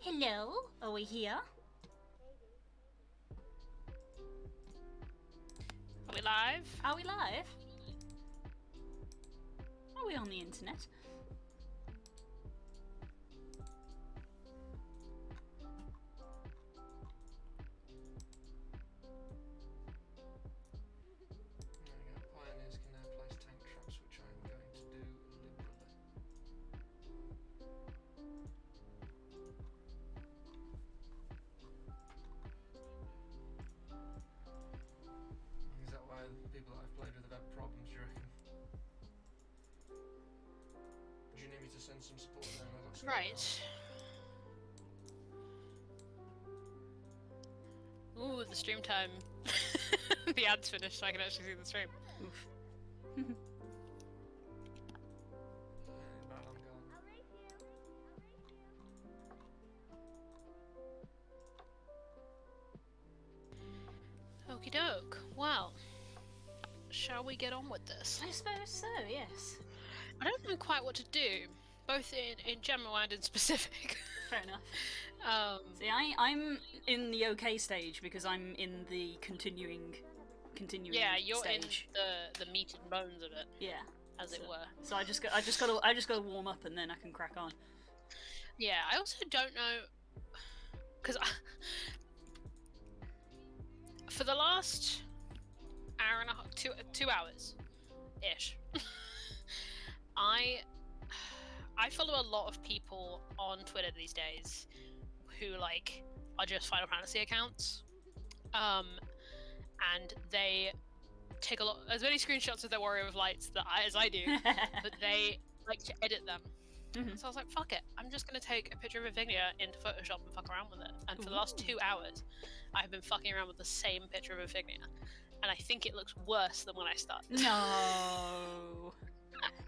Hello, are we here? Are we live? Are we live? Are we on the internet? Pioneers can now place tank traps, which I'm going to do liberally. Is that why people that I've played with have had problems, do you reckon? Do you need me to send some support down? Right. Ooh, the stream time. The ad's finished, so I can actually see the stream. Oof. Bad, I'm gone. Okie doke. Well, shall we get on with this? I suppose so, yes. I don't know quite what to do, both in general and in specific. Fair enough. Um, See, I'm in the okay stage because I'm in the continuing yeah, you're stage. in the meat and bones of it, Yeah. as it were. So I just gotta warm up and then I can crack on. Yeah, I also don't know, because for the last hour and a half, 2 hours ish, I follow a lot of people on Twitter these days who like are just Final Fantasy accounts, and they take as many screenshots of their Warrior of Lights as I do, but they like to edit them. Mhm. So I was like, fuck it, I'm just gonna take a picture of Invigia into Photoshop and fuck around with it. And for the last 2 hours, I've been fucking around with the same picture of Invigia, and I think it looks worse than when I started. No.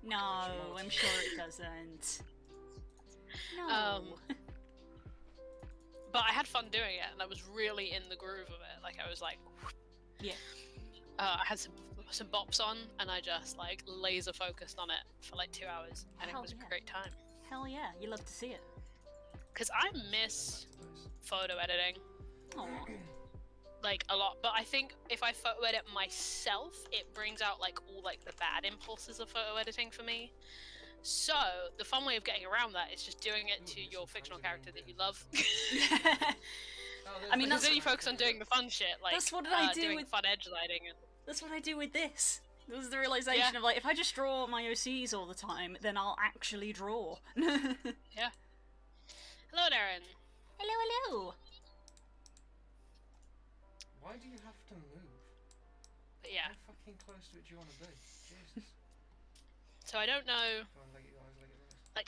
No, I'm sure it doesn't. No. But I had fun doing it, and I was really in the groove of it. Like I was like, Yeah. I had some bops on, and I just like laser focused on it for like 2 hours, and Hell it was yeah. a great time. Hell yeah, you love to see it. Because I miss photo editing Aw. like a lot, but I think if I photo edit myself, it brings out like all like the bad impulses of photo editing for me. So the fun way of getting around that is just doing it to your fictional character that you love. I mean, Because that's then you focus on doing the fun shit, like that's what I do doing with- fun edge lighting. That's what I do with this. This is the realization of like, if I just draw my OCs all the time, then I'll actually draw. Yeah. Hello, Darren. Hello, hello. Why do you have to move? But yeah, How fucking close to it do you want to be? Jesus. so I don't know. Come on, leg it, guys, leg it, guys. Like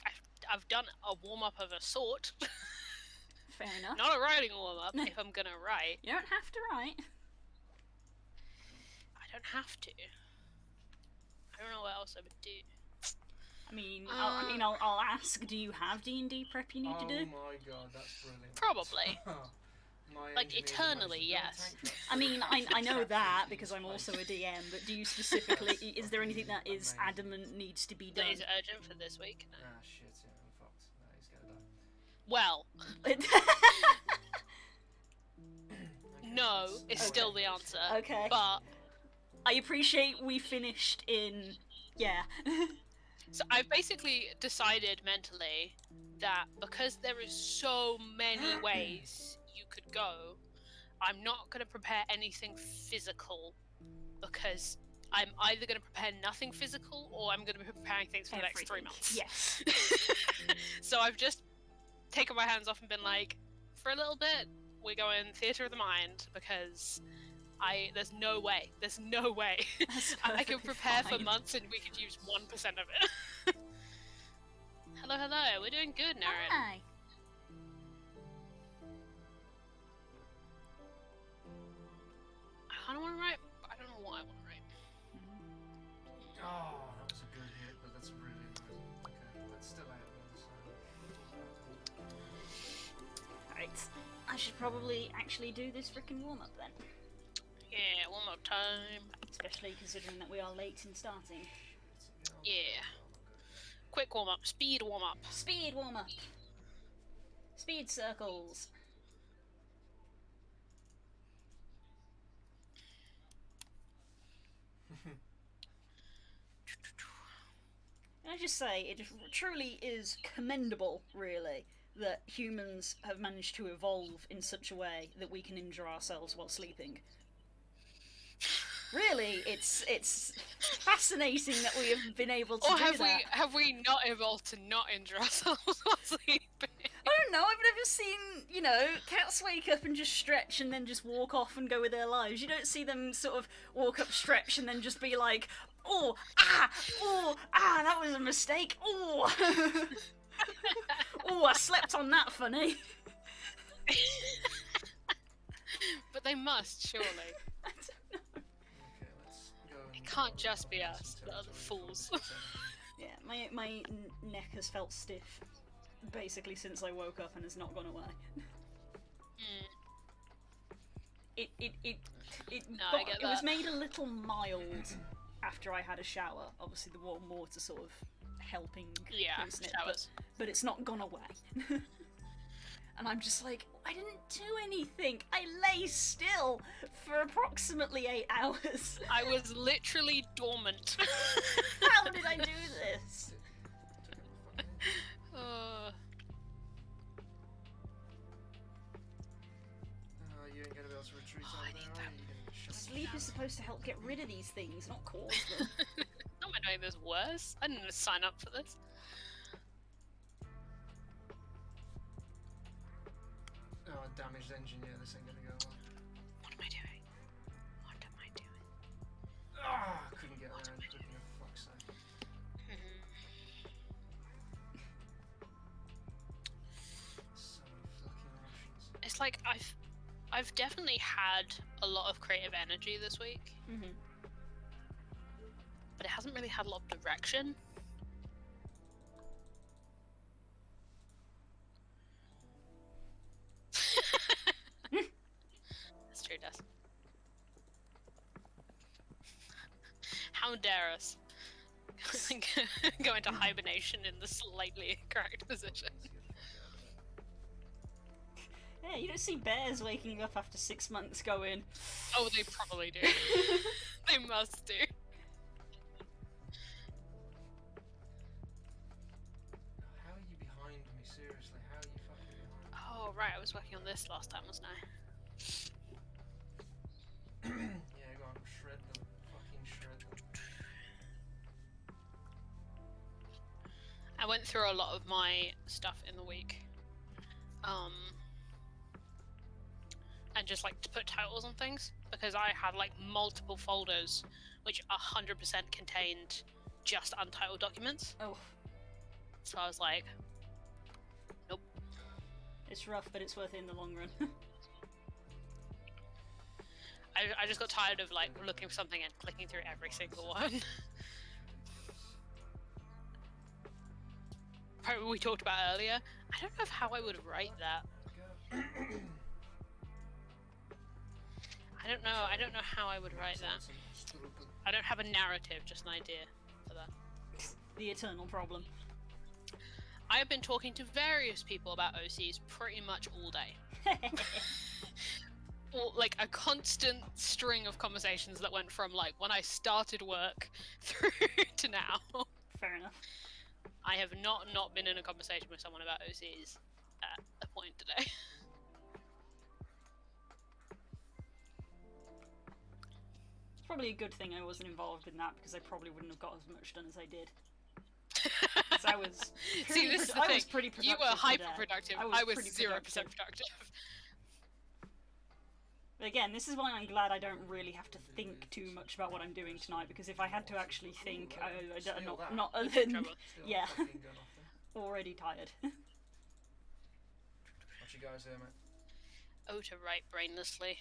I've done a warm up of a sort, Fair enough. not a writing warm up. If I'm gonna write, You don't have to write. I don't have to. I don't know what else I would do. I mean, I'll ask. Do you have D&D prep you need to do? Oh my god, that's brilliant. Probably. My Like, engineers eternally, managed to yes. build tank traps I mean, for I know traps that in because I'm space. also a DM. But do you specifically? Is there anything that is adamant needs to be That done? is urgent for this week. No. Ah shit, yeah, I'm fucked. No, he's gonna die. Well, Okay, no that's- is okay. still the answer. Okay. But I appreciate we finished in. Yeah. so I've basically decided mentally that because there is so many ways you could go, I'm not going to prepare anything physical because I'm either going to prepare nothing physical or I'm going to be preparing things for the next 3 months. Yes. So I've just taken my hands off and been like, for a little bit, we're going theatre of the mind because there's no way That's I can perfectly prepare for fine. months and we could use 1% of it. Hello, we're doing good, Naren. Hi. I don't want to write. I don't know what I want to write. Oh, that was a good hit, but that's really annoying. Okay, but still out though, so. Right. I should probably actually do this frickin' warm up then. Yeah, one more time. Especially considering that we are late in starting. Yeah. Quick warm up, speed warm up. Speed warm up. Speed circles. Can I just say, it truly is commendable, really, that humans have managed to evolve in such a way that we can injure ourselves while sleeping. Really, it's fascinating that we have been able to Or do that. have we not evolved to not injure ourselves while sleeping? I don't know, I've never seen, cats wake up and just stretch and then just walk off and go with their lives. You don't see them sort of walk up, stretch, and then just be like, oh, that was a mistake, oh. Oh, I slept on that funny. But they must, surely. I don't know. Okay, let's go. It can't just be us, the other fools. Yeah, my neck has felt stiff, basically since I woke up and has not gone away. It was made a little mild after I had a shower. Obviously, the warm water sort of helping loosen it, but it's not gone away. And I'm just like, I didn't do anything. I lay still for approximately 8 hours. I was literally dormant. How did I do this? You ain't gonna be able to retreat I out need there, are you? You're gonna shut Sleep is supposed to help get rid of these things, not cause them. Am I doing this worse? I didn't sign up for this. Oh, damaged engine, yeah, this ain't gonna go well. What am I doing? What am I doing? Ah, couldn't get around quick enough, fuck's sake. So many fucking options. It's like I've definitely had a lot of creative energy this week, but it hasn't really had a lot of direction. That's true, Des. How dare us go into hibernation in the slightly incorrect position. Yeah, you don't see bears waking up after 6 months going, Oh, they probably do. They must do. How are you behind me? Seriously, how are you fucking behind me? Oh, right, I was working on this last time, wasn't I? Yeah, go on, shred them. Fucking shred them. I went through a lot of my stuff in the week. And just like to put titles on things because I had like multiple folders which 100% contained just untitled documents. oh, So I was like, nope. it's rough, but it's worth it in the long run. I just got tired of like looking for something and clicking through every single one. Probably we talked about earlier. I don't know how I would write that. Go. I don't know how I would write that. I don't have a narrative, just an idea for that. The eternal problem. I have been talking to various people about OCs pretty much all day. Or, like a constant string of conversations that went from like when I started work through to now. Fair enough. I have not been in a conversation with someone about OCs at a point today. It's probably a good thing I wasn't involved in that because I probably wouldn't have got as much done as I did. I was See, this is the I thing. was pretty productive. You were today. hyper productive. I I was pretty 0% productive. productive. But again, this is why I'm glad I don't really have to think too much about what I'm doing tonight, because if I had to actually think, not other than Trouble. yeah, Fucking gun off them. already tired. What you guys hear, mate? Oh, to write brainlessly.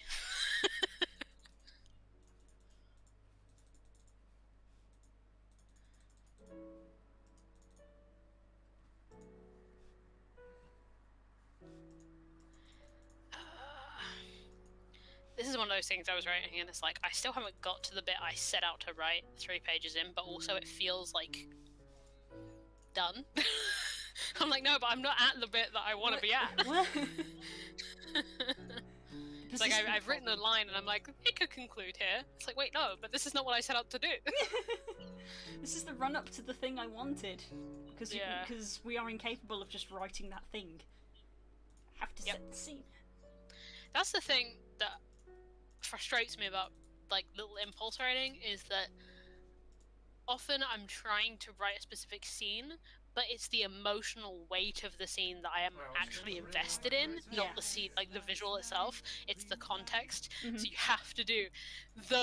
This is one of those things I was writing, and it's like I still haven't got to the bit I set out to write 3 pages in, but also it feels like done. I'm like, no, but I'm not at the bit that I want to be at. It's like I've written a line and I'm like, it could conclude here. It's like, wait, no, but this is not what I set out to do. This is the run-up to the thing I wanted. Because we are incapable of just writing that thing. Have to set the scene. That's the thing that frustrates me about like little impulse writing, is that often I'm trying to write a specific scene, but it's the emotional weight of the scene that I am actually invested in, not the scene, like the visual itself. It's the context. So you have to do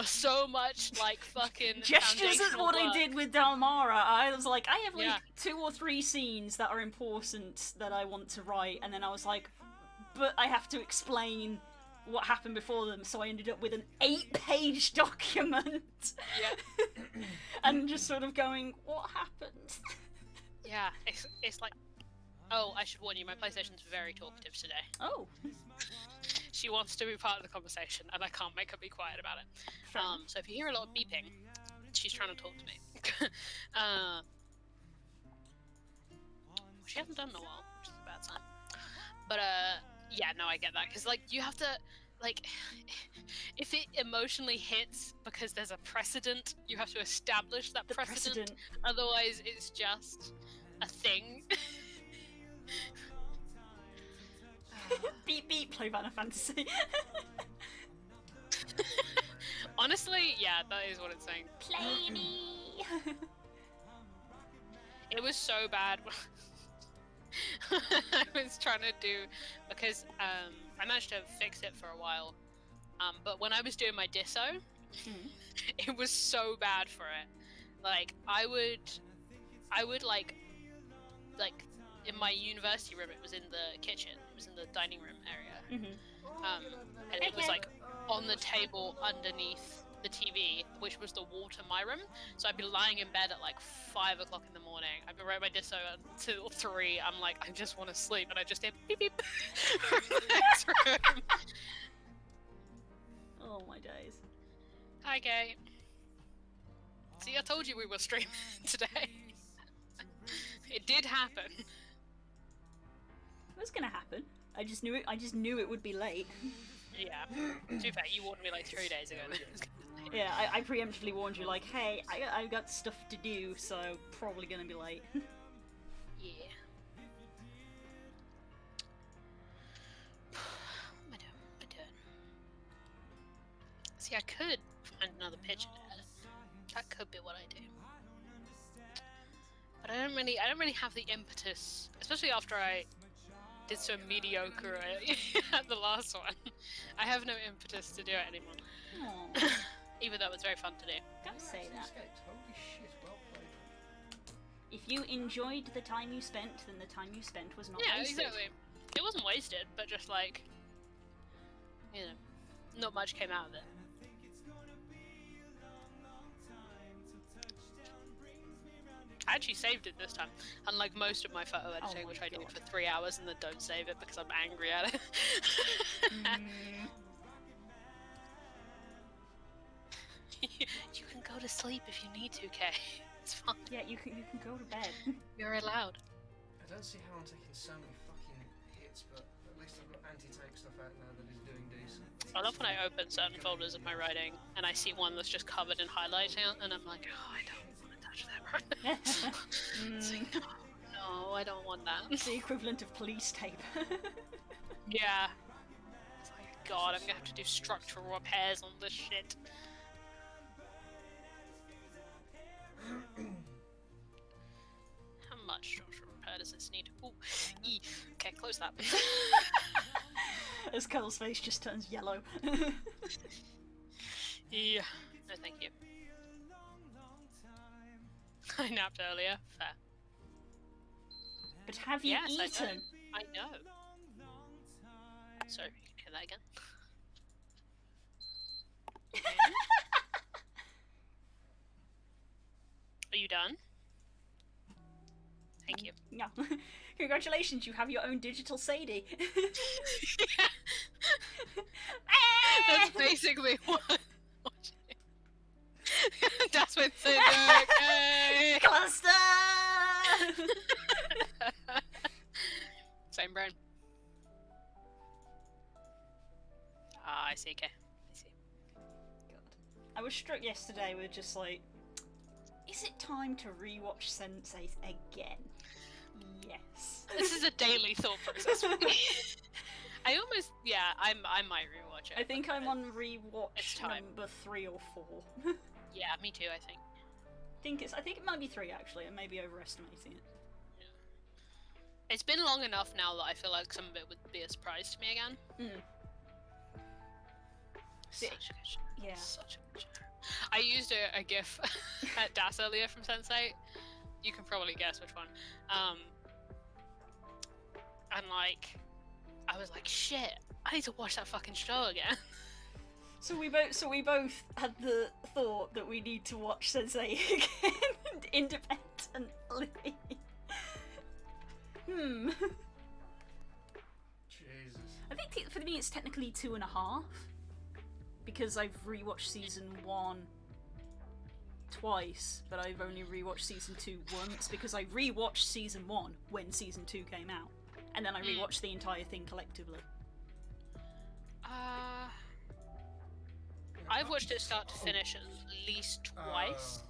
so much like fucking gestures. Is what I did with Dalmara. I was like, I have like 2 or 3 scenes that are important that I want to write, and then I was like, but I have to explain what happened before them, so I ended up with an 8-page document. And just sort of going, what happened? Yeah, it's like, oh, I should warn you, my PlayStation's very talkative today. Oh. She wants to be part of the conversation, and I can't make her be quiet about it. So if you hear a lot of beeping, she's trying to talk to me. She hasn't done in a while, which is a bad sign. But, yeah, no, I get that, because, like, you have to, like, if it emotionally hits because there's a precedent, you have to establish that precedent. Otherwise, it's just a thing. Beep beep, play Final Fantasy. Honestly, yeah, that is what it's saying. Play me! It was so bad. I was trying to do, because I managed to fix it for a while, but when I was doing my disso, it was so bad for it. Like I would like in my university room, it was in the kitchen, it was in the dining room area, and it was like on the table underneath the TV, which was the wall to my room. So I'd be lying in bed at like 5 o'clock in the morning. I'd be writing my disso until 3. I'm like, I just want to sleep, and I just hear beep beep from the next room. Oh my days. Hi, Gay. See, I told you we were streaming today. It did happen. It was gonna happen. I just knew it would be late. Yeah. To be fair, you warned me like 3 days ago. Yeah, I preemptively warned you, like, hey, I've got stuff to do, so probably gonna be late. Yeah. What am I doing? See, I could find another pitch to edit. That could be what I do. But I don't really have the impetus, especially after I did so mediocre at the last one. I have no impetus to do it anymore. Even though it was very fun to do. Don't say that. Holy shit, well played. If you enjoyed the time you spent, then the time you spent was not wasted. Yeah, exactly. It wasn't wasted, but just like, you know, not much came out of it. I actually saved it this time, unlike most of my photo editing, which I do for 3 hours and then don't save it because I'm angry at it. You can go to sleep if you need to, Kay. It's fine. Yeah, you can go to bed. You're allowed. I don't see how I'm taking so many fucking hits, but at least I've got anti-tank stuff out now that is doing decent. I love when I open certain folders of my writing and I see one that's just covered in highlighting, and I'm like, oh, I don't want to touch that right now. It's like, no, I don't want that. It's the equivalent of police tape. Yeah. It's like, God, I'm gonna have to do structural repairs on this shit. How much structural repair does this need? Ooh, okay, close that. As Cuddle's face just turns yellow. Yeah, no thank you. I napped earlier, fair. But have you eaten? I know. Sorry, you can hear that again. Are you done? Thank you. No. Congratulations, you have your own digital Sadie. That's basically what that's what it's Cluster! brain. Ah, I see, okay. I see. God. I was struck yesterday with just like, is it time to rewatch Sense8 again? Yes. This is a daily thought process for me. I might rewatch it. I think I'm on rewatch number 3 or 4. Yeah, me too, I think. I think it might be 3 actually, I may be overestimating it. Yeah. It's been long enough now that I feel like some of it would be a surprise to me again. Such a good show. Yeah. Such a good show. I used a GIF at DAS earlier from Sense8. You can probably guess which one. And like, I was like, shit, I need to watch that fucking show again. So we both had the thought that we need to watch Sense8 again independently. Jesus. I think for me it's technically 2.5 because I've rewatched season 1 twice, but I've only rewatched season 2 once because I rewatched season 1 when season 2 came out, and then I rewatched the entire thing collectively. I've watched it start to finish at least twice.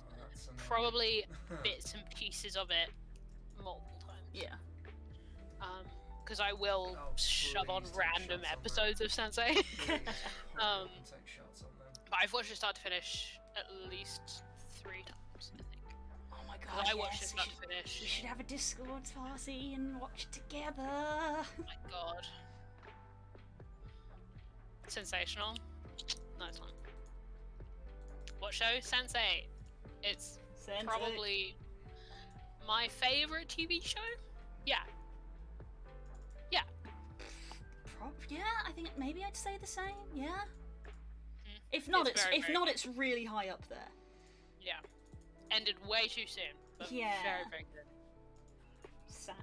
Probably bits and pieces of it multiple times. Yeah. Because I will shove on random episodes of Sense8. Take shots on them. But I've watched it start to finish at least 3 times, I think. Oh my god, I watched it start to finish. We should have a Discord party and watch it together. Oh my god. Sensational. Nice one. What show? Sense8. It's probably my favourite TV show. Yeah. Yeah. Yeah, I think maybe I'd say the same. Yeah. If not, it's really high up there. Yeah. Ended way too soon. But yeah. Very, very good. Sad.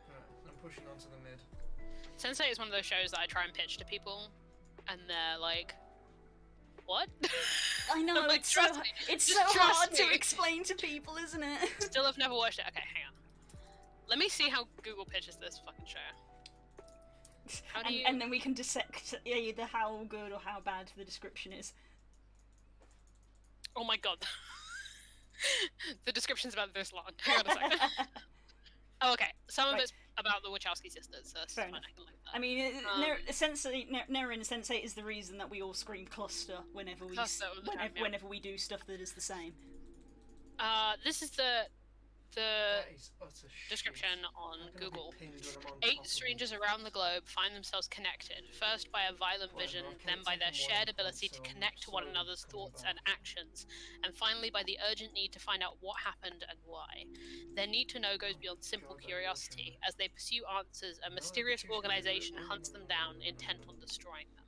Right, I'm pushing on to the mid. Sense8 is one of those shows that I try and pitch to people, and they're like, "What?" I know, like, it's so hard to explain to people, isn't it? Still have never watched it. Okay, hang on. Let me see how Google pitches this fucking show. And then we can dissect either how good or how bad the description is. Oh my god. The description's about this long. Hang on a second. Oh, okay. Some of it's about the Wachowski sisters, so that's fine. I can like that. I mean, Nera in Sense8 is the reason that we all scream cluster whenever we do stuff that is the same. This is the description on Google. 8 strangers around the globe find themselves connected, first by a violent vision, then by their shared ability to connect to one another's thoughts and actions, and finally by the urgent need to find out what happened and why. Their need to know goes beyond simple curiosity. As they pursue answers, a mysterious organization hunts them down, intent on destroying them.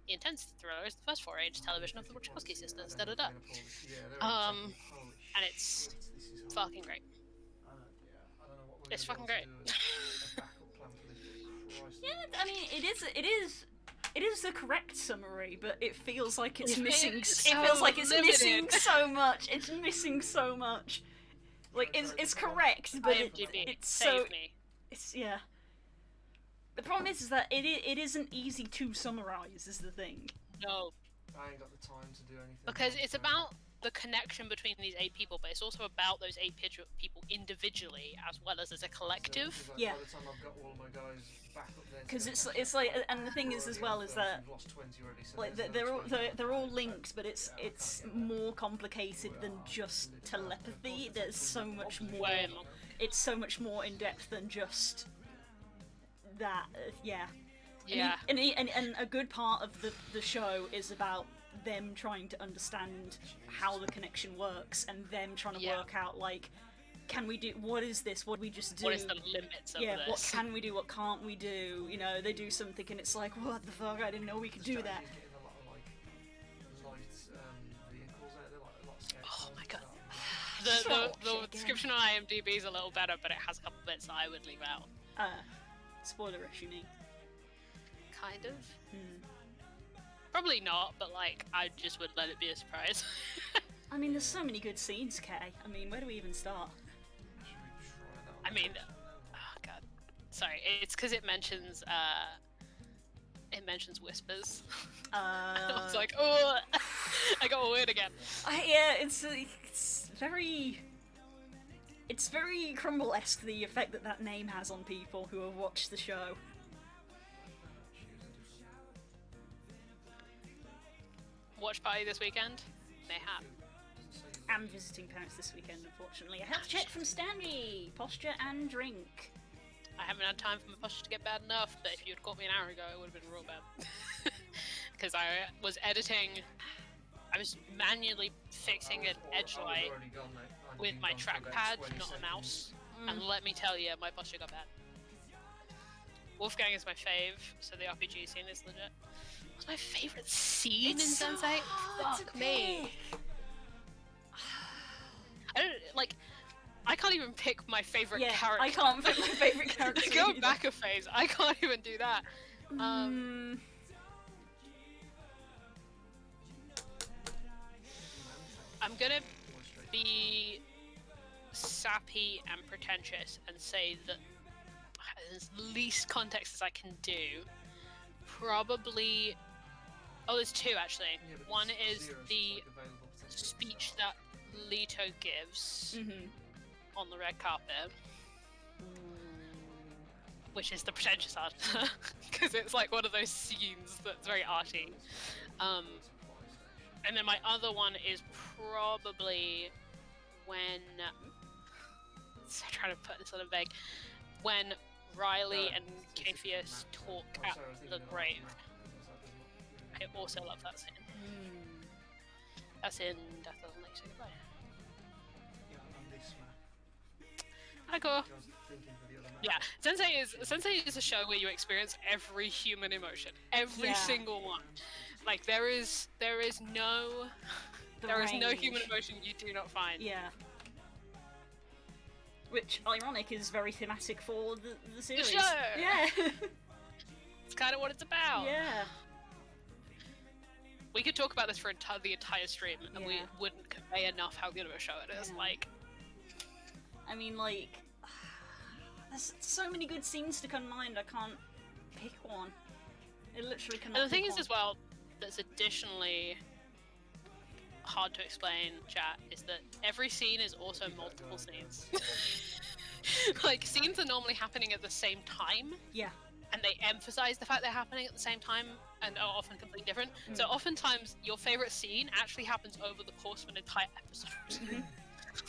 The intense thriller is the first foray into television of the Wachowski sisters. And it's fucking great. It's fucking great. Yeah, I mean, it is the correct summary, but it feels like it's missing. It feels like it's missing so much. It's missing so much. Like it's correct, but it's so. It's yeah. The problem is that it isn't easy to summarize. Is the thing. No. I ain't got the time to do anything. Because it's about the connection between these 8 people, but it's also about those 8 people individually as well as a collective. Yeah. By the time I've got all my guys back up there. Because it's like, and the thing is as well is that like they're all linked, but it's more complicated than just telepathy. There's so much more. It's so much more in depth than just that. Yeah. Yeah. And a good part of the show is about them trying to understand how the connection works and them trying to work out, like, can we do, what is this, what do we just do? What is the limits of this? What can we do, what can't we do? You know, they do something and it's like, what the fuck, I didn't know we could do that. Oh my god. The description on IMDb is a little better, but it has a couple bits that I would leave out. Spoilerish, you mean? Kind of. Probably not, but like, I just would let it be a surprise. I mean, there's so many good scenes, Kay. I mean, where do we even start? mean, oh god, sorry. It's because it mentions whispers. I was like, oh, I got a word again. Yeah, it's very Crumble-esque, the effect that name has on people who have watched the show. Watch party this weekend? Mayhap. I'm visiting parents this weekend, unfortunately. A health check from Stanley! Posture and drink. I haven't had time for my posture to get bad enough, but if you'd caught me an hour ago, it would have been real bad. Because I was manually fixing an edge light with my trackpad, not a mouse. And let me tell you, my posture got bad. Wolfgang is my fave, so the RPG scene is legit. What's my favorite scene in Sense8? Fuck me. I can't even pick my favorite character. I can't pick my favorite character. Go back a phase. I can't even do that. I'm gonna be sappy and pretentious and say that as least context as I can do, probably. Oh, there's two actually. One is the speech that Leto gives on the red carpet, which is the pretentious answer, because it's like one of those scenes that's very arty. And then my other one is probably when. So I'm trying to put this on a vague. When Riley and Capheus talk at the grave. I also love that scene. That's in Death Doesn't Let You Say Goodbye. Hi, Core. Yeah, Sense8 is a show where you experience every human emotion, every single one. Like there is no human emotion you do not find. Yeah. Which, ironic, is very thematic for the series. The show! Yeah. It's kind of what it's about. Yeah. We could talk about this for the entire stream, and we wouldn't convey enough how good of a show it is. Like, I mean, like, there's so many good scenes to come to mind. I can't pick one. It literally cannot. And the thing is, as well, that's additionally hard to explain, chat, is that every scene is also multiple scenes. Like, scenes are normally happening at the same time. Yeah. And they emphasize the fact they're happening at the same time and are often completely different. So oftentimes your favorite scene actually happens over the course of an entire episode.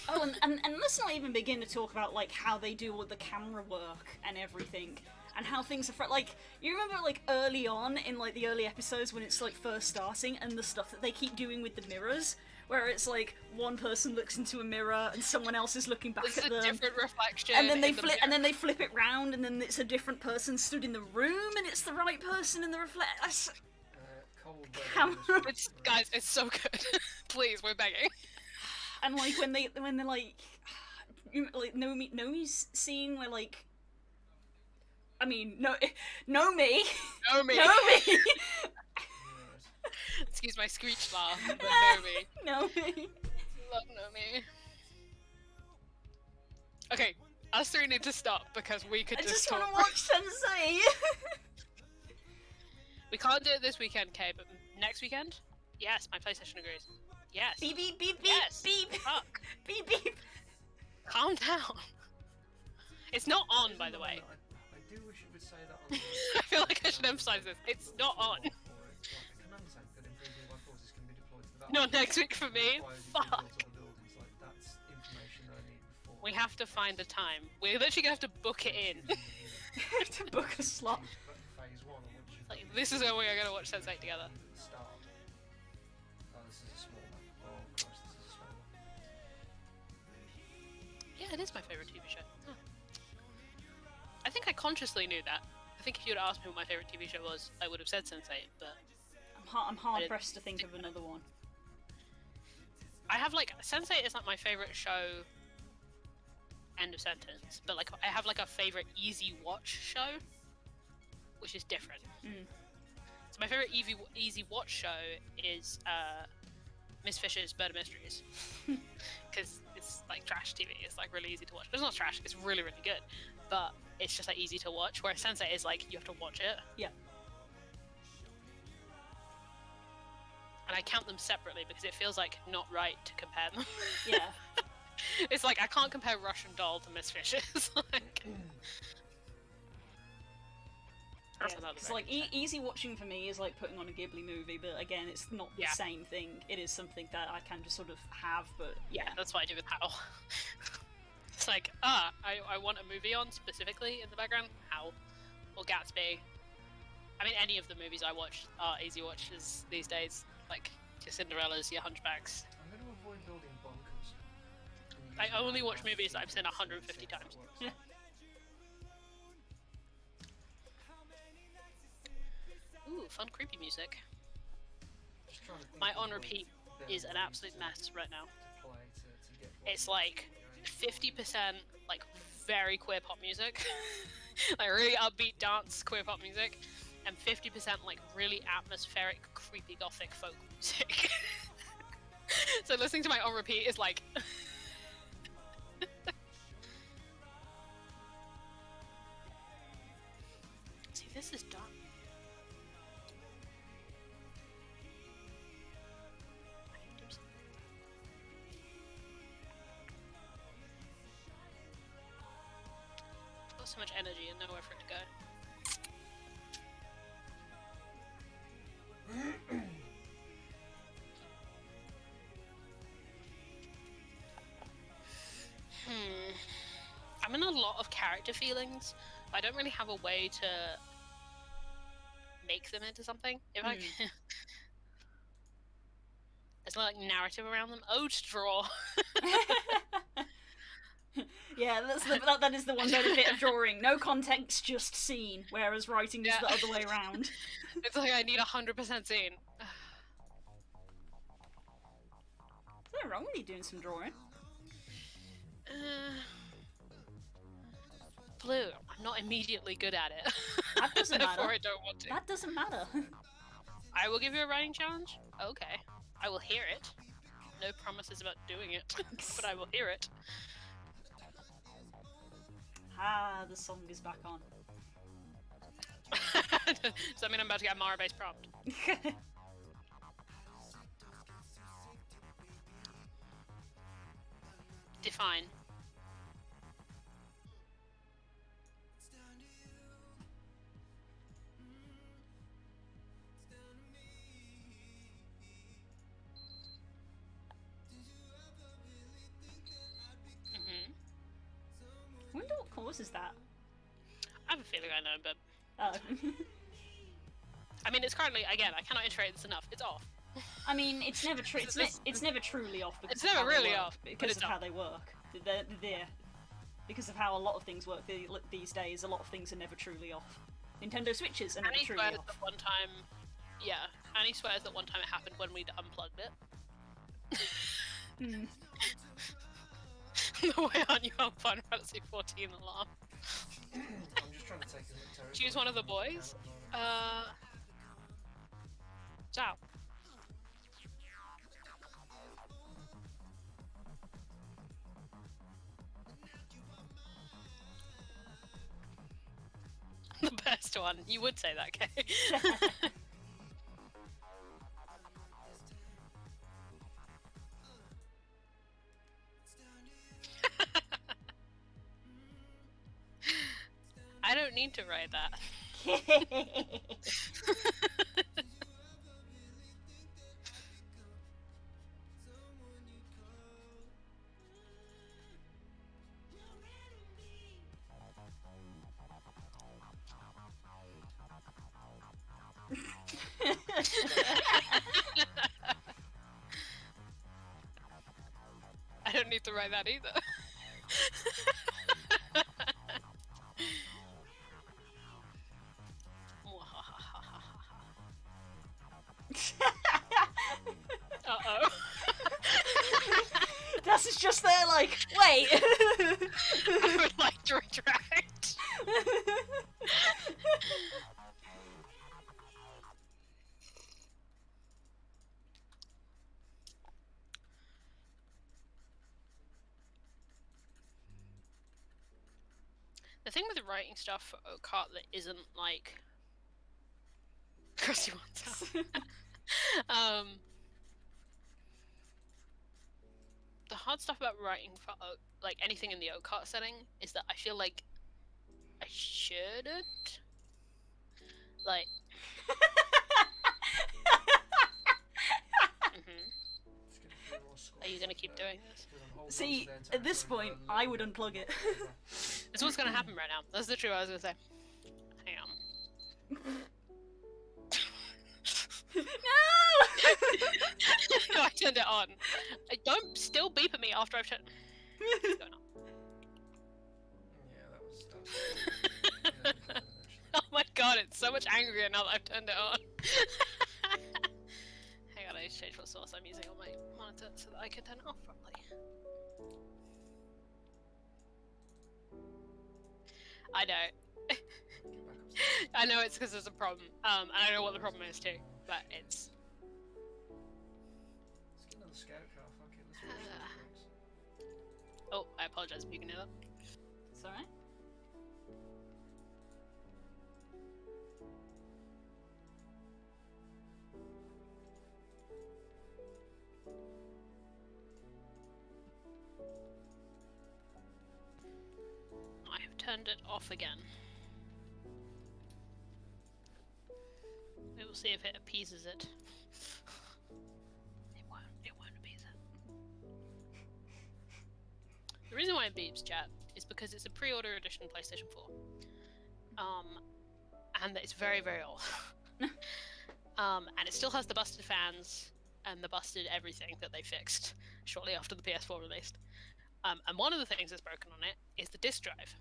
Oh, and let's not even begin to talk about like how they do all the camera work and everything, and how things are like, you remember like early on in like the early episodes when it's like first starting, and the stuff that they keep doing with the mirrors, where it's like one person looks into a mirror and someone else is looking back at them. There's a different reflection. And then they flip it round, and then it's a different person stood in the room, and it's the right person in the reflect. Camera. Guys, it's so good. Please, we're begging. And like when they're like Nomi's scene where like, I mean, Nomi. Excuse my screech laugh, but Nomi. Love Nomi. Okay, us three need to stop because we could just want to watch Sense8. We can't do it this weekend, Kay, but next weekend? Yes, my PlayStation agrees. Yes. Beep beep beep beep yes. beep. Fuck. Beep beep. Calm down. It's not on, by the way. I do wish it would say that on the I feel like I should emphasize this. It's not on. Not next week for me. Fuck. We have to find a time. We're literally gonna have to book it in. We have to book a slot. Like, this is where we are gonna watch Sense8 together. Yeah, it is my favorite TV show. Huh. I think I consciously knew that. I think if you had asked me what my favorite TV show was, I would have said Sense8, but... I'm hard pressed to think of another one. I have, like, Sense8 is like my favorite show, end of sentence, but, like, I have, like, a favorite easy watch show, which is different. So my favorite easy watch show is, Miss Fisher's Murder Mysteries. Because it's like trash TV. It's like really easy to watch. It's not trash. It's really, really good. But it's just like easy to watch. Whereas Sense8 is like you have to watch it. Yeah. And I count them separately because it feels like not right to compare them. Yeah. It's like I can't compare Russian Doll to Miss Fisher's. Like, it's like easy watching for me is like putting on a Ghibli movie, but again, it's not the same thing. It is something that I can just sort of have, but yeah, that's what I do with Howl. It's like, I want a movie on specifically in the background, Howl or Gatsby. I mean, any of the movies I watch are easy watches these days, like your Cinderellas, your Hunchbacks. I'm going to avoid building bunkers. I only watch movies that I've seen 150 times. Yeah. Ooh, fun creepy music. My on repeat is an absolute mess right now. It's like 50% like very queer pop music, like really upbeat dance queer pop music, and 50% like really atmospheric creepy gothic folk music. So listening to my on repeat is like see, this is done. So much energy and nowhere for it to go. I'm in a lot of character feelings, but I don't really have a way to make them into something. If I can... There's no like narrative around them. Oh, to draw. Yeah, that is the one benefit of drawing. No context, just scene. Whereas writing is the other way around. It's like I need 100% scene. Is there wrong with you doing some drawing? Blue. I'm not immediately good at it. That doesn't matter. Therefore, I don't want to. That doesn't matter. I will give you a writing challenge. Okay. I will hear it. No promises about doing it, but I will hear it. Ah, the song is back on. Does that mean I'm about to get a Mara-based prompt? Define. I wonder what causes that. I have a feeling I know, but... Oh. I mean, it's currently, again, I cannot iterate this enough. It's off. I mean, it's never it's never truly off because it's never really off because of how they work. They're because of how a lot of things work these days. A lot of things are never truly off. Nintendo Switches are never truly off. That one time, yeah, Annie swears that one time it happened when we'd unplugged it. The way on you on Final Fantasy 14 alarm. I'm just trying to take a look. Choose one of the boys. Zhao. The best one. You would say that, Kay. I don't need to write that. I don't need to write that either. Uh-oh. Das is just there like, wait. I would like to retract. The thing with the writing stuff for Oakheart that isn't like Krusty One's house. The hard stuff about writing for like anything in the Oakheart setting is that I feel like I shouldn't. Like. Are you gonna keep doing this? See, at this point, I would unplug it. That's what's gonna happen right now. That's literally what I was gonna say. Hang on. No! I turned it on. Don't still beep at me after I've turned. What's going on? Yeah, that was done. Oh my god, it's so much angrier now that I've turned it on. Hang on, I need to change what source I'm using on my monitor so that I can turn it off properly. I know. I know it's because there's a problem. And I know what the problem is too, but it's. Let's get another scout car, fuck it, let's watch those bricks. Oh, I apologize if you can hear that. It's alright. I have turned it off again. We will see if it appeases it. It won't appease it. The reason why it beeps, chat, is because it's a pre-order edition PlayStation 4. And that it's very, very old. And it still has the busted fans and the busted everything that they fixed shortly after the PS4 released. And one of the things that's broken on it is the disk drive.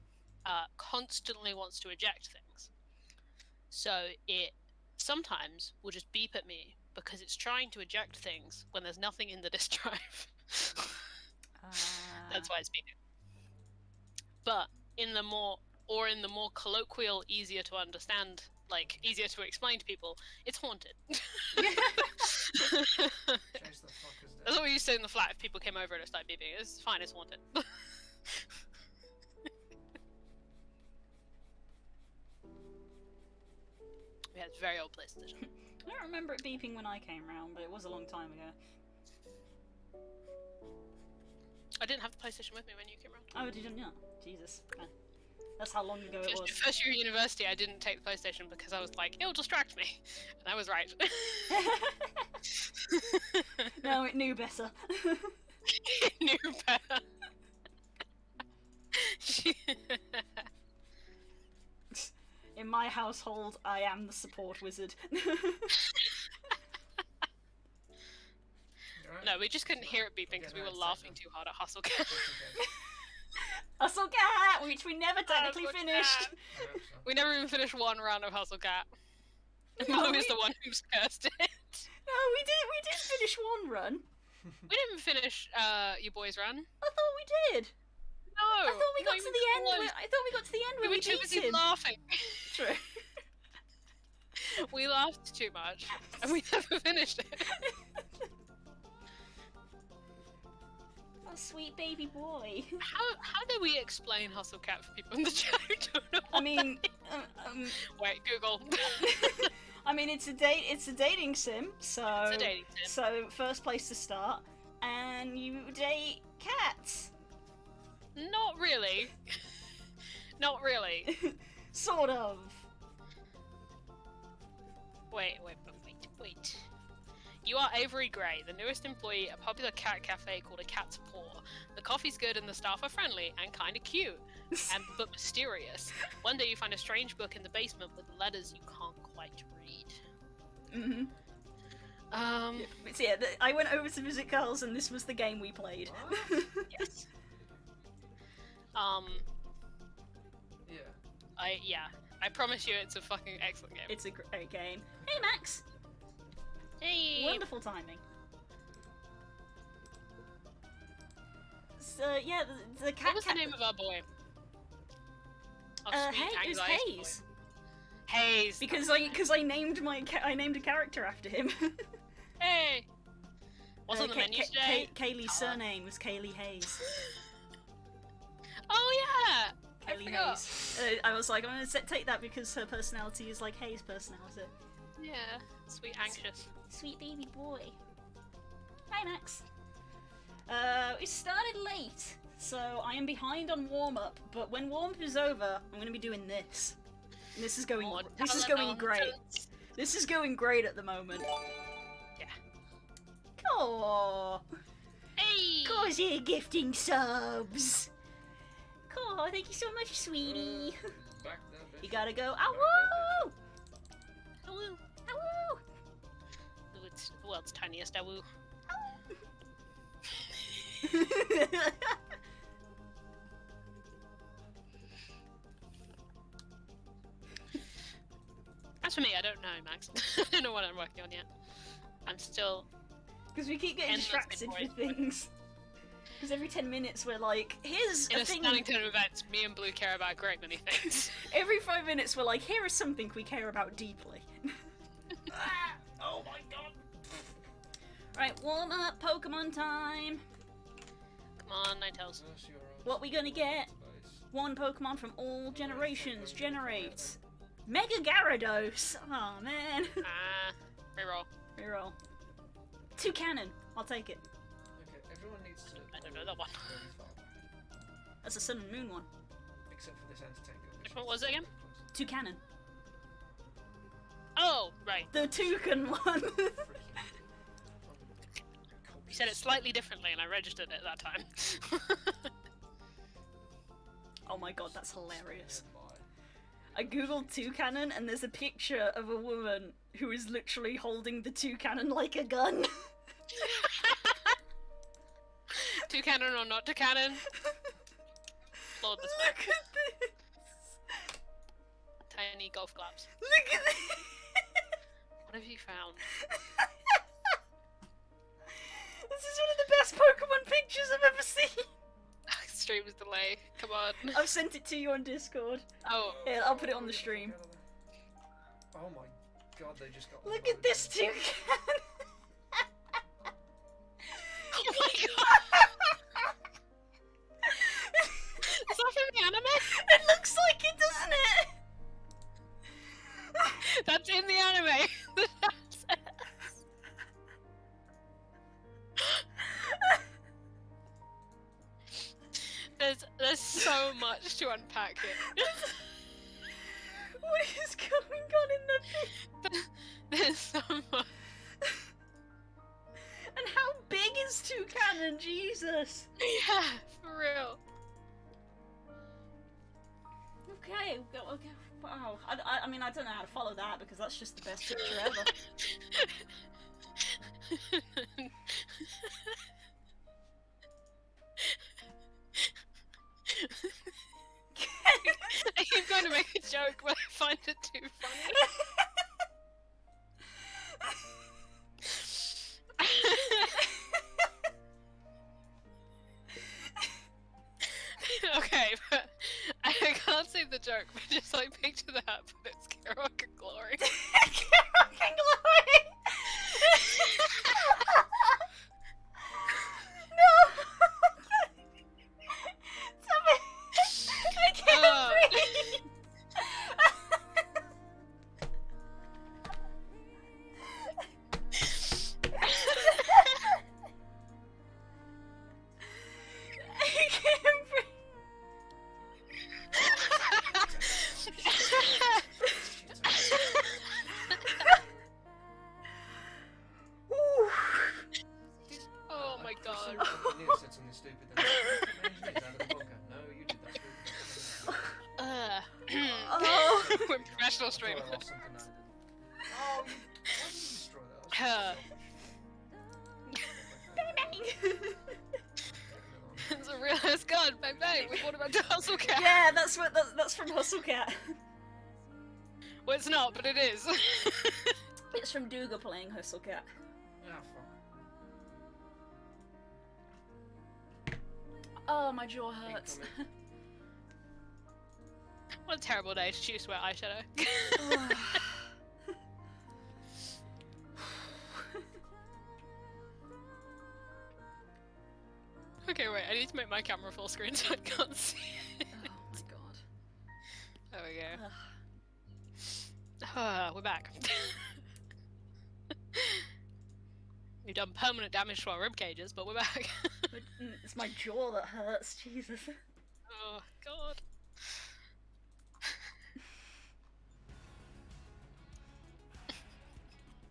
Constantly wants to eject things. So it sometimes will just beep at me because it's trying to eject things when there's nothing in the disk drive. That's why it's beeping. But in the more colloquial, easier to understand, like easier to explain to people, it's haunted. That's what we used to say in the flat if people came over and it started beeping. It's fine, it's haunted. Yeah, it's very old PlayStation. I don't remember it beeping when I came round, but it was a long time ago. I didn't have the PlayStation with me when you came around. Oh, didn't you? Jesus. That's how long ago it was. First year of university, I didn't take the PlayStation because I was like, it'll distract me. And I was right. No, it knew better. It knew better. In my household, I am the support wizard. No, we just couldn't hear it beeping because we were laughing too hard at Hustle Cat. Hustle Cat, which we never technically finished. We never even finished one round of Hustle Cat. No, Mum is the one who's cursed it. No, we did finish one run. We didn't finish your boys' run. I thought we did. No. I thought we got to the end. I thought we got to the end where we were too busy him. Laughing. True. We laughed too much, and we never finished it. Oh, sweet baby boy. How do we explain Hustle Cat for people in the chat who don't know? I mean, wait, Google. I mean, it's a dating sim, so It's a dating sim. So first place to start, and you date cats. Not really. Not really. Sort of. Wait. You are Avery Gray, the newest employee at a popular cat cafe called A Cat's Paw. The coffee's good and the staff are friendly and kinda cute, but mysterious. One day you find a strange book in the basement with letters you can't quite read. So yeah, I went over to visit Carl's and this was the game we played. Yes. Yeah. I promise you it's a fucking excellent game. It's a great game. Hey Max! Hey! Wonderful timing. So yeah, the cat. What was the name of our boy? It was Hayes. Hayes. Because I named a character after him. Hey. What's on the menu today? Kaylee's surname was Kaylee Hayes. Oh yeah. Kaylee Haze. I was like, I'm gonna take that because her personality is like Haze personality. Yeah, sweet anxious. Sweet baby boy. Hi, Max. We started late, so I am behind on warm-up, but when warm-up is over, I'm gonna be doing this. And this is going great. This is going great at the moment. Yeah. Aww. Hey! Cause you're gifting subs. Cool, thank you so much, sweetie. Back there, bitch. You gotta go. Awoo! Awoo! Awoo! Ooh, it's the world's tiniest awoo. As for me, I don't know, Max. I don't know what I'm working on yet. I'm still... Because we keep getting distracted with things. Because every 10 minutes we're like, here's in a a thing. stunning turn of events, me and Blue care about a great many things. Every 5 minutes we're like, here is something we care about deeply. Oh my god! Right, warm up, Pokemon time. Come on, Ninetales. What we gonna get? One Pokemon from all generations generates Mega Gyarados. Oh man. Reroll. Reroll. Toucannon. I'll take it. Okay, everyone needs to. I don't know that one. Very far back. That's a Sun and Moon one. Except for this Antitangle. Which one was it again? Toucannon. Oh, right. The Toucan one. You said it slightly differently and I registered it that time. Oh my god, that's hilarious. I googled Toucannon and there's a picture of a woman who is literally holding the Toucannon like a gun. Toucannon or not Toucannon? Lord the Look at this! Tiny golf clubs. Look at this! What have you found? This is one of the best Pokemon pictures I've ever seen! Stream's delay. Come on. I've sent it to you on Discord. Oh. Yeah, I'll put it on the stream. Oh my god, they just got. Look at this Toucan! Oh my god! Is that from the anime? It looks like it, doesn't it? That's in the anime! There's so much to unpack here. What is going on in the picture? There's so much. And how big is Toucannon? Jesus! Yeah, for real. Okay, okay. Wow. I mean, I don't know how to follow that because that's just the best picture ever. I keep going to make a joke, but I find it too funny. Okay, but I can't say the joke, but just like picture that, but it's Kerouac and Glory. Kerouac and Glory! No! Stop it! I can't breathe! I can't breathe! Oh my god. Neil said something stupid then. Out of the bunker. No, you did that stupid. Oh. We're professional streamers. I lost something now. Oh, why did you destroy that? It's a real ass gun, bang bang. What about the Hustle Cat? Yeah, that's from Hustle Cat. Well, it's not, but it is. It's from Duga playing Hustle Cat. Ah, fuck. Oh, my jaw hurts. What a terrible day to choose to wear eyeshadow. Okay, wait, I need to make my camera full screen so I can't see it. Oh my god. we're back. We've done permanent damage to our rib cages, but we're back. It's my jaw that hurts, Jesus. Oh, God.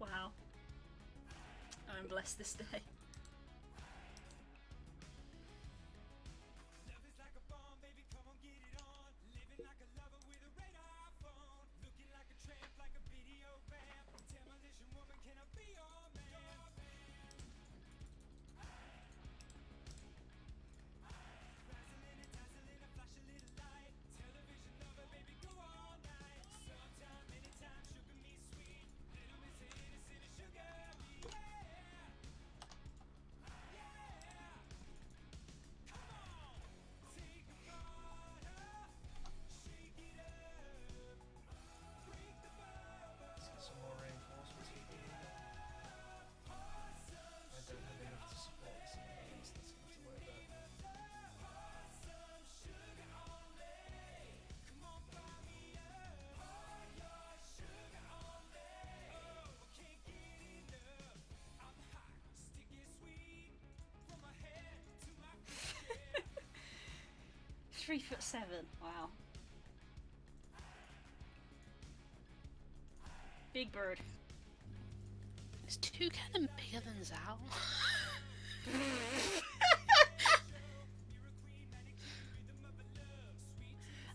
Wow. I'm blessed this day. Three 3'7". Wow. Big bird. Is Toucannon bigger than Zal?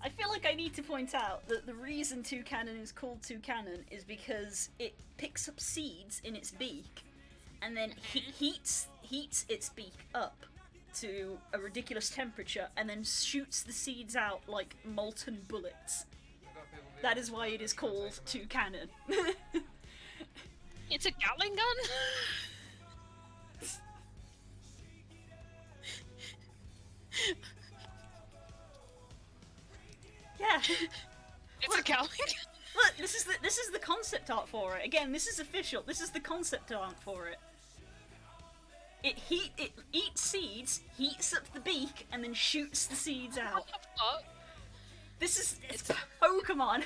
I feel like I need to point out that the reason Toucannon is called Toucannon is because it picks up seeds in its beak and then heats its beak up to a ridiculous temperature and then shoots the seeds out like molten bullets. That is why it is called Toucannon. It's a Gatling gun? Yeah. It's a Gatling gun? Look, this is the concept art for it. Again, this is official. This is the concept art for it. It eats seeds, heats up the beak, and then shoots the seeds out. What the fuck? It's Pokemon.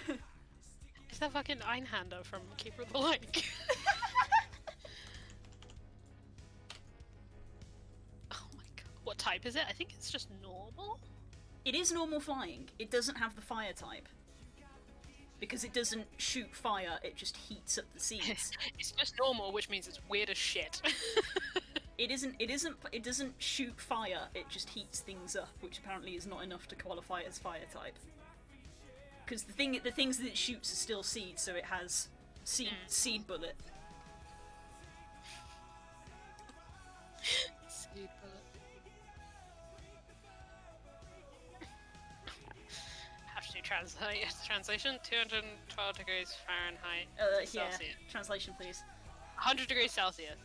It's that fucking Einhander from Keeper of the Lake. Oh my god. What type is it? I think it's just normal. It is normal flying. It doesn't have the fire type. Because it doesn't shoot fire, it just heats up the seeds. It's just normal, which means it's weird as shit. It doesn't shoot fire, it just heats things up, which apparently is not enough to qualify as fire type. Because the things that it shoots are still seeds, so it has seed bullet. Seed bullet. Have to do translation. 212 degrees Fahrenheit. Yeah. Celsius. Translation, please. 100 degrees Celsius.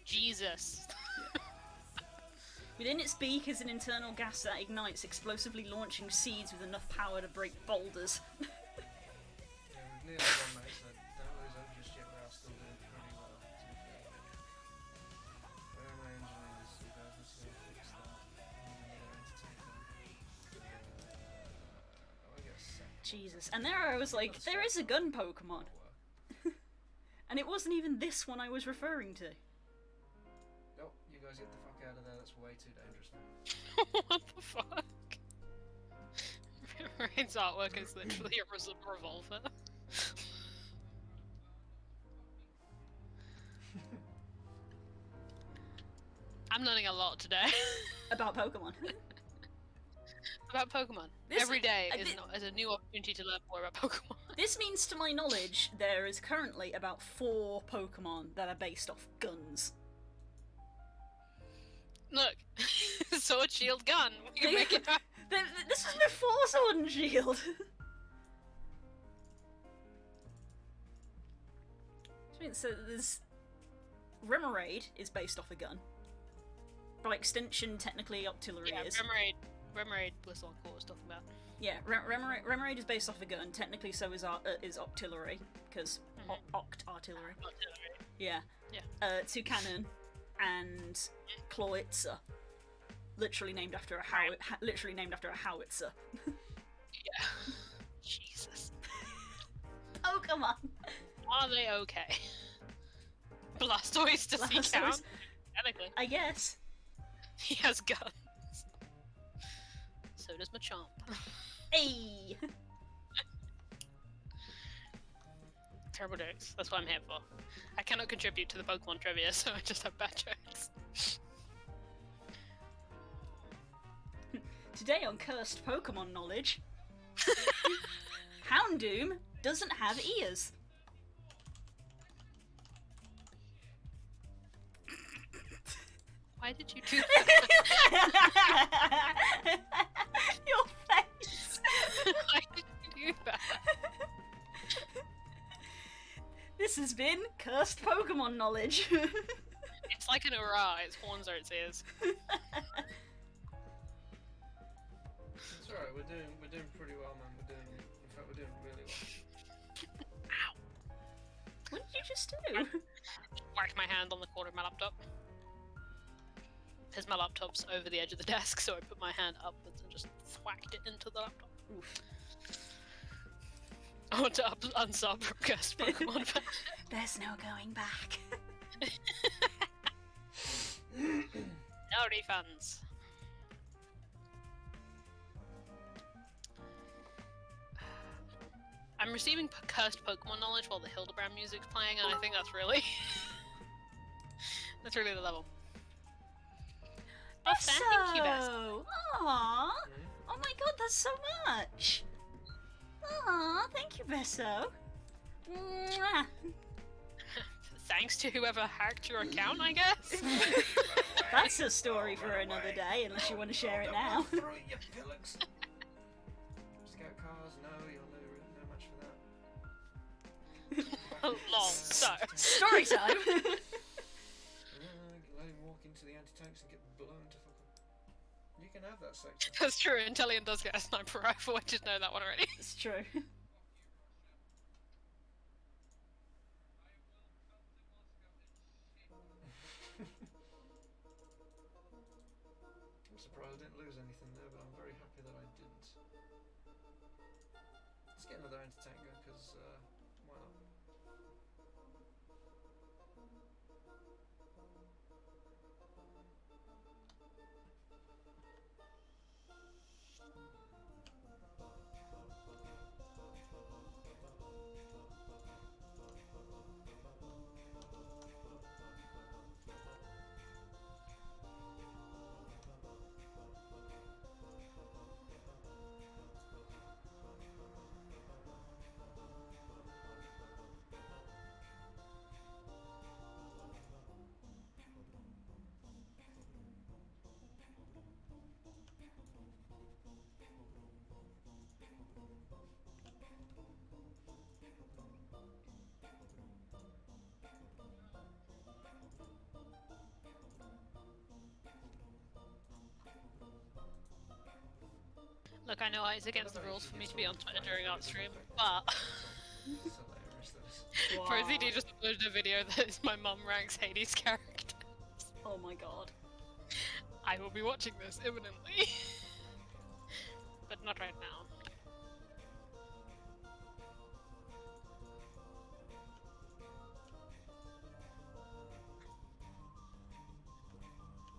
Jesus. Within its beak is an internal gas that ignites, explosively launching seeds with enough power to break boulders. Yeah, we've nearly done, mate, so don't lose hope just yet. We are still doing pretty well, to be fair. Where are my engineers? You guys need to go fix that. I get a second. Jesus. And there I was like, there is a gun Pokemon. And it wasn't even this one I was referring to. Nope, you guys get the fuck out of there, that's way too dangerous now. What the fuck? Rain's artwork is literally a revolver. I'm learning a lot today. About Pokemon. About Pokemon. Every day is a new opportunity to learn more about Pokemon. This means, to my knowledge, there is currently about 4 Pokemon that are based off guns. Look, Sword, Shield, Gun. We can make it happen. This was before Sword and Shield. So there's Remoraid is based off a gun. By extension, technically Octillery is. Remoraid was the one Court was talking about. Yeah, Remoraid is based off a gun. Technically, so is Octillery, because Artillery. Yeah. Yeah. Toucannon and Clawitzer. literally named after a howitzer. Yeah. Jesus. Pokemon. Are they okay? Blastoise, does he count? Technically. I guess. He has guns. So does Machamp. Hey! Terrible jokes. That's what I'm here for. I cannot contribute to the Pokemon trivia, so I just have bad jokes. Today on Cursed Pokemon Knowledge, Houndoom doesn't have ears. Why did you do that? Your face! Why did you do that? This has been Cursed Pokemon Knowledge. It's like an aura, its horns are its ears. It's alright, we're doing pretty well, man. We're doing really well. Ow! What did you just do? Whacked my hand on the corner of my laptop. Because my laptop's over the edge of the desk, so I put my hand upwards and just whacked it into the laptop. Oof. I want to unsub from Cursed Pokemon. There's no going back. No refunds. I'm receiving cursed Pokemon knowledge while the Hildebrand music's playing, and I think that's really... that's really the level. Oh, thank you, Bess. Aww. Oh my god, that's so much. Aw, thank you, Besso. Mwah. Thanks to whoever hacked your account, I guess. That's a story for another day, unless you want to share it now. Scout cars, no, you're no match for that. Oh, lol. So. Story time. Let him walk into the anti-tanks and get blown to fuck up. You can have that section. That's true, Intellion does get a sniper rifle, I just know that one already. It's true. I'm surprised I didn't lose anything there, but I'm very happy that I didn't. Let's get another anti-tank going, because, why not? Look, I know it's against the rules for me to be on Twitter during our stream, but... It's hilarious, this. Wow. ProZD just uploaded a video that is my mum ranks Hades' characters. Oh my god. I will be watching this imminently. But not right now.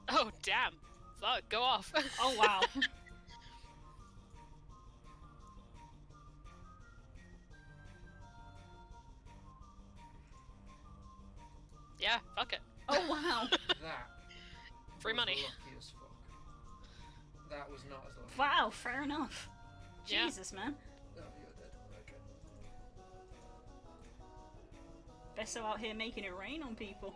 Oh, damn. Fuck, go off. Oh wow. Yeah, fuck it. Oh wow. That Free was money. lucky as fuck. That was not as lucky. Wow, fair enough. Yeah. Jesus, man. Oh, you're dead. Okay. Besso out here making it rain on people.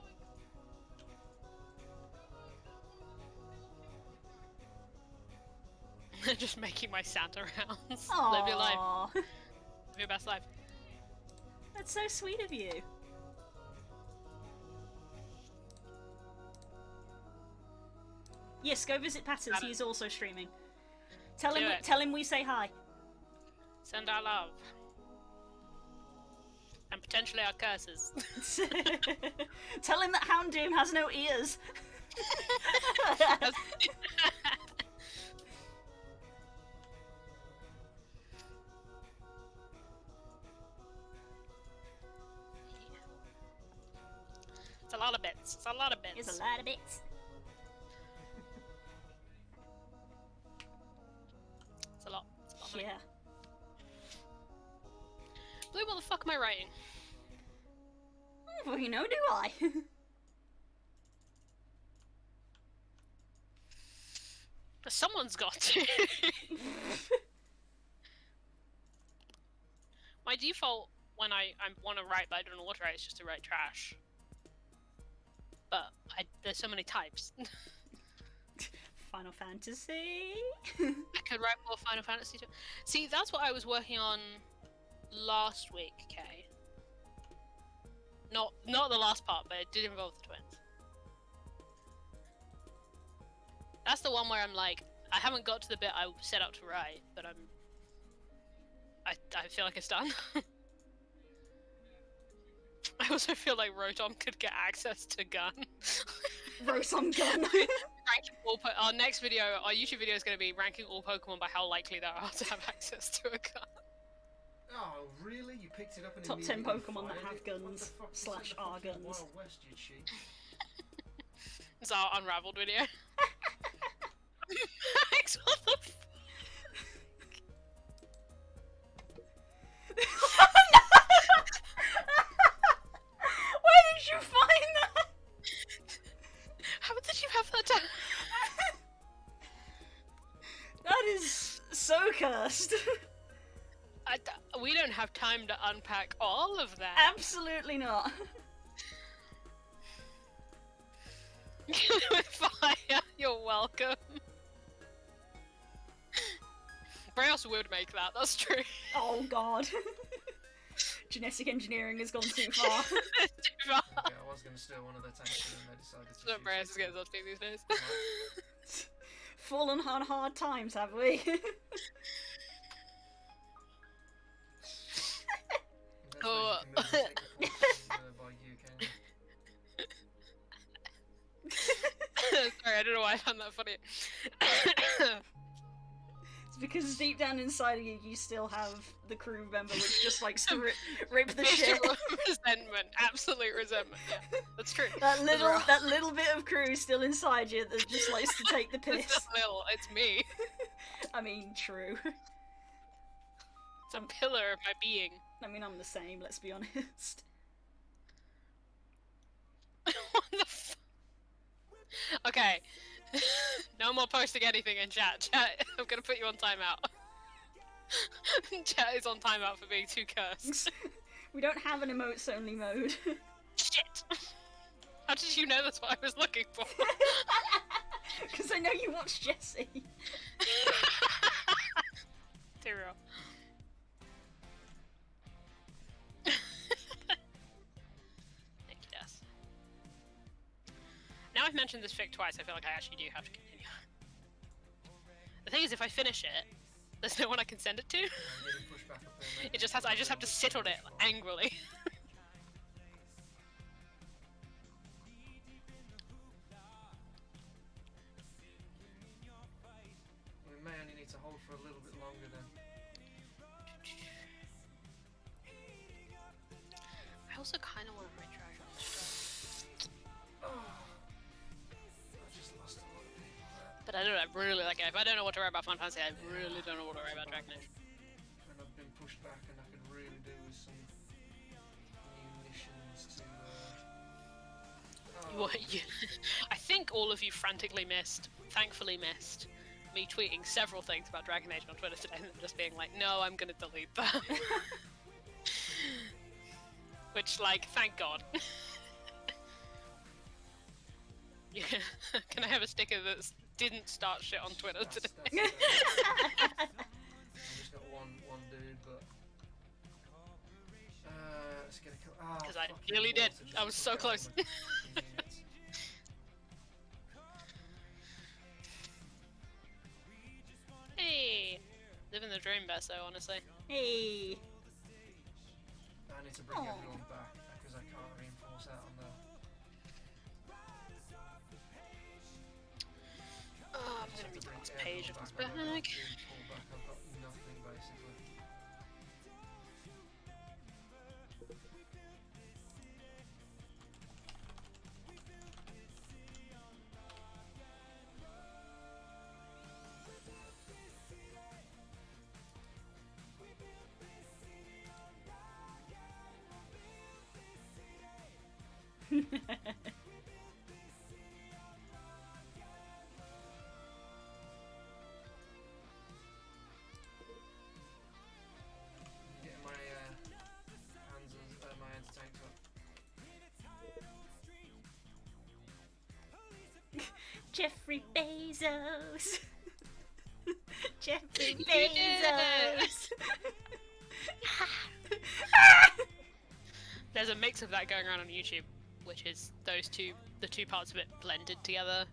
Just making my Santa rounds. Live your life. Aww. Live your best life. That's so sweet of you. Yes, go visit Patters. He's also streaming. Tell him we say hi. Send our love. And potentially our curses. Tell him that Houndoom has no ears. a lot of bits. It's a lot of bits. It's a lot of bits. It's a lot. It's a lot of money. Yeah. Blue, what the fuck am I writing? Well, you know, do I? Someone's got to. My default when I want to write but I don't know what to write is just to write trash. But there's so many types. Final Fantasy? I could write more Final Fantasy. See, that's what I was working on last week, Kay. Not the last part, but it did involve the twins. That's the one where I'm like, I haven't got to the bit I set out to write, but I feel like it's done. I also feel like Rotom could get access to gun. Rotom gun. Our next video, our YouTube video is going to be ranking all Pokemon by how likely they are to have access to a gun. Oh, really? You picked it up and Top 10 Pokemon that fired have it? guns / are guns. Wild West, you cheat. It's our Unraveled video. Max, what the f- Where did you find that? How did you have that down? That is so cursed. We don't have time to unpack all of that. Absolutely not. With fire, you're welcome. Braille would make that, that's true. Oh god. Genetic engineering has gone too far. It's too far. Okay, I was going to steal one of their tanks and then they decided to That's what Braille is getting us these days. Fallen on hard times, have we? Oh. By you, can you? Sorry, I don't know why I found that funny. It's because deep down inside of you, you still have the crew member which just likes to rip the shit. Resentment, absolute resentment. Yeah, that's true. That little bit of crew still inside you that just likes to take the piss. It's just little. It's me. I mean, true. It's a pillar of my being. I mean, I'm the same. Let's be honest. What the f- Okay. No more posting anything in chat. Chat, I'm gonna put you on timeout. Chat is on timeout for being too cursed. We don't have an emotes only mode. Shit! How did you know that's what I was looking for? Because I know you watch Jessie. Too real. Thank you, Des. Now I've mentioned this fic twice, I feel like I actually do have to continue. The thing is, if I finish it, there's no one I can send it to. It just has. I just have to sit on it angrily. We may only need to hold for a little bit longer then. I also kind of want to write trash on this stuff. I just lost a lot of people there. But I don't know, I really like it. If I don't know what to write about Final Fantasy, I really don't know what to write about Dragon Age. And I've been pushed back and I could really do with some munitions to I think all of you frantically missed, thankfully missed, me tweeting several things about Dragon Age on Twitter today and just being like, no, I'm gonna delete that. Which, like, thank God. Yeah. Can I have a sticker that didn't start shit on Twitter today? I've just got one dude, but let's get a kill. Because I nearly did. I was so close. Hey, living the dream, Besso, honestly. Hey. I need to bring everyone back because I can't reinforce out on the. Oh, I'm gonna read the last page of this bag. I've got nothing basically. Jeffrey Bezos. Jeffrey Bezos. There's a mix of that going around on YouTube, which is the two parts of it blended together,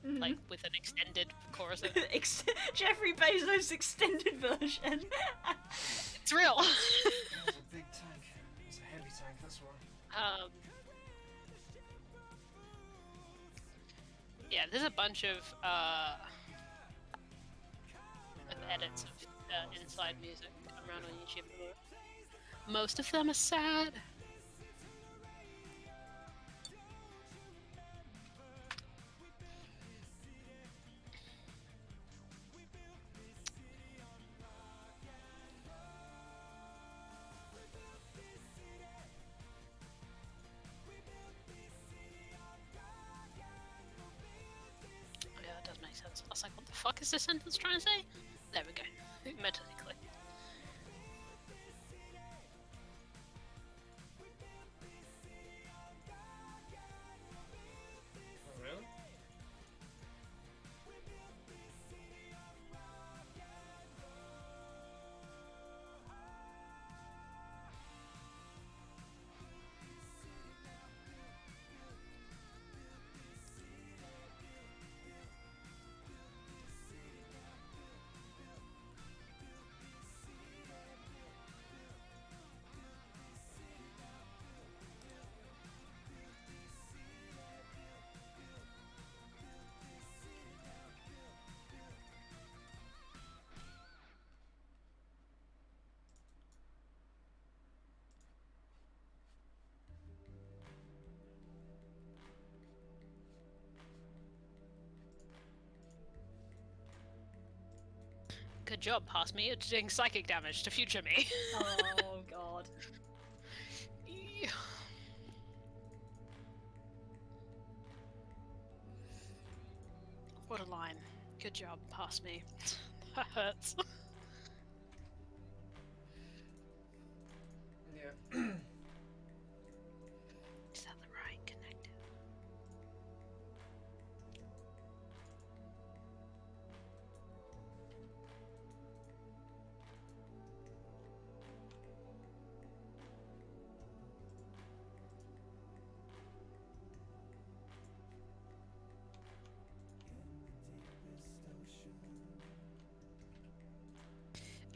like with an extended chorus. Jeffrey Bezos extended version. It's real. It's a big tank. It's a heavy tank, that's why. Yeah, there's a bunch of edits of inside music around on YouTube. Most of them are sad. I was like, what the fuck is this sentence trying to say? There we go. Mentally click. Oh, really? Good job, past me. You're doing psychic damage to future me. Oh god. What a line. Good job, past me. That hurts. Yeah. Is that the right connector?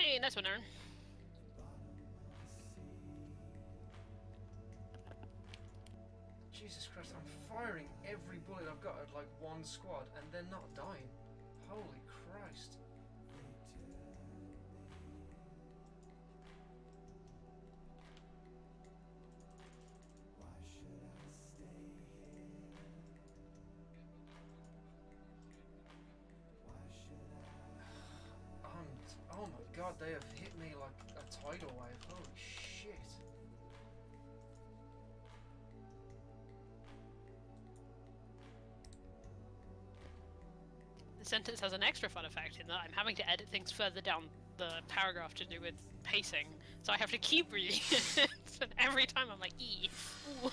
Hey, nice one, Aaron. Jesus Christ, I'm firing every bullet I've got at like one squad and they're not dying. Holy Christ. Oh my god, they have hit me like a tidal wave. Holy shit. The sentence has an extra fun effect in that I'm having to edit things further down the paragraph to do with pacing, so I have to keep reading it, and every time I'm like, ee, ooh.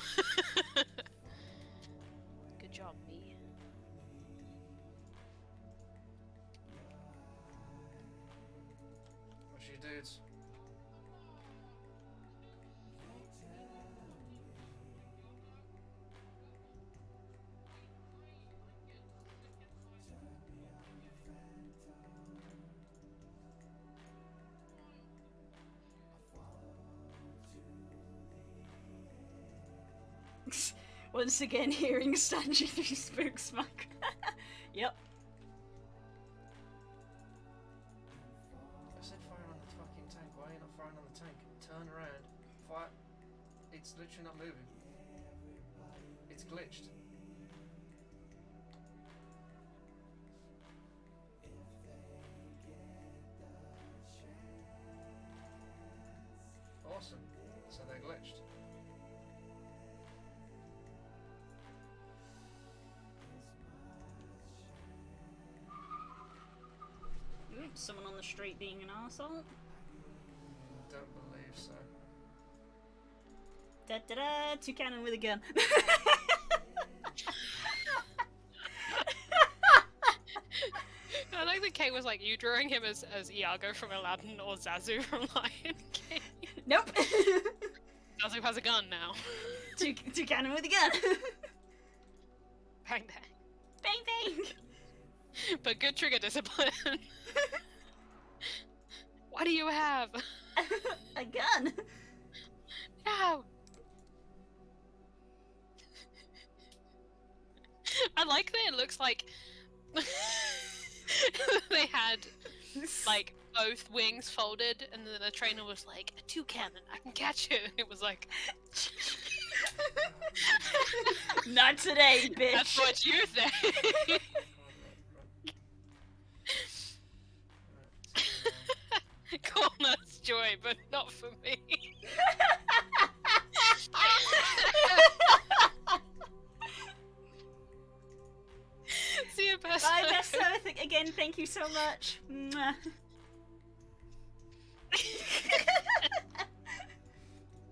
Good job, me. What's your dudes? Once again, hearing Sanji through Spook Smoke. Yep. I said fire on the fucking tank. Why are you not firing on the tank? Turn around. Fire. It's literally not moving. It's glitched. Awesome. So they're glitched. Someone on the street being an arsehole? Don't believe so. Da da da! Toucannon with a gun. was like you drawing him as Iago from Aladdin or Zazu from Lion King. Nope. Zazu has a gun now. Toucan with a gun. Bang bang. Bang bang. But good trigger discipline. What do you have? A gun. No. I like that it looks like they had like both wings folded, and then the trainer was like, "A toucan, I can catch it." And it was like, not today, bitch. that's what you think. Cornet's joy, but not for me. See you, Bessa. Bye, Bessa. Again, thank you so much. Mwah.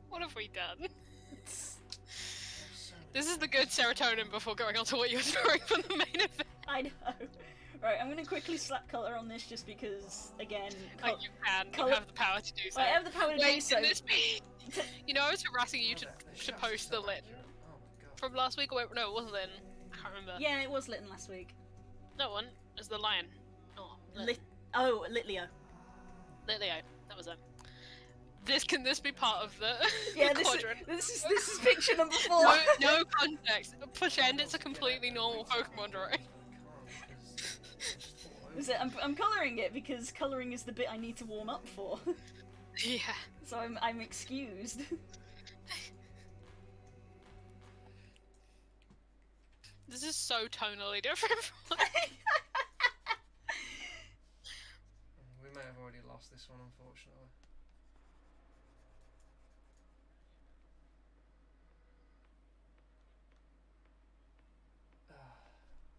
What have we done? This is the good serotonin before going on to what you're drawing for the main event. I know. Right, I'm gonna quickly slap colour on this just because, again... You can. You have the power to do so. I have the power to do so. Wait, this be... You know, I was harassing you to post the Litten from last week, or wait, no, it wasn't Litten. I can't remember. Yeah, it was Litten last week. No one. It was the lion. Oh, Litleo. Litleo. That was it. Can this be part of the quadrant? This is picture number 4. No context. Pretend it's a completely normal Pokemon drawing. I'm colouring it because colouring is the bit I need to warm up for. Yeah. So I'm excused. This is so tonally different from We may have already lost this one, unfortunately.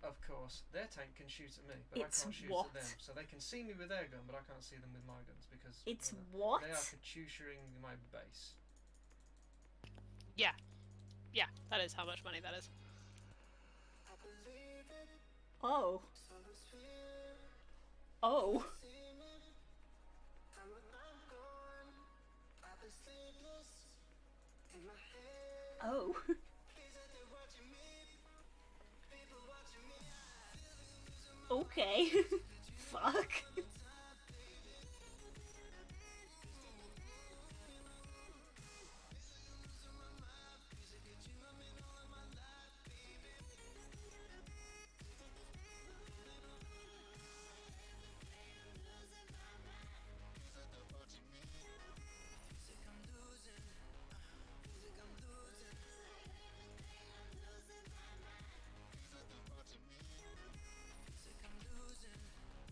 Of course, their tank can shoot at me, but I can't shoot at them. So they can see me with their gun, but I can't see them with my guns because what? They are Kachushering my base. Yeah. Yeah, that is how much money that is. Oh. Oh. Oh. Okay. Fuck.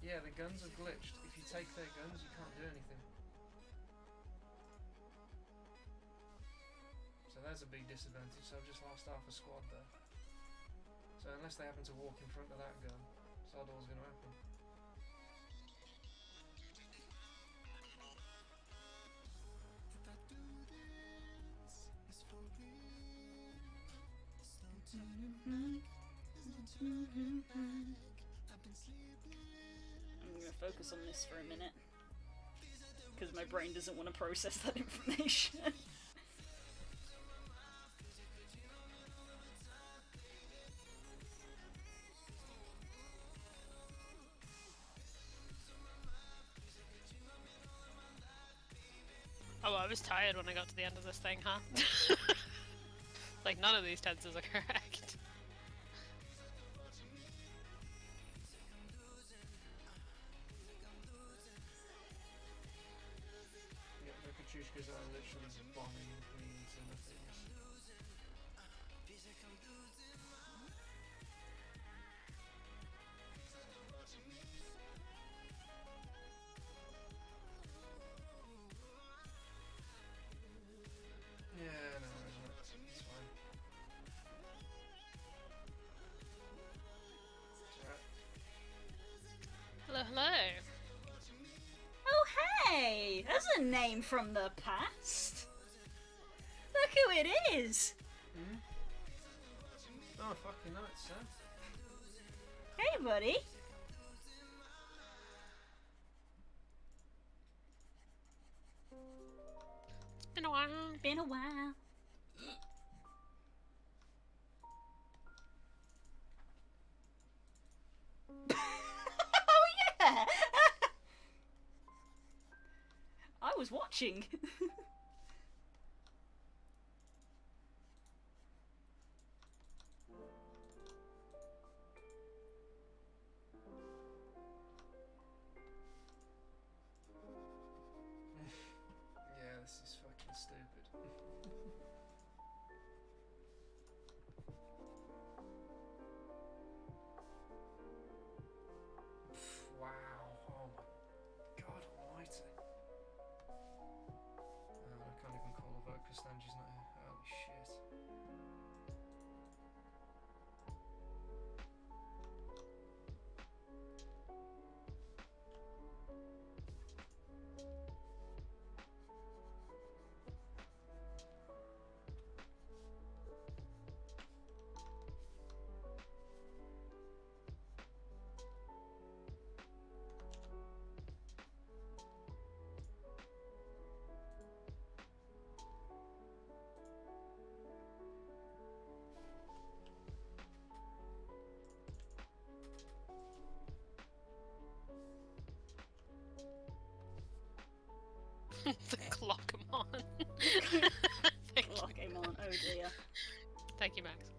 Yeah, the guns are glitched. If you take their guns, you can't do anything. So there's a big disadvantage, so I've just lost half a squad there. So unless they happen to walk in front of that gun, sod all's going to happen. I'm gonna focus on this for a minute because my brain doesn't want to process that information. Oh, I was tired when I got to the end of this thing, huh? Like, none of these tenses are correct. Yeah, the Kachushkas are literally bombing me into nothingness. Yeah, no, isn't it? It's fine. It's alright. Hello, hello. Oh hey! That's a name from the past. Look who it is! Hmm? Oh, fucking nice, sir. Hey buddy! while. Been a while. Oh yeah! I was watching. Yeah, this is fucking stupid. Wow, oh my god almighty. I can't even call a vote because Stanji's not here. Holy shit. The Clockemon. Clockemon, oh dear. Thank you, Max.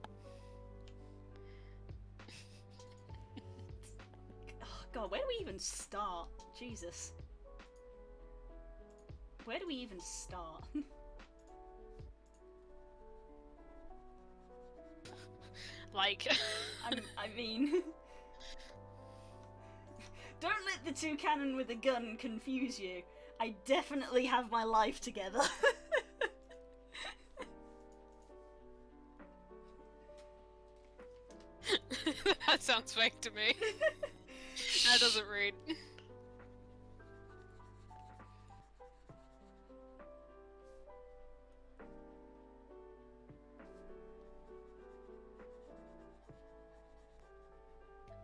Oh god, where do we even start? Jesus. Where do we even start? Like... I mean... Don't let the two cannon with a gun confuse you. I definitely have my life together. That sounds fake to me. That doesn't read.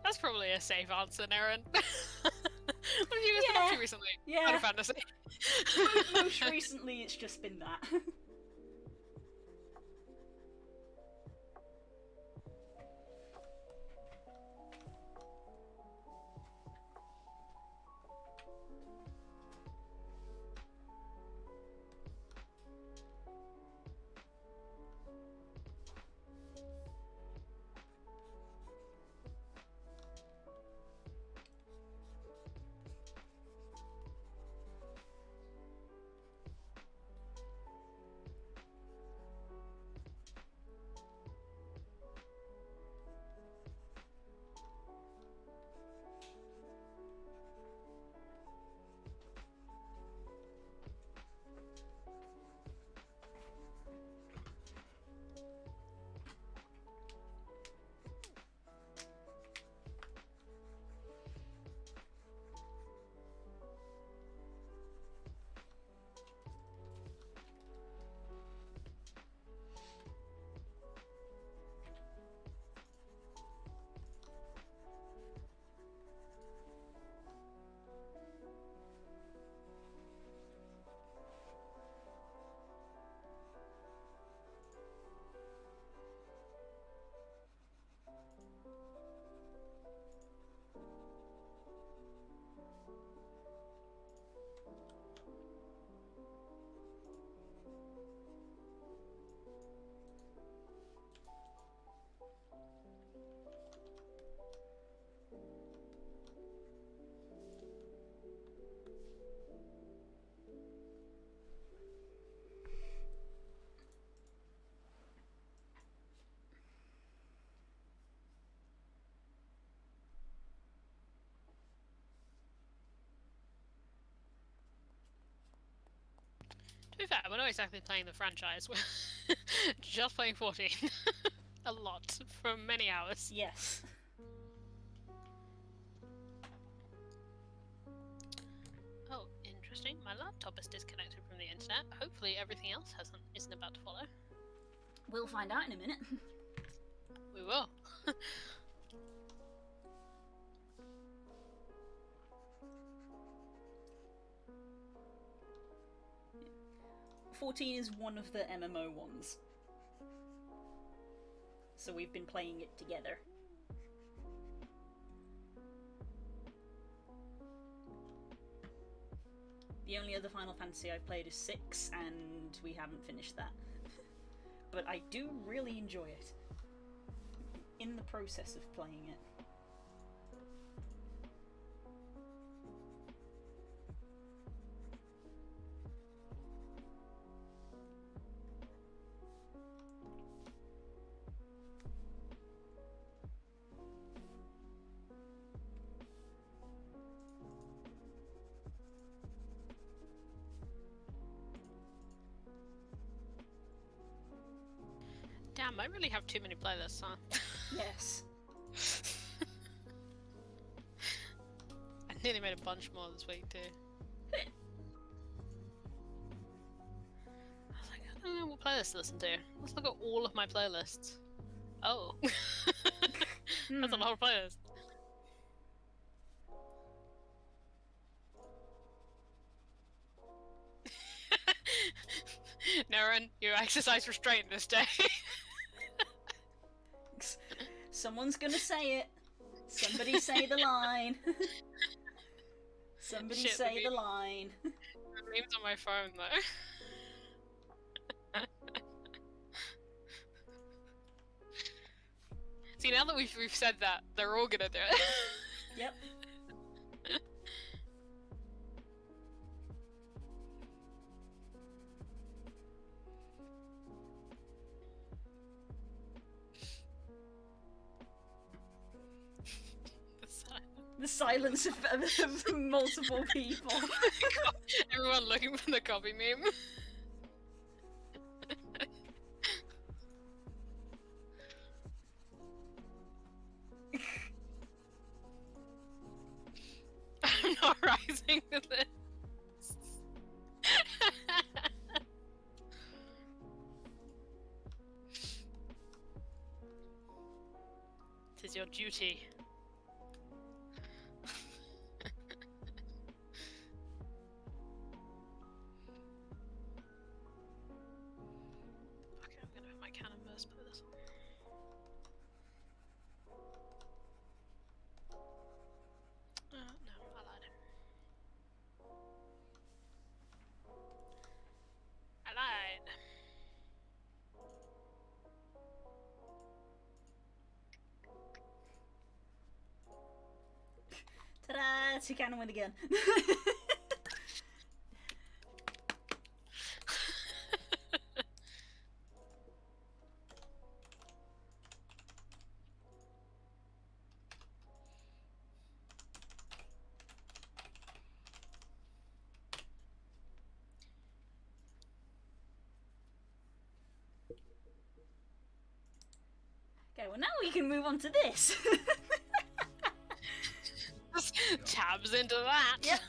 That's probably a safe answer, Naren. What have you guys been up to recently? Yeah. Final Fantasy. Most recently, it's just been that. To be fair, we're not exactly playing the franchise. We're just playing 14. A lot, for many hours. Yes. Oh, interesting. My laptop is disconnected from the internet. Hopefully everything else isn't about to follow. We'll find out in a minute. We will. 14 is one of the MMO ones. So we've been playing it together. The only other Final Fantasy I've played is 6, and we haven't finished that. But I do really enjoy it. In the process of playing it. Damn, I really have too many playlists, huh? Yes. I nearly made a bunch more this week too. I was like, I don't know what playlist to listen to. Let's look at all of my playlists. Oh. That's a lot of playlists. Naren, you exercise restraint this day. Someone's gonna say it. Somebody say the line. Somebody Shit, say the line. The name's on my phone though. See, now that we've said that, they're all gonna do it. Yep. The silence of multiple people. Everyone looking for the copy meme. I'm not rising to this. Tis your duty. Okay, I'm gonna have my cannon burst play this one. No, I lied. I lied. Ta-da! Toucannon win again. Okay, well now we can move on to this. Tabs into that. Yep.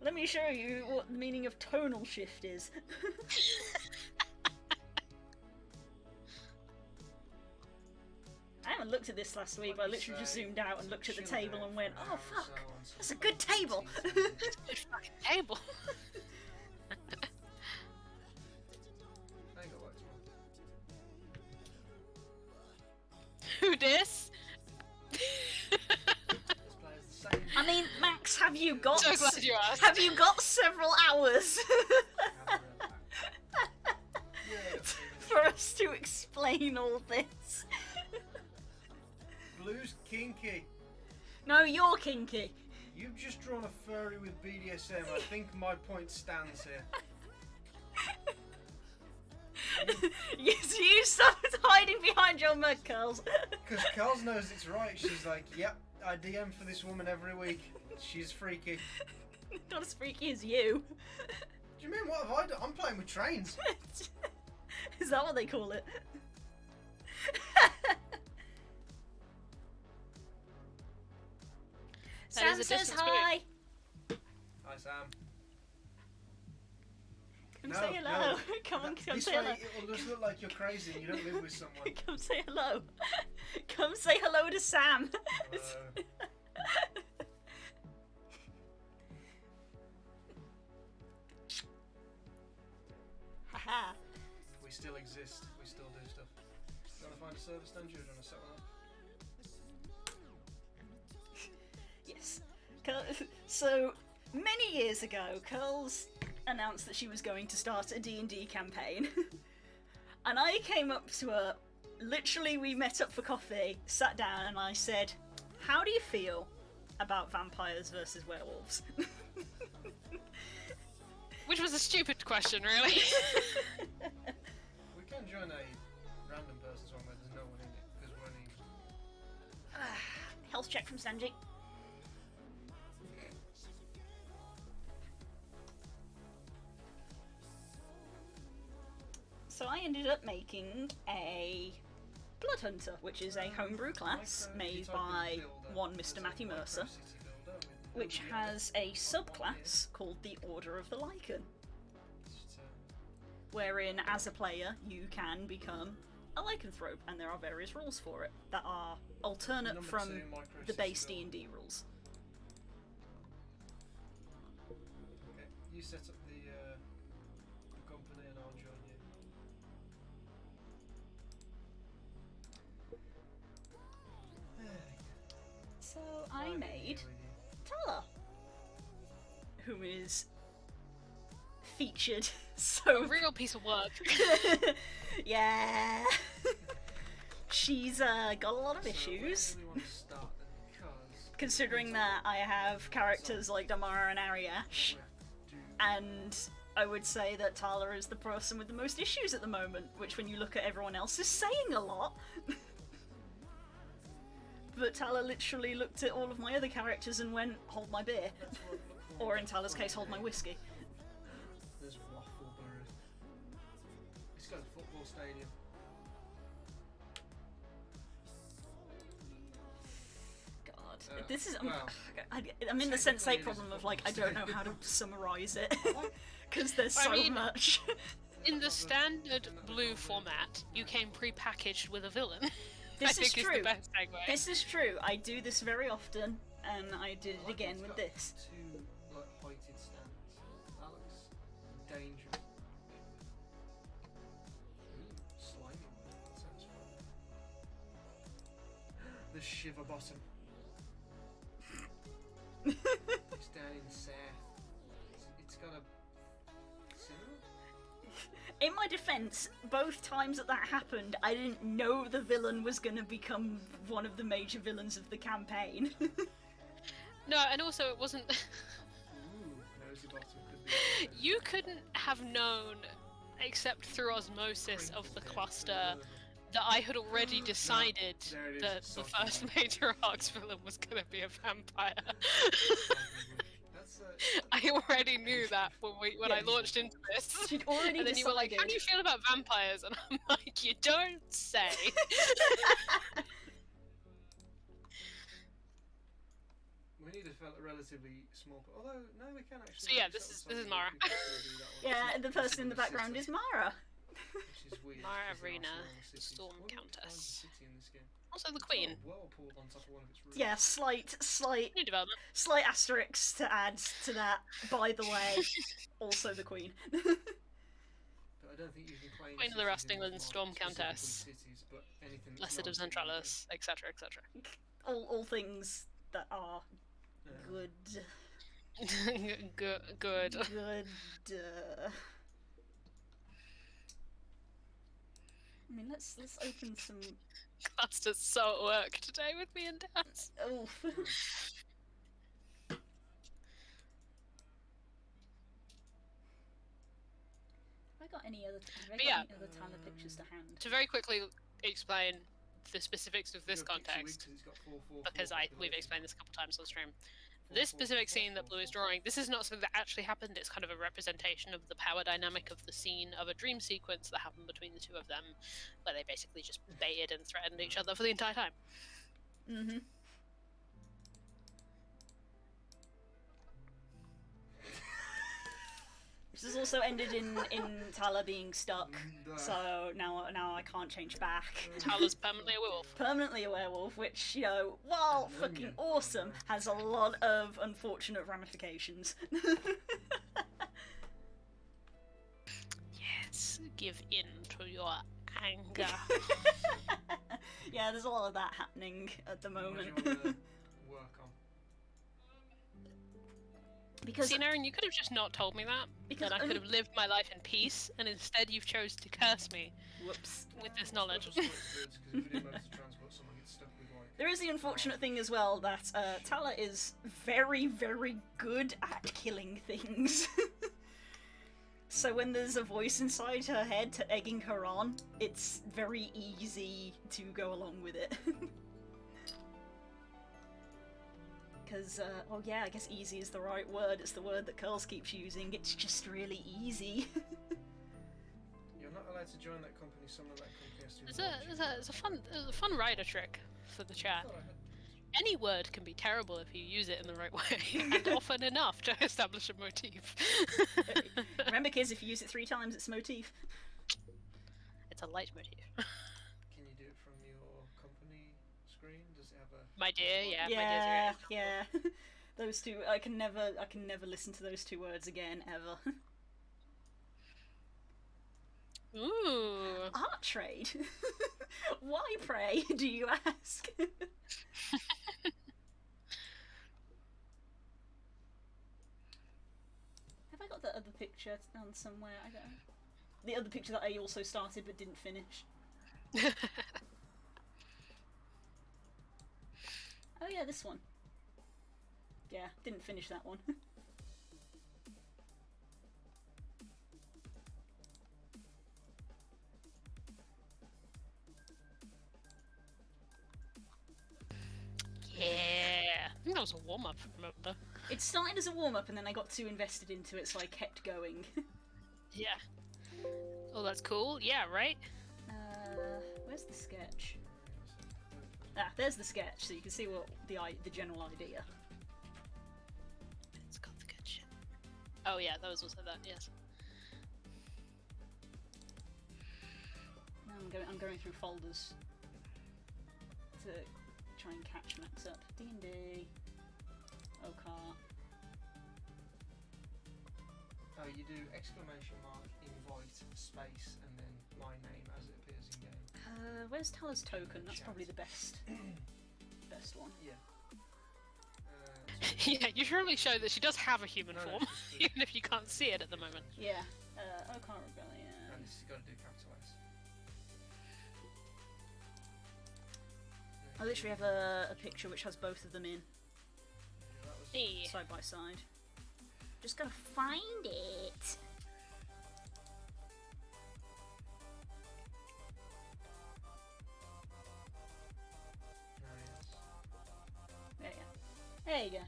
Let me show you what the meaning of tonal shift is. I haven't looked at this last week, but I literally just zoomed out and looked at the table and went, oh fuck, that's a good table! Good fucking table. Who dis? I mean, Max, have you got? So glad you asked. Have you got several hours for us to explain all this? Blue's kinky. No, you're kinky. You've just drawn a furry with BDSM. I think my point stands here. Yes, you stopped hiding behind your mud curls. Because Curls knows it's right. She's like, yep, I DM for this woman every week. She's freaky. Not as freaky as you. Do you mean, what have I done? I'm playing with trains. Is that what they call it? Sam says hi. Hi, Sam. Come say hello. No. Come on, come This say hello. way it'll just look like you're crazy and you don't live with someone. Come say hello. Come say hello to Sam. Hello. still exist. We still do stuff. Do you want to find a service then? Do you want to set one up? Yes. So, many years ago, Curls announced that she was going to start a D&D campaign. And I came up to her, literally we met up for coffee, sat down, and I said, how do you feel about vampires versus werewolves? Which was a stupid question, really. We can join a random person's one where there's no one in it, because we're only... Health check from Sanji. So I ended up making a Blood Hunter, which is a homebrew class made by one Mr. Matthew Mercer, which has a subclass called the Order of the Lycan, wherein, as a player, you can become a lycanthrope, and there are various rules for it that are alternate from the base D&D rules. Okay, you set up the company and I'll join you. So I made Tala, who is featured so... A real piece of work. Yeah. She's got a lot of issues. Considering that I have characters like Damara and Ariash, and I would say that Tala is the person with the most issues at the moment, which when you look at everyone else is saying a lot. But Tala literally looked at all of my other characters and went, hold my beer. Or in Tala's case, hold my whiskey. There's Wafflebury. It's got a football stadium. God. This is... I'm in the sensei problem of, like, I don't know how to summarise it. Because there's so much. In the standard blue format, you came pre-packaged with a villain. This is true. The best segue. This is true. I do this very often, and I did it again with this. Two like heighted stands. That looks dangerous. Slimy. That sounds fun. The Shiver Bottom. It's down in the south. It's got a cinema? In my defense, both times that happened, I didn't know the villain was going to become one of the major villains of the campaign. No, and also it wasn't... Nosy Bottom could be... You couldn't have known, except through osmosis of the cluster, that I had already decided that the first major arc's villain was going to be a vampire. I already knew that when I launched into this. She'd already and then decided. You were like, how do you feel about vampires? And I'm like, you don't say. We need a relatively small... Although, no, we can actually... So yeah, this is Mara. Yeah, the person in the background is Mara. Which is weird. Mara Arena, Storm Countess. Also the Queen. Whirlpool on top of one of its roofs. Yeah, slight New development. Slight asterisks to add to that. By the way, also the Queen. But I don't think you can claim Queen of the Rust England, Storm specifically Countess, cities, but anything that's Blessed of not Zentralis, etc., etc. All things that are good. Good. Good. I mean, let's open some. Cluster's so at work today with me and Daz. Oh. Have I got any other Tala pictures to hand? To very quickly explain the specifics of this context, because we've explained this a couple times on stream. This specific scene that Blue is drawing, this is not something that actually happened, it's kind of a representation of the power dynamic of the scene of a dream sequence that happened between the two of them, where they basically just baited and threatened each other for the entire time. Mm-hmm. This has also ended in Tala being stuck, so now I can't change back. Tala's permanently a werewolf. Permanently a werewolf, which, you know, while fucking awesome, has a lot of unfortunate ramifications. Yes, give in to your anger. Yeah, there's a lot of that happening at the moment. What do you want to work on? Because See, Naren, you could have just not told me that. Because then I could have lived my life in peace, and instead you've chose to curse me. Whoops. With this knowledge. There is the unfortunate thing as well that Tala is very, very good at killing things. So when there's a voice inside her head egging her on, it's very easy to go along with it. Because, oh yeah, I guess easy is the right word. It's the word that Curls keeps using. It's just really easy. You're not allowed to join that company. Someone in that company has to be It's a fun rider trick for the chat. Any word can be terrible if you use it in the right way, and often enough to establish a motif. Remember, kids, if you use it 3 times, it's a motif. It's a leitmotif. Can you do it from your company screen? Does it have a... My dear, yeah. Yeah, my dear's yeah. Those two, I can never listen to those 2 words again, ever. Ooh. Art trade? Why, pray, do you ask? Have I got the other picture on somewhere? I don't know. The other picture that I also started but didn't finish. Oh yeah, this one. Yeah, didn't finish that one. Yeah. I think that was a warm-up, remember? It started as a warm-up and then I got too invested into it, so I kept going. Yeah. Oh, that's cool. Yeah, right? Where's the sketch? Ah, there's the sketch, so you can see what the general idea. It's got the good shit. Oh yeah, that was also that, yes. Now I'm going through folders to try and catch Max up. D&D, Okar. Oh, you do exclamation mark, invite, space, and then my name as it appears in game. Where's Tala's token? That's probably the best one. Yeah. Yeah, you should really show that she does have a human No, form, it's just even if you can't see it at the moment. Yeah. Okar Rebellion. And this has got to do capital S. I literally have a picture which has both of them in, Yeah, that was... Hey. side by side. Just gotta find it. There you go. There you go. Yeah,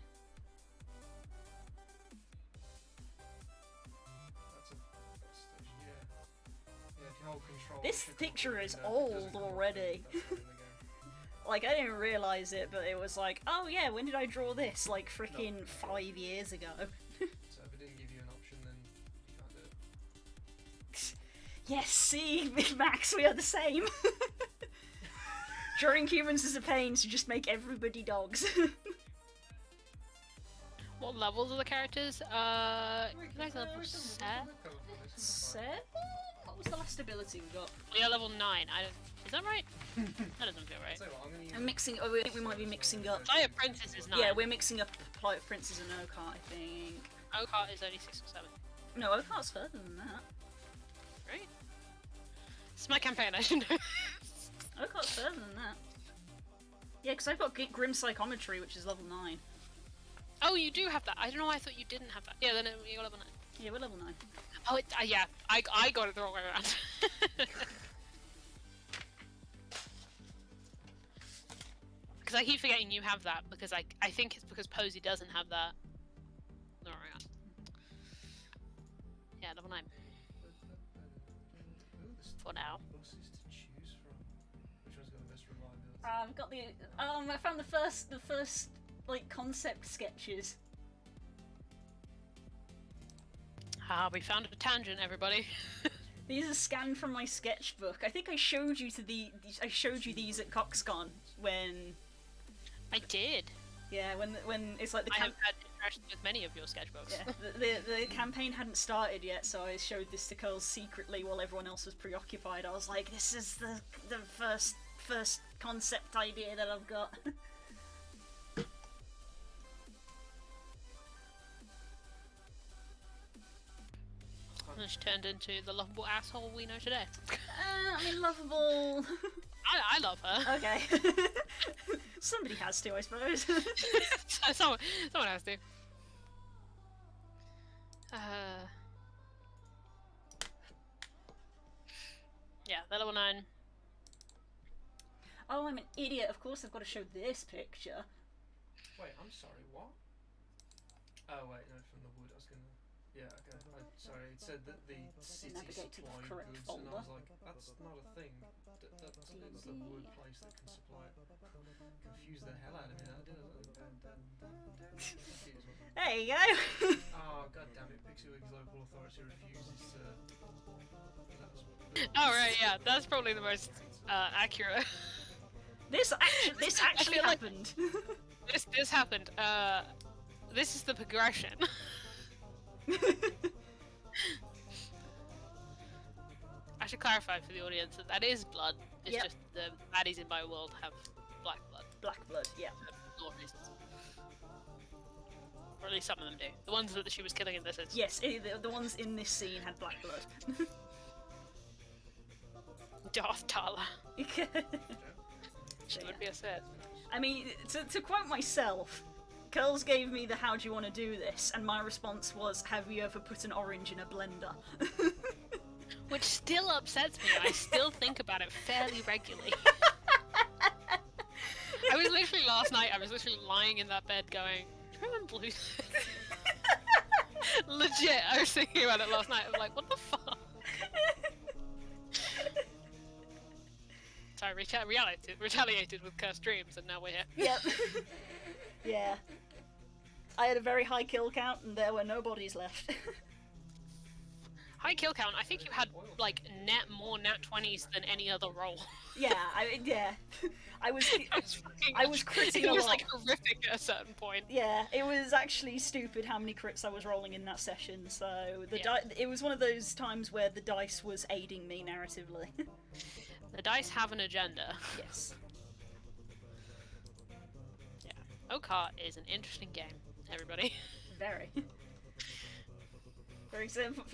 if you hold control, This it should picture come is up, it old doesn't come up, already. that's where in the game. Like, I didn't realise it, but it was like, oh yeah, when did I draw this? Like, freaking 5 years ago. So if it didn't give you an option, then you can't do it. Yes, see, Max, we are the same. Drawing humans is a pain, so just make everybody dogs. What levels are the characters? You guys are level 7? 7? What was the last ability we got? We are level 9. Is that right? That doesn't feel right. Tell you what, I'm gonna use I'm mixing. Oh, I think we might be mixing up. Fire Princess is 9. Yeah, we're mixing up Plight of Princes and Okar, I think. Okar is only 6 or 7. No, Okar's further than that. Right? It's my campaign, I should know. Okar's further than that. Yeah, because I've got Grim Psychometry, which is level 9. Oh, you do have that. I don't know why I thought you didn't have that. Yeah, then you're level 9. Yeah, we're level 9. Oh, yeah. I got it the wrong way around. Because I keep forgetting you have that, because I think it's because Posey doesn't have that. No, right. Yeah, level 9. For now. Buses to choose from. Which one's got the best reliability? I've got the. I found the first like concept sketches. Ah, we found a tangent, everybody. These are scanned from my sketchbook. I think I showed you these at CoxCon when. I did. Yeah, when it's like I have had interactions with many of your sketchbooks. Yeah, the campaign hadn't started yet, so I showed this to Curls secretly while everyone else was preoccupied. I was like, this is the first concept idea that I've got. And she turned into the lovable asshole we know today. I mean, lovable. I love her. Okay. Somebody has to, I suppose. someone has to. Yeah, the level 9. Oh, I'm an idiot. Of course I've got to show this picture. Wait, I'm sorry, what? Oh, wait, no, from the wood. I was gonna... Yeah, okay. Sorry, it said that the city supplied goods, and I was like, that's not a thing. That's the wood place that can supply it. Confused the hell out of me, that did it. There you go! Oh, god damn it, Pixelwig's local authority refuses to... Oh, right, yeah, that's probably the most accurate. This actually happened. Like this happened. This is the progression. I should clarify for the audience that that is blood. It's just the baddies in my world have black blood. Black blood, yeah. For law reasons. Or at least some of them do. The ones that she was killing in this instance. Yes, the ones in this scene had black blood. Darth Tala. She would be a Sith. I mean, to quote myself, Curls gave me the "how do you want to do this?" and my response was, "Have you ever put an orange in a blender?" Which still upsets me. I still think about it fairly regularly. I was literally last night, I was literally lying in that bed going, do you remember Blue? Legit, I was thinking about it last night. I was like, what the fuck? So I retaliated with cursed dreams, and now we're here. Yep. Yeah. I had a very high kill count, and there were no bodies left. High kill count. I think you had like more nat 20s than any other roll. Yeah, I was critting a lot. It was like horrific at a certain point. Yeah, it was actually stupid how many crits I was rolling in that session. So it was one of those times where the dice was aiding me narratively. The dice have an agenda. Yes. Yeah. Okart is an interesting game, everybody. Very. For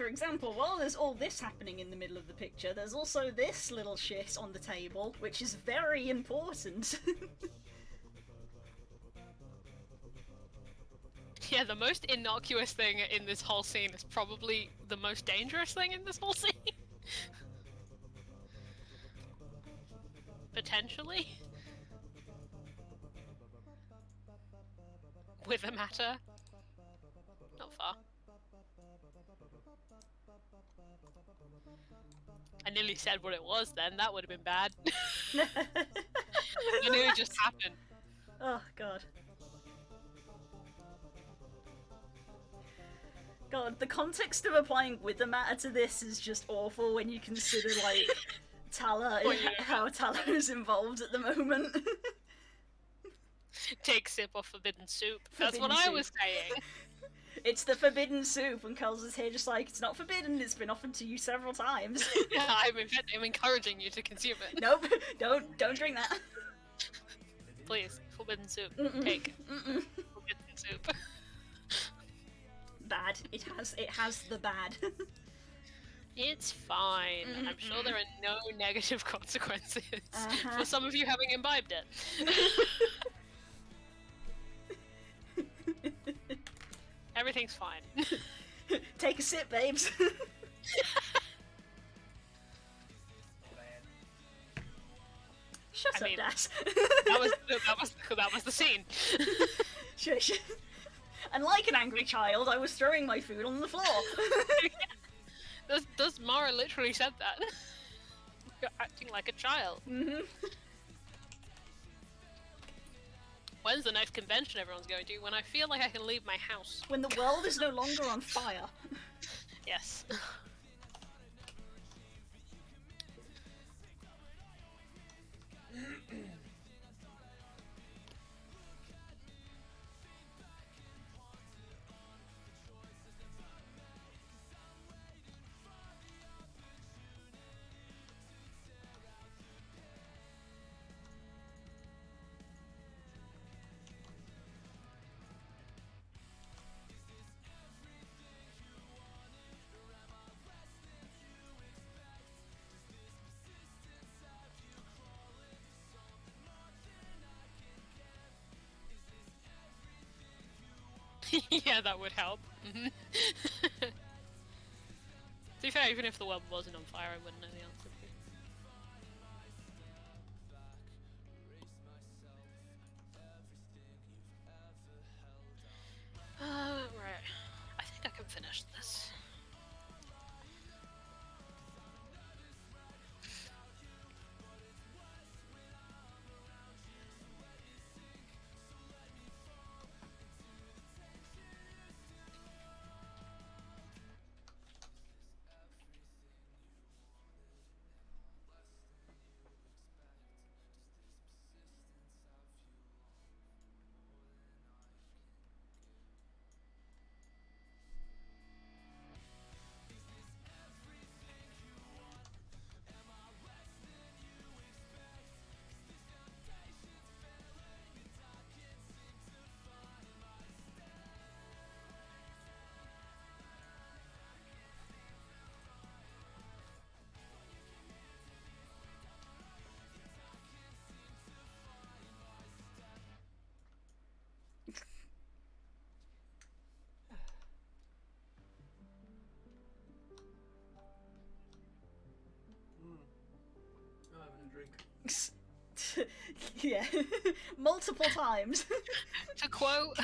example, while there's all this happening in the middle of the picture, there's also this little shit on the table, which is very important. Yeah, the most innocuous thing in this whole scene is probably the most dangerous thing in this whole scene. Potentially. With a matter. Not far. I nearly said what it was then, that would have been bad. I knew it just happened. Oh, God. God, the context of applying Wither Matter to this is just awful when you consider, like, Tala, how Tala is involved at the moment. Take sip of forbidden soup. That's what I was saying. It's the forbidden soup, and Curls is here just like, it's not forbidden, it's been offered to you several times. Yeah, I'm encouraging you to consume it. Nope, don't drink that. Please, forbidden soup. Take. Forbidden soup. Bad. It has the bad. It's fine. I'm sure there are no negative consequences for some of you having imbibed it. Everything's fine. Take a sip, babes. Shut up, Das. that was the scene. Shush. And like an angry child, I was throwing my food on the floor. Does Mara literally said that? You're acting like a child. When's the next convention everyone's going to? When I feel like I can leave my house. When the world is no longer on fire. Yes. Yeah, that would help. To be fair, even if the world wasn't on fire, I wouldn't know the answer. Right. I think I can finish this. Yeah, multiple times. To quote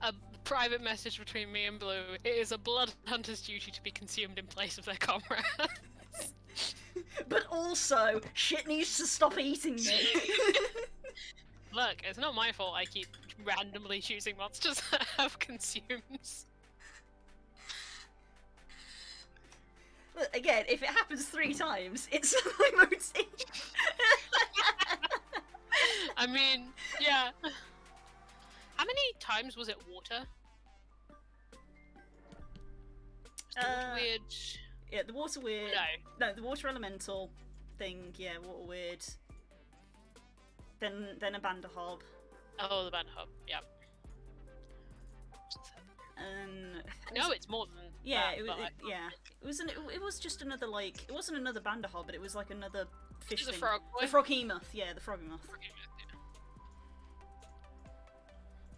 a private message between me and Blue, it is a blood hunter's duty to be consumed in place of their comrades. But also, shit needs to stop eating me. Look, it's not my fault I keep randomly choosing monsters that have consumes. Look, again, if it happens 3 times, it's my motif. I mean, yeah. How many times was it water? Weird. Yeah, the water weird. No, the water elemental thing. Yeah, water weird. Then a Banderhob. Oh, the Banderhob. Yeah. No, it's more than. Yeah, that, it was just another like it wasn't another Banderhob, but it was like another fish thing. Frog boy. The Froghemoth. Yeah, the Froghemoth.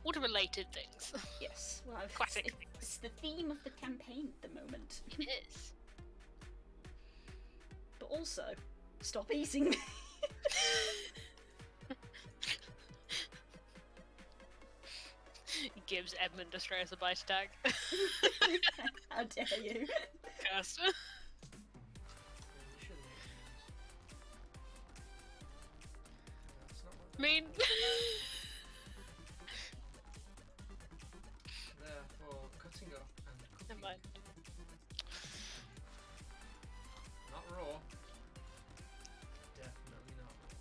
Water-related things. Yes. Well, classic. It's the theme of the campaign at the moment. It is. But also, stop eating me. Gives Edmund Astraeus a bite attack. How dare you? Cursed. I mean... There for cutting up and cooking. Never mind. Not raw. Definitely not raw.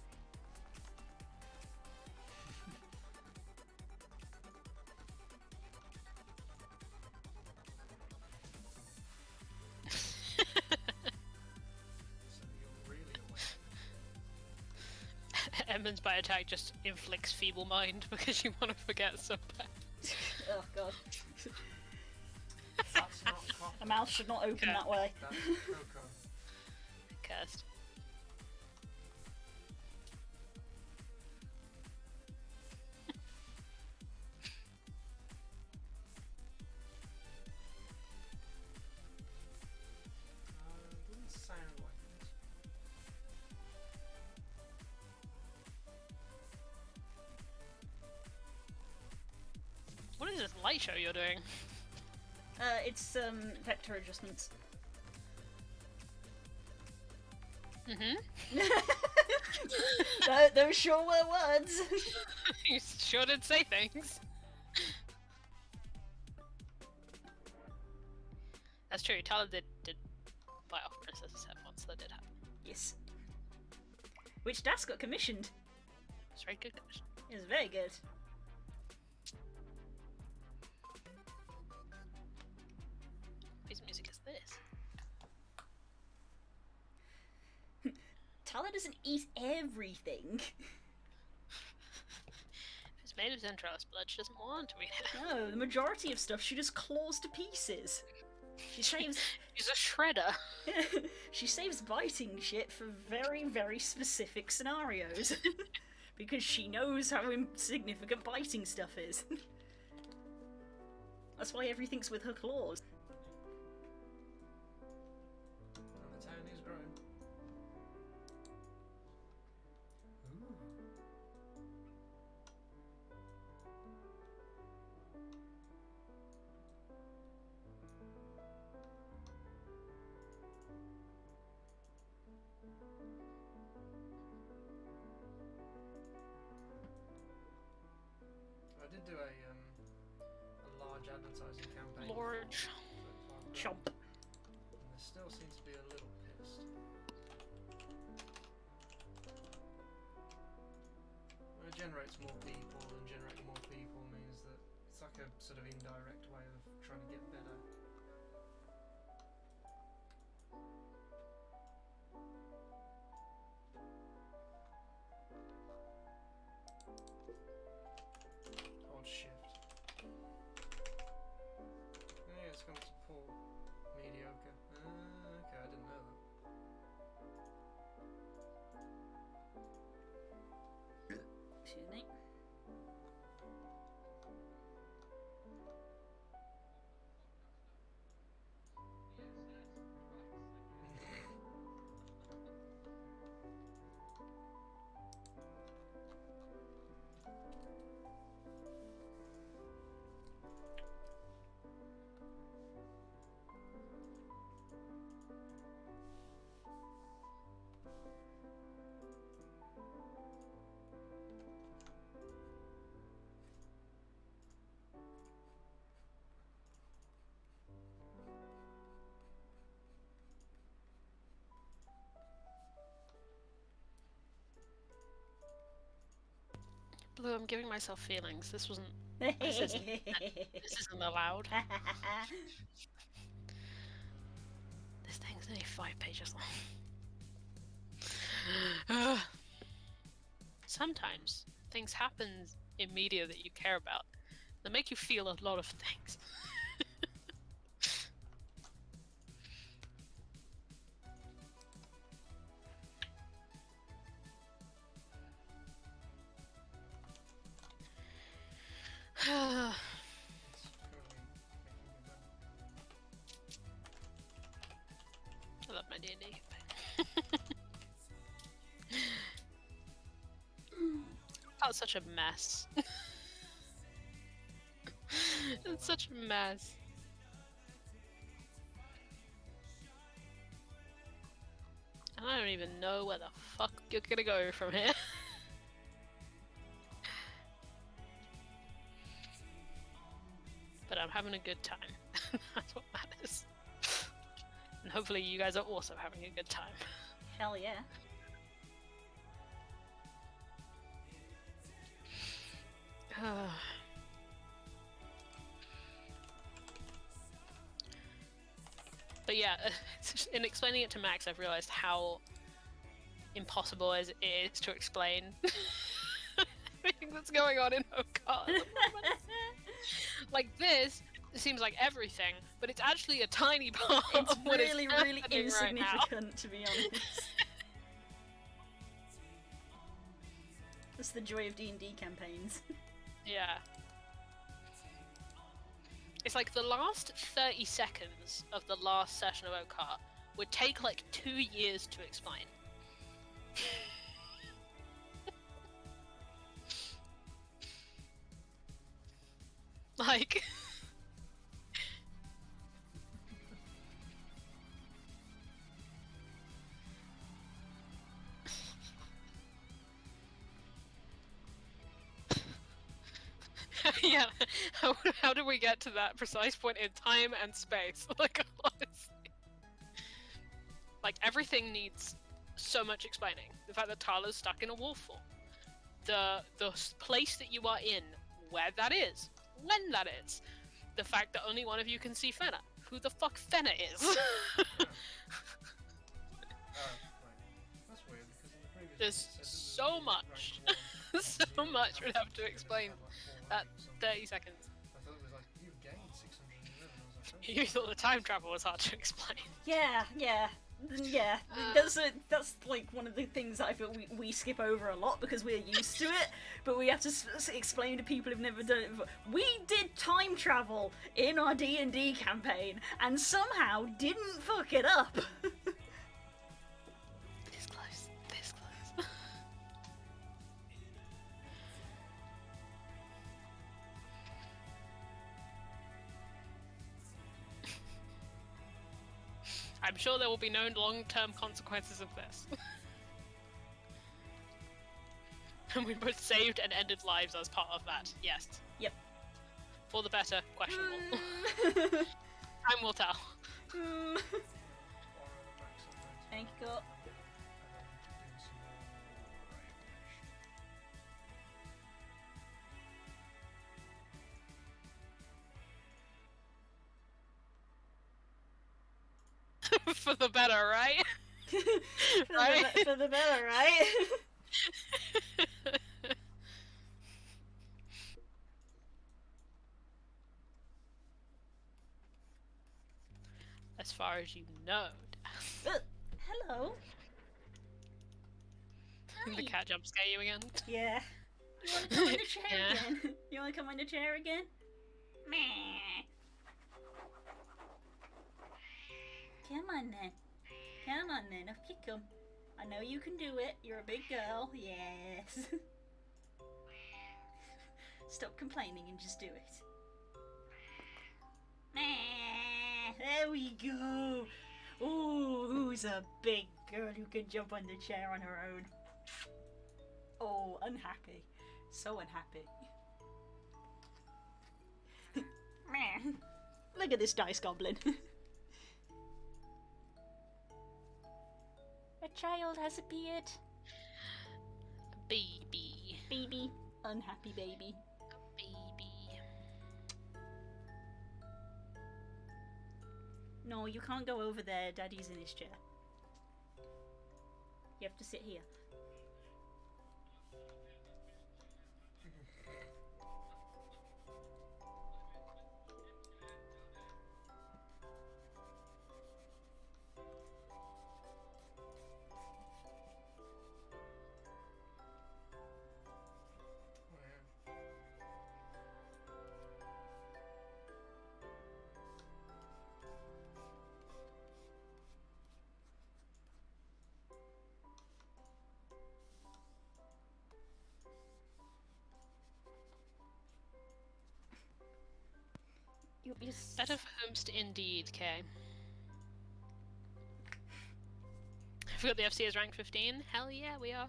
So you're really aware. Edmund's bite attack just inflicts feeble mind because you want to forget something. Oh god. That's not coffee. A mouth should not open that way. That's cocoa. Cursed. Doesn't sound like it. What is this light show you're doing? It's vector adjustments. Mm-hmm. Those sure were words. You sure did say things. That's true, Tyler did bite off Princess's head once, that did happen. Yes. Which Das got commissioned. It's very good commission. It was very good. Whose music is this? Tyler doesn't eat everything. If it's made of Zentralis blood, she doesn't want to eat it. No, the majority of stuff she just claws to pieces. She saves. She's a shredder. She saves biting shit for very, very specific scenarios. Because she knows how insignificant biting stuff is. That's why everything's with her claws. And the town is growing. Ooh. I did do a large advertising campaign. Large. Chomp. And they still seem to be a little pissed. When it generates more people, and generating more people means that it's like a sort of indirect way of trying to get better. Hold shift. Yeah, it's gone to poor. Mediocre. Okay, I didn't know that. Excuse me. Blue, I'm giving myself feelings. This wasn't. This isn't allowed. This thing's only 5 pages long. Sometimes things happen in media that you care about that make you feel a lot of things. I love my D&D. That was such a mess. It's such a mess. And I don't even know where the fuck you're gonna go from here. But I'm having a good time. That's what matters. And hopefully you guys are also having a good time. Hell yeah. But yeah, in explaining it to Max, I've realized how impossible it is to explain everything that's going on in Okar. Like this seems like everything, but it's actually a tiny part of what is really insignificant, right to be honest. That's the joy of D&D campaigns. Yeah. It's like the last 30 seconds of the last session of Okar would take like 2 years to explain. Like... Yeah, how do we get to that precise point in time and space? Like, honestly. Like, everything needs so much explaining. The fact that Tala's stuck in a waterfall. The place that you are in, where that is, when that is. The fact that only one of you can see Fenna. Who the fuck Fenna is? Wait. That's weird, because in the previous There's one it said so much. So much we'd have to explain that 30 seconds. I thought it was like, you've gained 611. I was like, You thought the time travel was hard to explain. Yeah, Yeah, that's like one of the things that I feel we skip over a lot because we're used to it, but we have to explain to people who've never done it before. We did time travel in our D&D campaign and somehow didn't fuck it up. This close, this close. I'm sure there will be no long-term consequences of this. And we both saved and ended lives as part of that, yes. Yep. For the better, questionable. Time will tell. Thank you, God. For the better, right? For the better, right? As far as you know. Hello. The cat jump scare you again? Yeah. You wanna come on the chair again? You wanna come on the chair again? Meh. Come on then. Come on then, up you come. I know you can do it. You're a big girl. Yes. Stop complaining and just do it. There we go. Ooh, who's a big girl who can jump on the chair on her own? Oh, unhappy. So unhappy. Look at this dice goblin. A child has appeared. Baby. Baby. Unhappy baby. Baby. No, you can't go over there. Daddy's in his chair. You have to sit here. Better for Homestead indeed, Kay. I forgot the FC is ranked 15. Hell yeah, we are.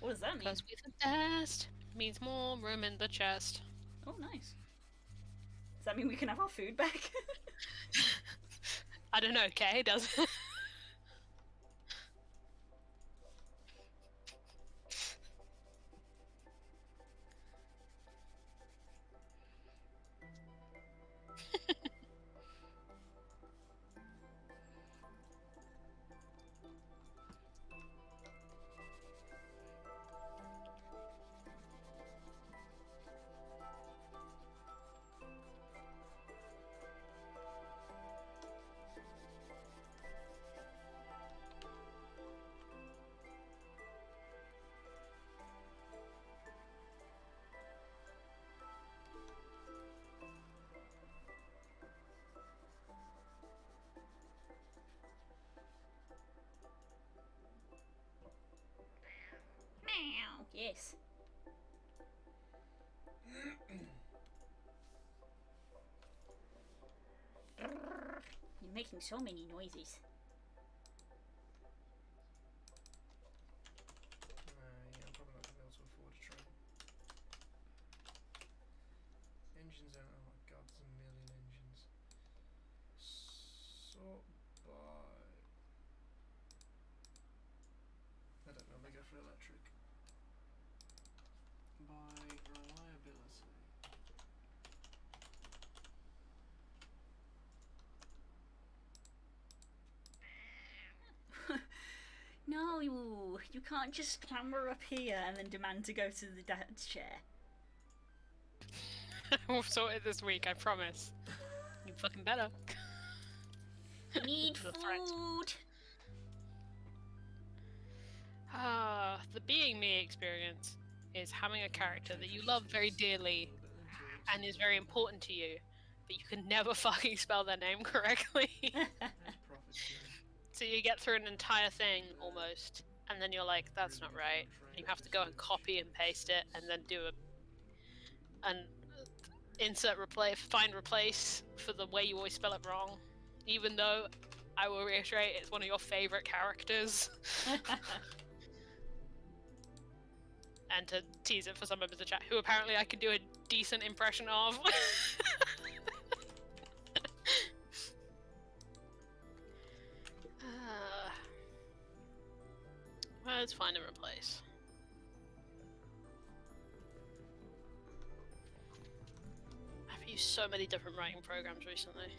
What does that mean? Because we're the best. Means more room in the chest. Oh, nice. Does that mean we can have our food back? I don't know, Kay, does it? Yes. You're making so many noises. Yeah, I'm probably not going to be able to afford a train. Engines are... oh my god, there's a million engines. Sort by... I don't know, they go for electric. By reliability. No, you can't just clamber up here and then demand to go to the dad's chair. We'll sort it this week, I promise. You fucking better. Need food. The being me experience is having a character that you love very dearly and is very important to you, but you can never fucking spell their name correctly. So you get through an entire thing almost, and then you're like, that's not right. And you have to go and copy and paste it, and then do an insert replace, find replace for the way you always spell it wrong, even though I will reiterate it's one of your favorite characters. And to tease it for some members of the chat, who apparently I can do a decent impression of. Let's find and replace. I've used so many different writing programs recently.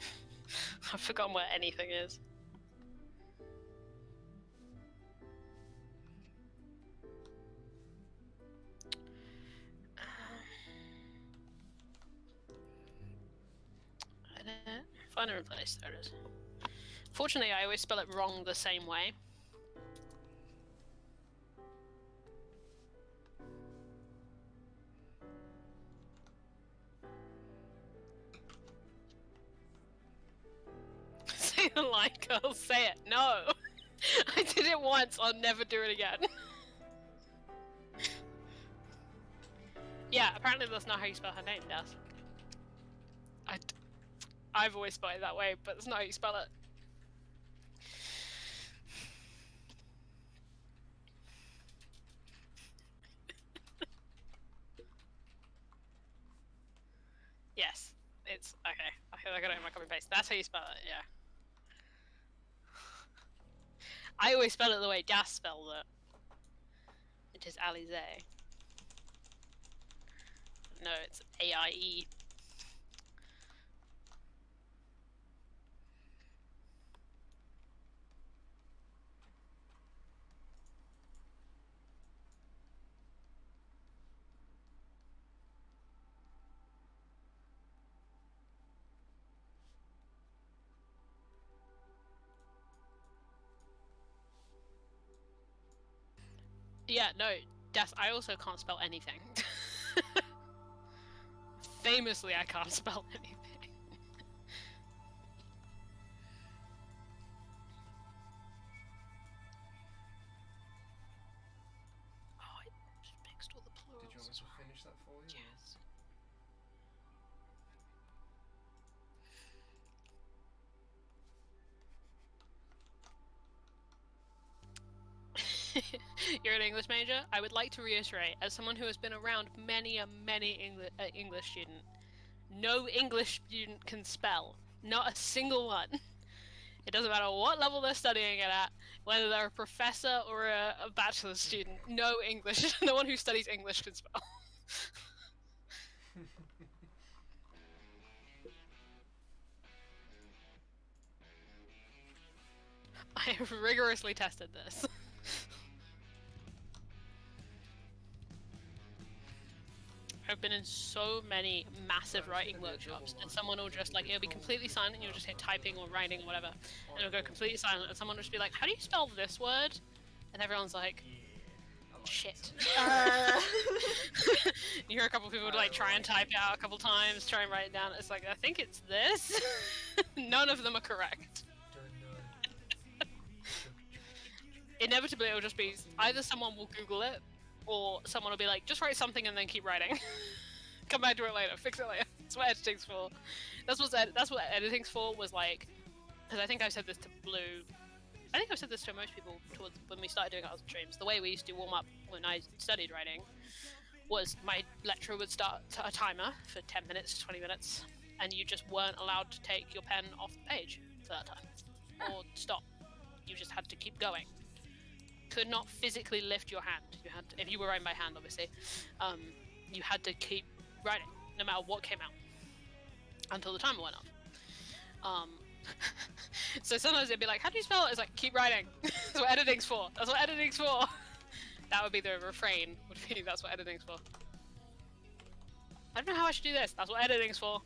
I've forgotten where anything is. Find and replace, there it is. Fortunately, I always spell it wrong the same way. Say the line, girl, say it. No! I did it once, I'll never do it again. Yeah, apparently that's not how you spell her name, Des. I've always spelled it that way, but that's not how you spell it. Yes, it's okay. I got it in my copy and paste. That's how you spell it, yeah. I always spell it the way Das spells it. It is Alize. No, it's A-I-E. Yeah, no, Das, I also can't spell anything. Famously, I can't spell anything. Oh, I just mixed all the plurals. Did you want me to finish that for you? Yes. You're an English major? I would like to reiterate, as someone who has been around many English student, no English student can spell. Not a single one. It doesn't matter what level they're studying it at, whether they're a professor or a bachelor's student. No English. No one who studies English can spell. I have rigorously tested this. I've been in so many massive writing workshops, and someone will just like, it'll be completely silent, and you'll just hit typing or writing or whatever, and it'll go completely silent, and someone will just be like, how do you spell this word? And everyone's like, shit. You hear a couple of people like try and type it out a couple times, try and write it down. It's like, I think it's this. None of them are correct. Inevitably, it'll just be either someone will Google it, or someone will be like, just write something and then keep writing. Come back to it later, fix it later. That's what editing's for. That's what editing's for, was like, because I think I've said this to Blue, I think I've said this to most people towards when we started doing our streams. The way we used to warm up when I studied writing was my lecturer would start a timer for 10 minutes, 20 minutes, and you just weren't allowed to take your pen off the page for that time. Or stop. You just had to keep going. Could not physically lift your hand. You had to, if you were writing by hand, obviously, you had to keep writing, no matter what came out, until the timer went off. So sometimes it'd be like, how do you spell it? It's like, keep writing. That's what editing's for. That's what editing's for. That would be the refrain, would be, that's what editing's for. I don't know how I should do this. That's what editing's for.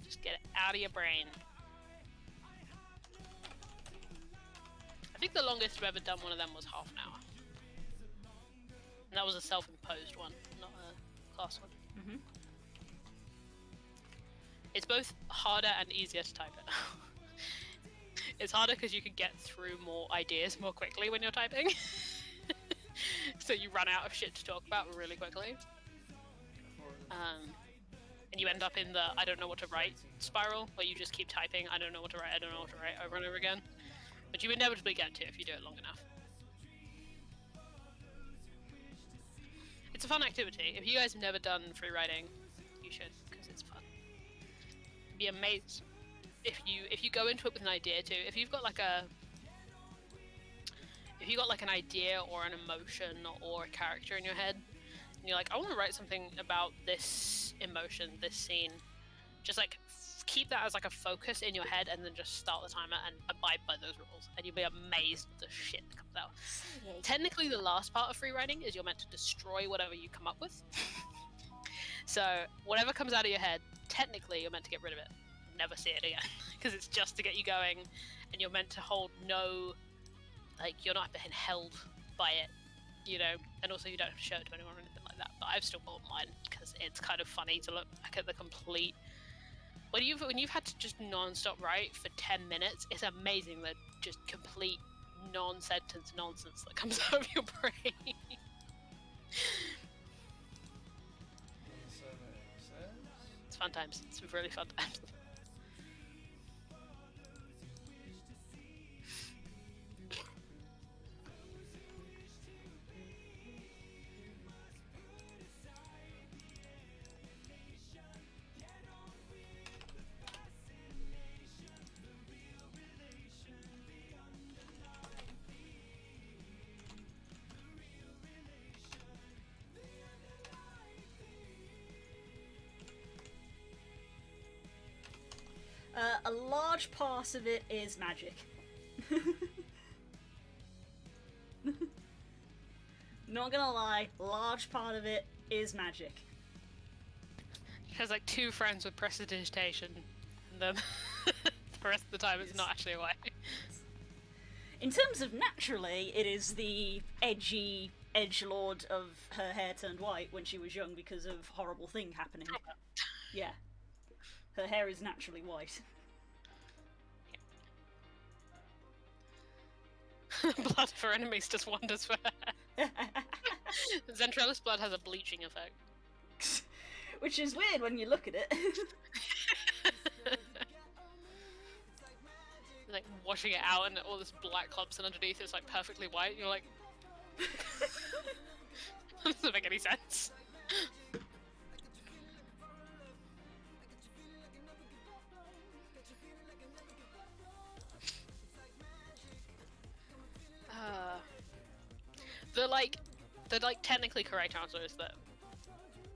Just get it out out of your brain. I think the longest I've ever done one of them was half an hour. And that was a self-imposed one, not a class one. Mm-hmm. It's both harder and easier to type it. It's harder because you can get through more ideas more quickly when you're typing. So you run out of shit to talk about really quickly. And you end up in the I don't know what to write spiral, where you just keep typing, I don't know what to write, over and over again. But you inevitably get to if you do it long enough. It's a fun activity. If you guys have never done free writing, you should, because it's fun. You'd be amazed if you go into it with an idea too. If you've got like an idea or an emotion or a character in your head, and you're like, I want to write something about this emotion, this scene, just like keep that as like a focus in your head, and then just start the timer and abide by those rules, and you'll be amazed at the shit that comes out. Technically, the last part of free writing is you're meant to destroy whatever you come up with. So whatever comes out of your head, technically you're meant to get rid of it, never see it again, because it's just to get you going, and you're meant to hold no, like, you're not being held by it, you know, and also you don't have to show it to anyone or anything like that. But I've still bought mine because it's kind of funny to look back at the complete. When you've had to just non-stop write for 10 minutes, it's amazing the just complete non-sentence nonsense that comes out of your brain. It's fun times. It's really fun times. A large part of it is magic. Not gonna lie, large part of it is magic. She has like 2 friends with prestidigitation, and then the rest of the time it's not actually a way. In terms of naturally, it is the edgy edgelord of her hair turned white when she was young because of horrible thing happening. Yeah. Her hair is naturally white. Blood for enemies does wonders for her. Zentrella's blood has a bleaching effect. Which is weird when you look at it. Like washing it out and all this black clumps and underneath it's like perfectly white. You're like... That doesn't make any sense. The technically correct answer is that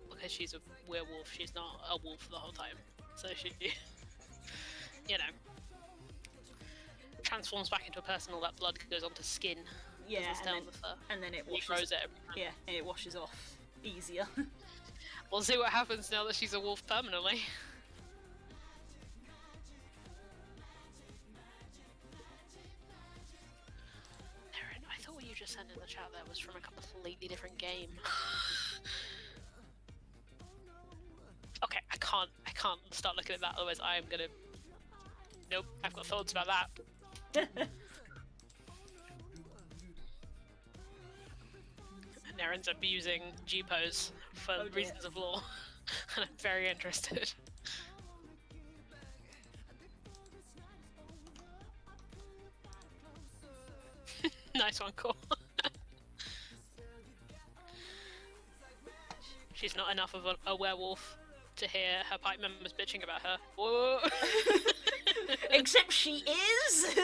because she's a werewolf, she's not a wolf the whole time. So she, you know, transforms back into a person. All that blood goes onto skin. Yeah, and then it washes. Yeah, and it washes off easier. We'll see what happens now that she's a wolf permanently. Just sent in the chat there was from a completely different game. Okay, I can't start looking at that, otherwise I am gonna... Nope, I've got thoughts about that. Neren's abusing G-pose for reasons of law, and I'm very interested. Nice one, cool. She's not enough of a werewolf to hear her pipe members bitching about her. Whoa! Except she is!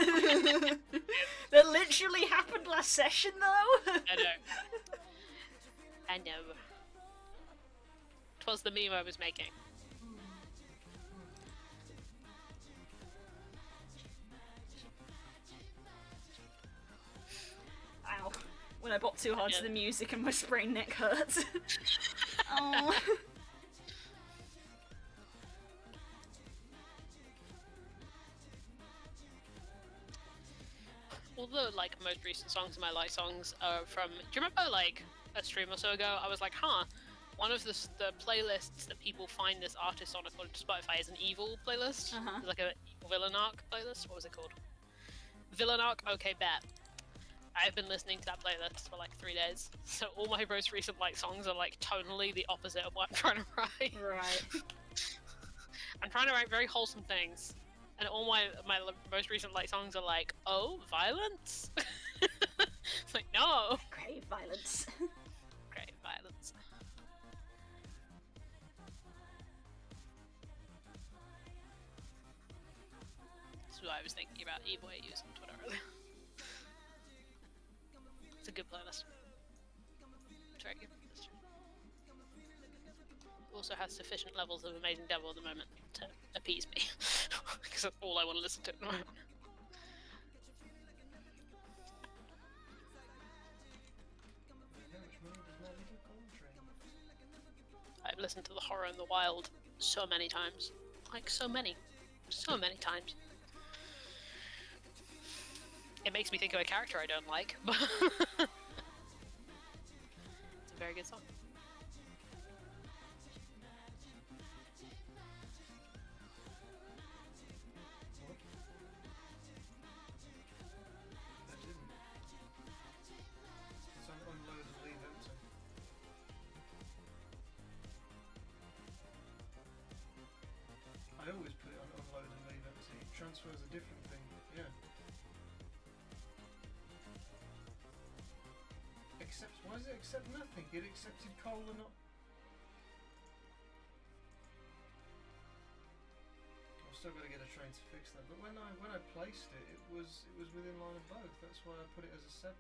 That literally happened last session, though! I know. 'Twas the meme I was making. Ow. When I bop too hard to the music and my sprained neck hurts. Oh. the like most recent songs of my like songs are from. Do you remember like a stream or so ago? I was like, one of the playlists that people find this artist on according to Spotify is an evil playlist. It's like a evil villain arc playlist. What was it called? Villain arc. Okay, bet. I've been listening to that playlist for like 3 days, so all my most recent like songs are like tonally the opposite of what I'm trying to write. Right. I'm trying to write very wholesome things, and all my most recent like songs are like, oh, violence. It's like, no. Grave violence. Grave violence. This is what I was thinking about E-Boy using Twitter earlier. It's a good playlist. It's a very good playlist. Also has sufficient levels of Amazing Devil at the moment to appease me. Because that's all I want to listen to at the moment. I've listened to The Horror in the Wild so many times. Like, so many. So many times. It makes me think of a character I don't like, but it's a very good song. I always put it on unload and leave empty. Transfer is a different thing, yeah. Accepts, why does it accept nothing? It accepted coal and not... I've still got to get a train to fix that. But when I placed it, it was within line of both. That's why I put it as a 7.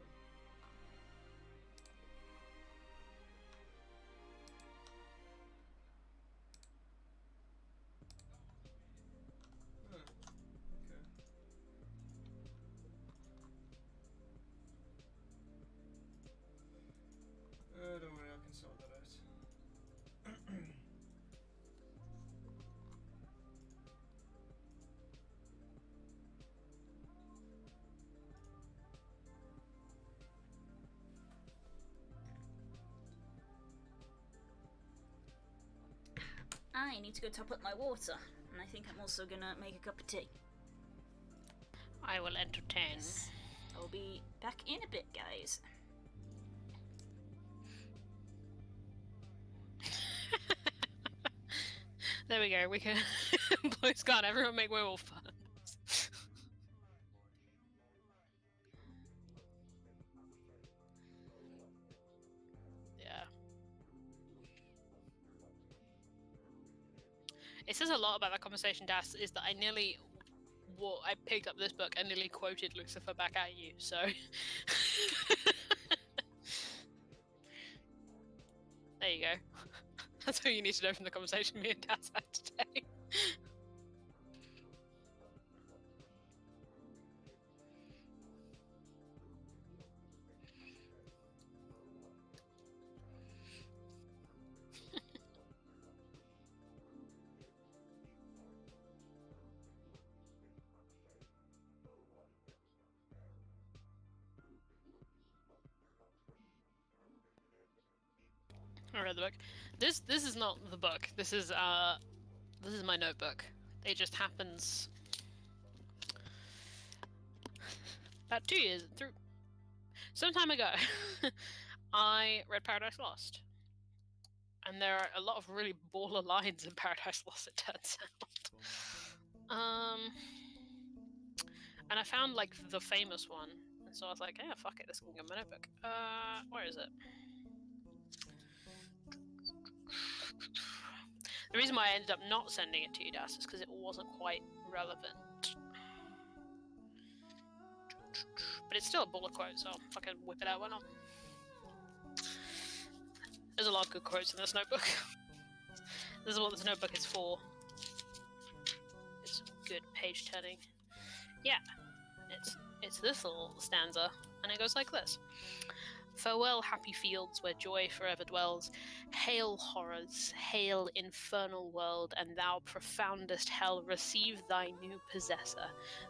Don't worry, I can sort that out. I need to go top up my water, and I think I'm also gonna make a cup of tea. I will entertain. Yes. I'll be back in a bit, guys. There we go, we can blow Scott, everyone make werewolf puns. Yeah. It says a lot about that conversation, Das, is that I picked up this book and nearly quoted Lucifer back at you, so... There you go. That's all you need to know from the conversation me and Daz had today. I read the book. This is not the book. This is my notebook. It just happens about 2 years through. Some time ago, I read Paradise Lost, and there are a lot of really baller lines in Paradise Lost. It turns out. And I found like the famous one, and so I was like, yeah, fuck it, this can go in my notebook. Where is it? The reason why I ended up not sending it to you, Das, is because it wasn't quite relevant. But it's still a bullet quote, so if I can whip it out, why not? There's a lot of good quotes in this notebook. This is what this notebook is for. It's good page turning. Yeah, it's this little stanza, and it goes like this. Farewell, happy fields where joy forever dwells. Hail, horrors, hail, infernal world, and thou profoundest hell, receive thy new possessor,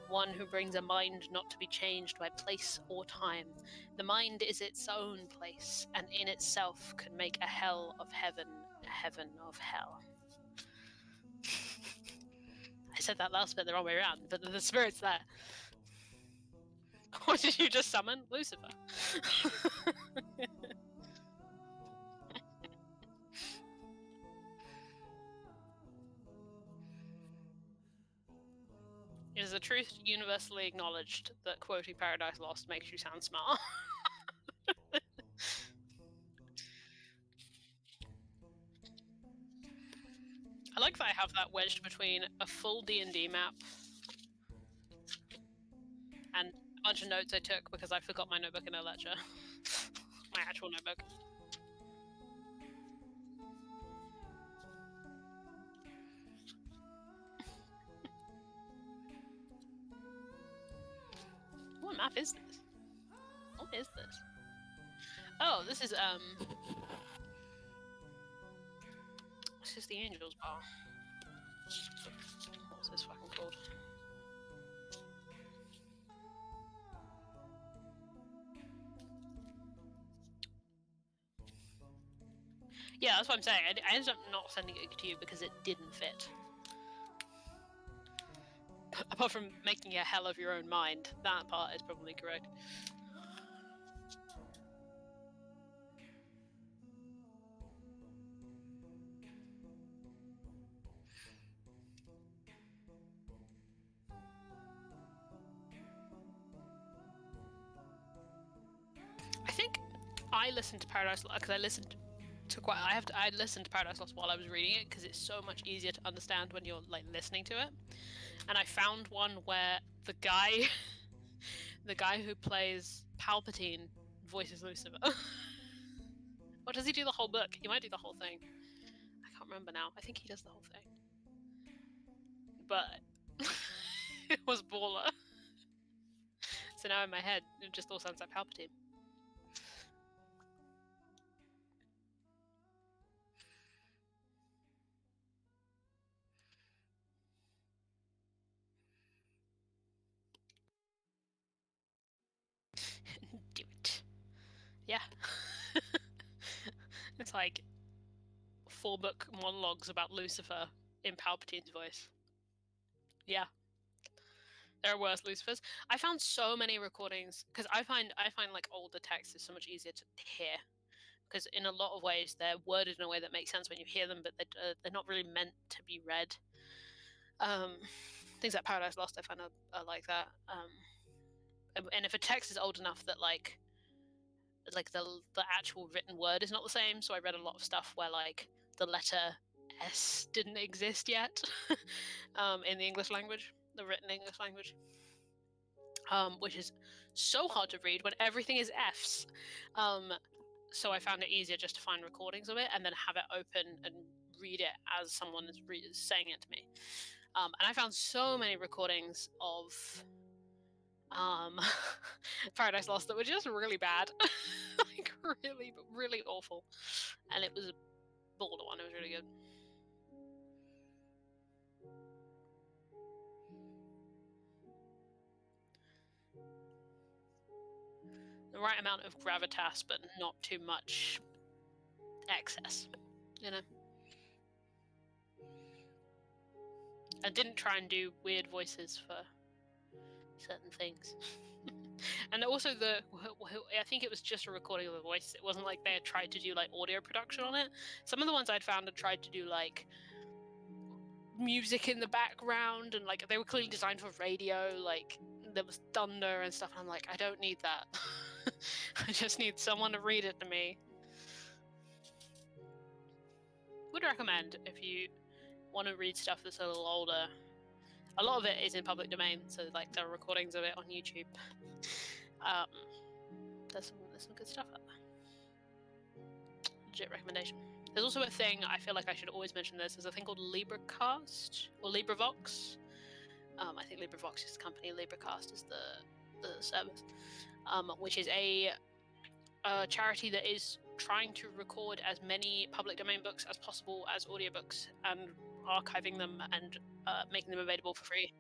one who brings a mind not to be changed by place or time. The mind is its own place, and in itself can make a hell of heaven, a heaven of hell. I said that last bit the wrong way around, but the spirit's there. What did you just summon? Lucifer. It is a truth universally acknowledged that quoting Paradise Lost makes you sound smart. I like that I have that wedged between a full D&D map and a bunch of notes I took because I forgot my notebook in a lecture. My actual notebook. What map is this? What is this? Oh, this is this is the Angel's Bar. What's this fucking called? Yeah, that's what I'm saying. I ended up not sending it to you because it didn't fit. Apart from making a hell of your own mind, that part is probably correct. I think I listened to Paradise Lost because I listened to Paradise Lost while I was reading it because it's so much easier to understand when you're like listening to it. And I found one where the guy who plays Palpatine voices Lucifer. Or does he do the whole book? He might do the whole thing. I can't remember now. I think he does the whole thing. But it was baller. So now in my head, it just all sounds like Palpatine. Do it. Yeah. It's like 4-book monologues about Lucifer in Palpatine's voice. Yeah. There are worse Lucifers. I found so many recordings because I find like older texts is so much easier to hear because in a lot of ways they're worded in a way that makes sense when you hear them, but they're not really meant to be read. Things like Paradise Lost I find are like that. And if a text is old enough that like the actual written word is not the same, so I read a lot of stuff where like the letter S didn't exist yet in the English language, the written English language, which is so hard to read when everything is Fs. So I found it easier just to find recordings of it and then have it open and read it as someone is saying it to me. And I found so many recordings of Paradise Lost that were just really bad. Like really, really awful. And it was a baller one, it was really good. The right amount of gravitas, but not too much excess, you know? I didn't try and do weird voices for certain things. And also I think it was just a recording of the voice. It wasn't like they had tried to do like audio production on it. Some of the ones I'd found had tried to do like music in the background and like they were clearly designed for radio, like there was thunder and stuff, and I'm like, I don't need that. I just need someone to read it to me. Would recommend if you want to read stuff that's a little older. A lot of it is in public domain, so like there are recordings of it on YouTube. There's some good stuff out there. Legit recommendation. There's also a thing, I feel like I should always mention this, there's a thing called Libracast, or LibriVox. I think LibriVox is the company, Libracast is the service, which is a a charity that is trying to record as many public domain books as possible as audiobooks and archiving them and making them available for free.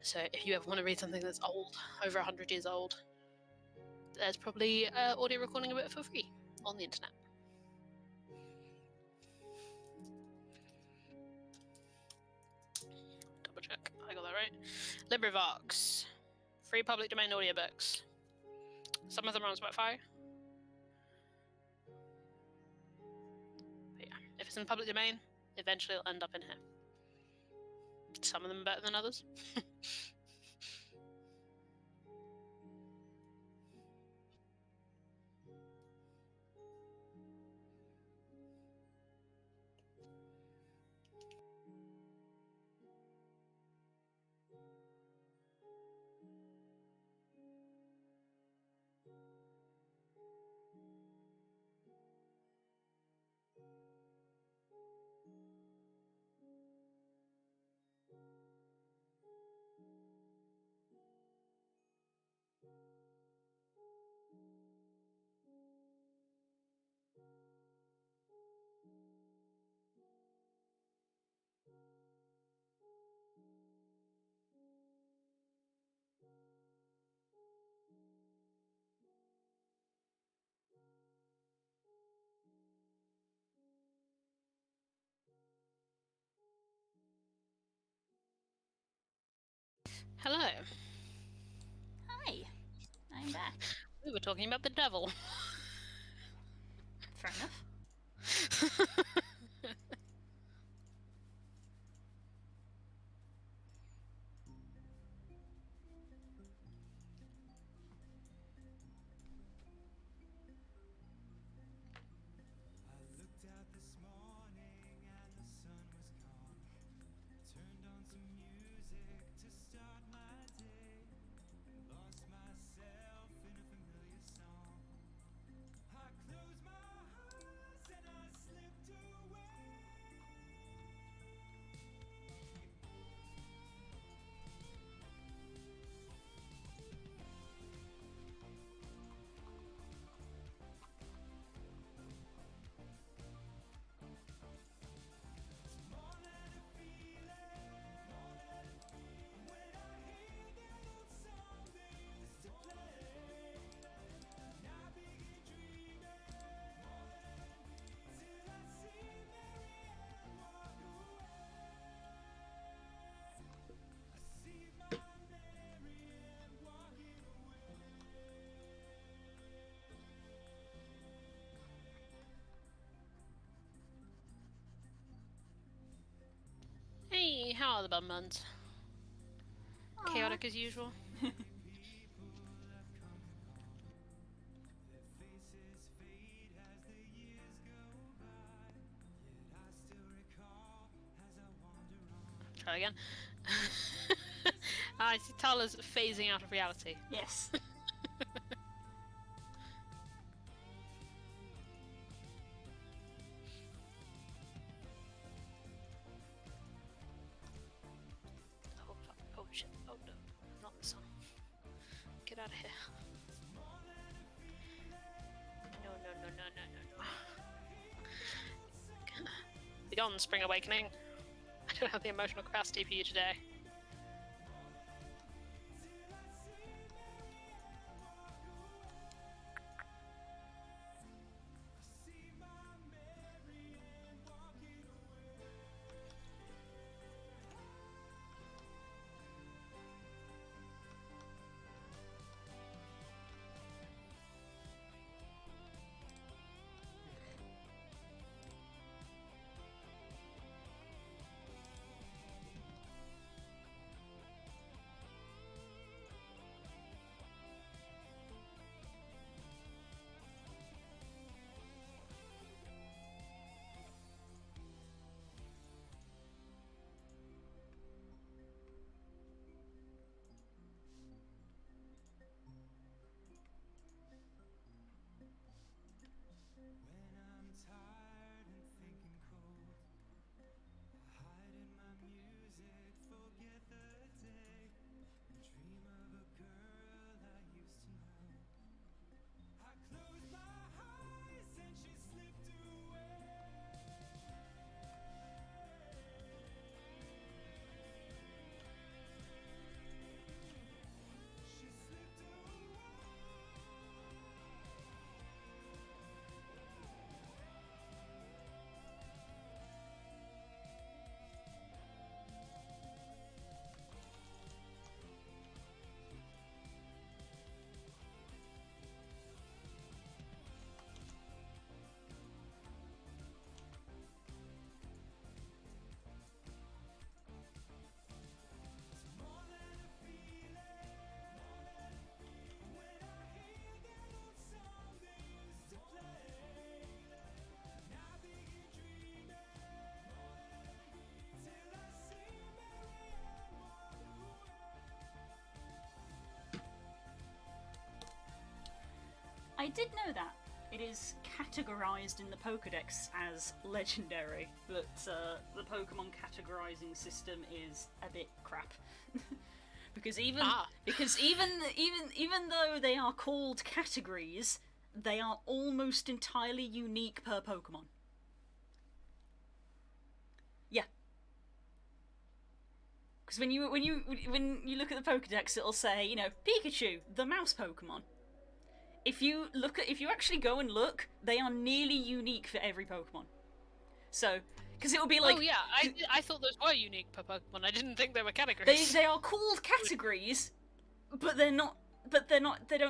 So if you ever want to read something that's old, over 100 years old, there's probably audio recording of it for free on the internet. Double check, I got that right. LibriVox, free public domain audiobooks. Some of them are on Spotify. But yeah, if it's in the public domain, eventually it'll end up in here. Some of them are better than others. Hello. Hi. I'm back. We were talking about the devil. Fair enough. Hey, how are the bum buns? Chaotic as usual. Try again. I see Tala's phasing out of reality. Yes. Oh shit, oh no, not this one. Get out of here. No. Beyond Spring Awakening. I don't have the emotional capacity for you today. I did know that. It is categorized in the Pokedex as legendary, but the Pokemon categorizing system is a bit crap. Because even though they are called categories, they are almost entirely unique per Pokemon. Yeah. Because when you look at the Pokedex, it'll say, you know, Pikachu, the mouse Pokemon. If you actually go and look, they are nearly unique for every Pokemon. So, because it will be like... Oh yeah, I thought those were unique per Pokemon. I didn't think they were categories. They are called categories, but they don't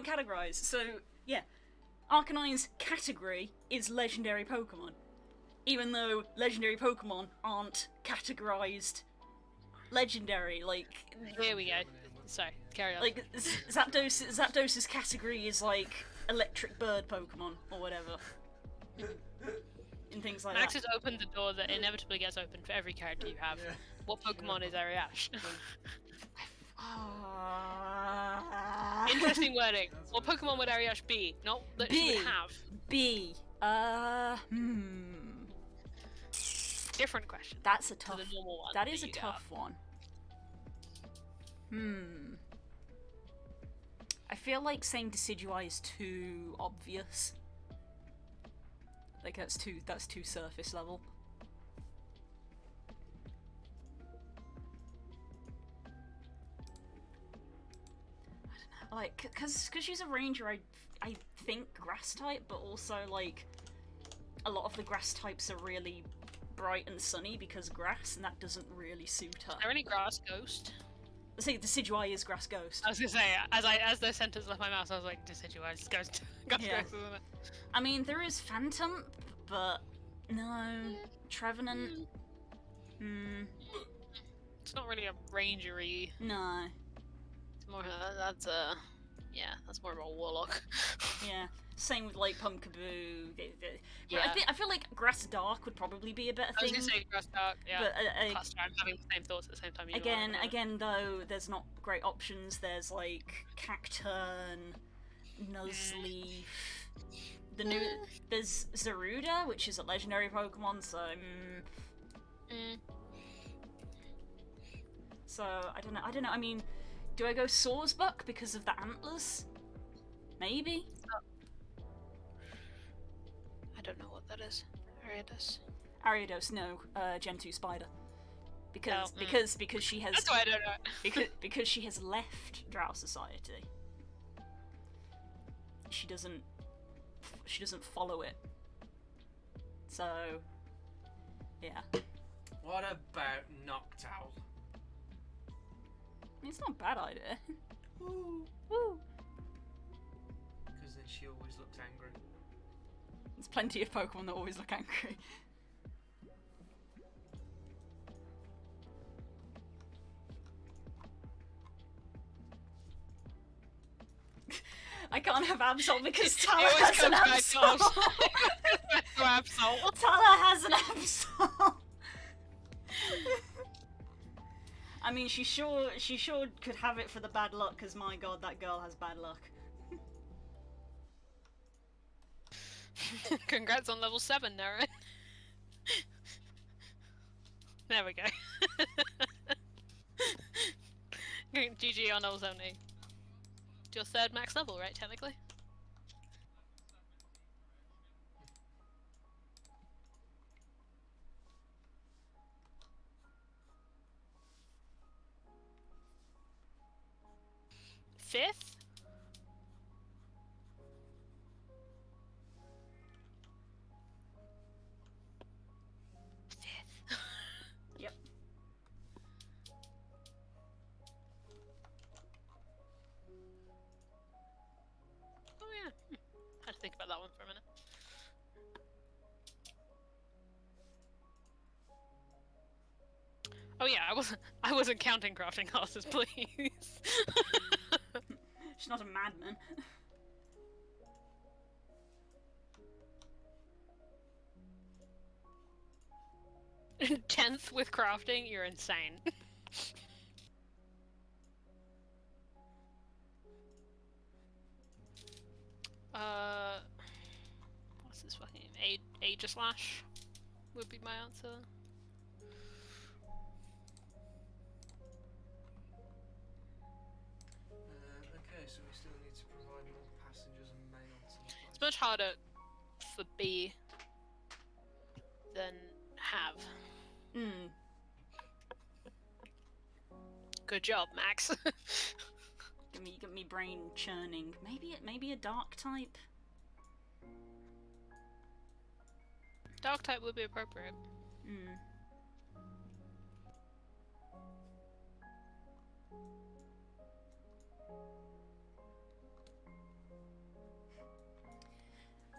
categorize. So, yeah. Arcanine's category is legendary Pokemon. Even though legendary Pokemon aren't categorized legendary, like... Here we go. Sorry, carry on. Like, Zapdos's category is like electric bird Pokemon, or whatever. And things like Max that. has opened the door that inevitably gets opened for every character you have. Yeah. What Pokemon is Ariash? Interesting wording. What Pokemon would Ariash be? Not that she would have. B. Different question. That's a tough. The normal one that is a tough one. I feel like saying Decidueye is too obvious. Like that's too surface level. I don't know, like, cause she's a ranger. I think grass type, but also like a lot of the grass types are really bright and sunny because grass, and that doesn't really suit her. Is there any grass ghost? See, Decidueye is grass ghost. I was gonna say, as the sentence left my mouth, I was like, Decidueye is ghost. Ghost, isn't it? I mean, there is Phantom, but no, Trevenant. It's not really a rangery. No. It's more that's more of a warlock. Yeah. Same with like Pumpkaboo. Yeah. I feel like Grass Dark would probably be a better thing. I was gonna say Grass Dark, yeah. But I'm having the same thoughts at the same time. Again, though, there's not great options. There's like Cacturn, Nuzleaf. There's Zaruda, which is a legendary Pokemon. So I don't know. I mean, do I go Sawsbuck because of the antlers? Maybe. I don't know what that is. Ariados. Ariados, no, Gen 2 Spider. Because she has. That's why I don't know. because she has left Drow Society. She doesn't follow it. So, yeah. What about Noctowl? I mean, it's not a bad idea. Woo! Woo! Because then she always looks angry. There's plenty of Pokemon that always look angry. I can't have Absol because Tala has an Absol. Tala has an Absol. I mean, she sure could have it for the bad luck, because my god, that girl has bad luck. Congrats on level 7, Naren. There we go. GG on level 70. It's your 3rd max level, right, technically? Fifth? Yep. Oh yeah. I had to think about that one for a minute. Oh yeah, I wasn't counting crafting classes, please. She's not a madman. 10th with crafting, you're insane. Aegislash would be my answer. Okay, so we still need to provide more passengers and mail to the place. It's much harder for B than have. Hmm. Good job, Max. Get me brain churning. Maybe a dark type. Dark type would be appropriate. Hmm.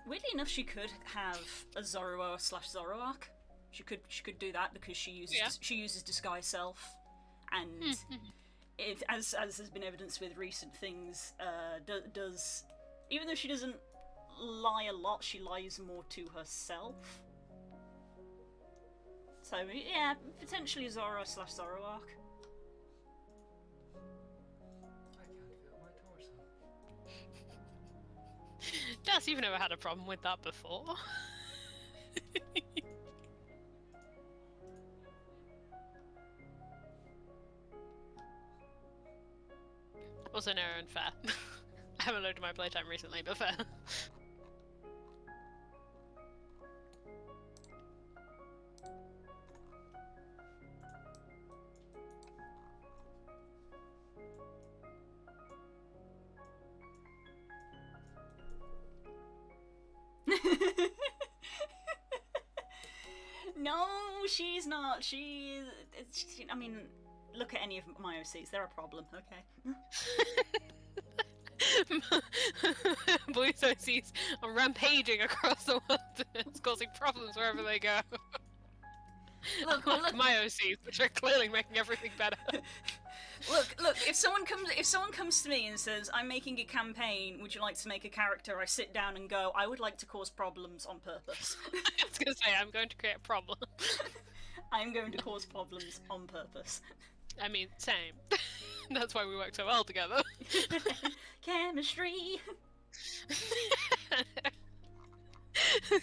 Weirdly enough, she could have a Zoroark/Zoroark. She could do that because she uses disguise self, and it, as has been evidenced with recent things, does even though she doesn't lie a lot, she lies more to herself. So yeah, potentially Zoro/Zoroark. I can't feel my torso. Das, you've never had a problem with that before. Also, no, and fair. I haven't looked at my playtime recently, but fair. No, she's not. I mean, look at any of my OCs. They're a problem, okay? Boys OCs are rampaging across the world. It's causing problems wherever they go. Look. My OCs, which are clearly making everything better. Look. If someone comes to me and says, "I'm making a campaign. Would you like to make a character?" I sit down and go, "I would like to cause problems on purpose." I was gonna say, I'm going to create a problem. I'm going to cause problems on purpose. I mean, same. That's why we work so well together. Chemistry.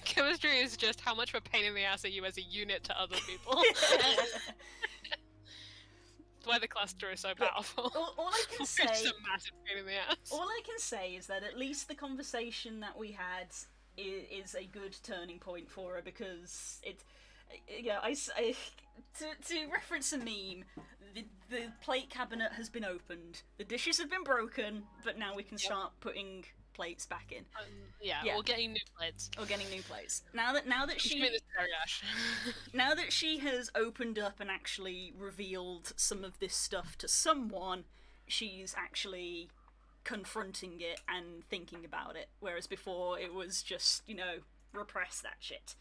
Chemistry is just how much of a pain in the ass are you as a unit to other people. That's why the cluster is so powerful. All I can say, it's a massive pain in the ass. All I can say is that at least the conversation that we had is a good turning point for her, because it. Yeah, to reference a meme, the plate cabinet has been opened. The dishes have been broken, but now we can start putting plates back in. Yeah, or getting new plates. Now that she now that she has opened up and actually revealed some of this stuff to someone, she's actually confronting it and thinking about it. Whereas before it was just, repress that shit.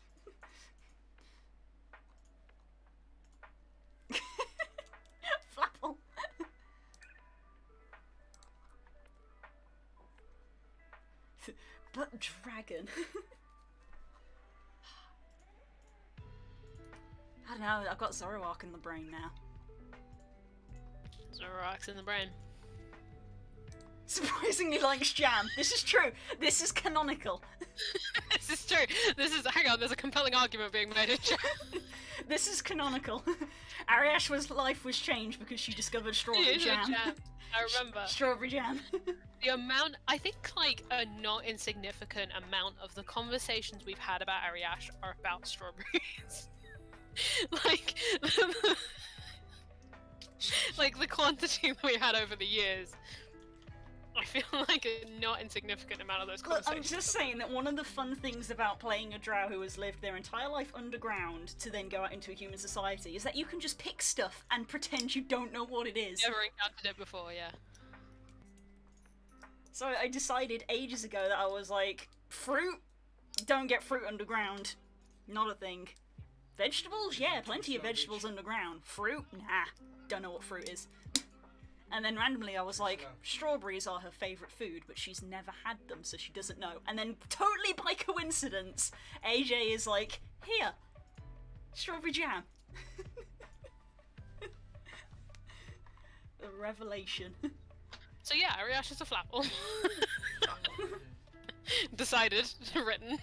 Flapple. But dragon. I don't know, I've got Zoroark in the brain now. Zoroark's in the brain. Surprisingly likes jam. This is true. This is canonical. This is true. Hang on, there's a compelling argument being made in jam. This is canonical. Ariash's life was changed because she discovered strawberry jam. I remember. Strawberry jam. The amount, I think, a not insignificant amount of the conversations we've had about Ariash are about strawberries. like the quantity that we had over the years. I feel like a not insignificant amount of those conversations. Look, I'm just saying that one of the fun things about playing a drow who has lived their entire life underground to then go out into a human society is that you can just pick stuff and pretend you don't know what it is. Never encountered it before, yeah. So I decided ages ago that I was like, fruit? Don't get fruit underground. Not a thing. Vegetables? Yeah, plenty of vegetables underground. Fruit? Nah. Don't know what fruit is. And then randomly I was like, strawberries are her favourite food, but she's never had them, so she doesn't know. And then, totally by coincidence, AJ is like, here, strawberry jam. The revelation. So yeah, Ariash is a flapple. Decided, written.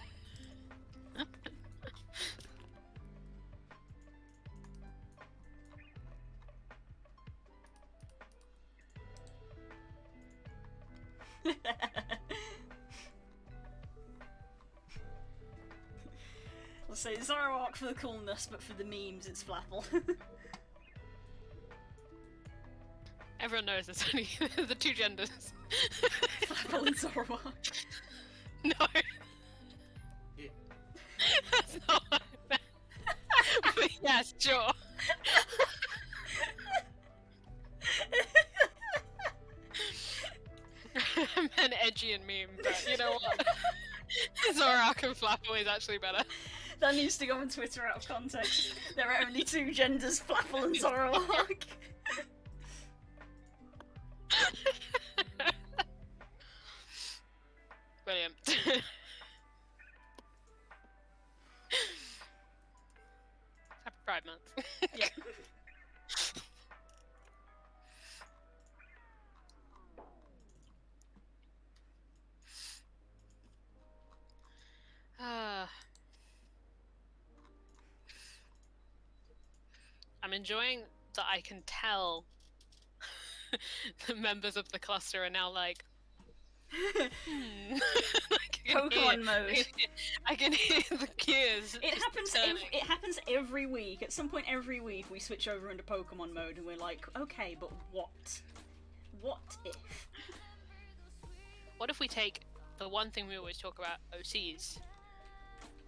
So Zoroark for the coolness, but for the memes, it's Flapple. Everyone knows it's only the two genders. Flapple and Zoroark. No. Yeah. That's not what I meant. But yes, sure. I meant edgy and meme, but you know what? Zoroark and Flapple is actually better. That needs to go on Twitter out of context. There are only two genders, Flapple and Zoroark. Brilliant. Happy Pride Month. Yeah. I'm enjoying that I can tell the members of the cluster are now like, Pokemon mode. I can hear the gears. It happens every week. At some point every week we switch over into Pokemon mode and we're like, okay, but what? What if? What if we take the one thing we always talk about, OCs,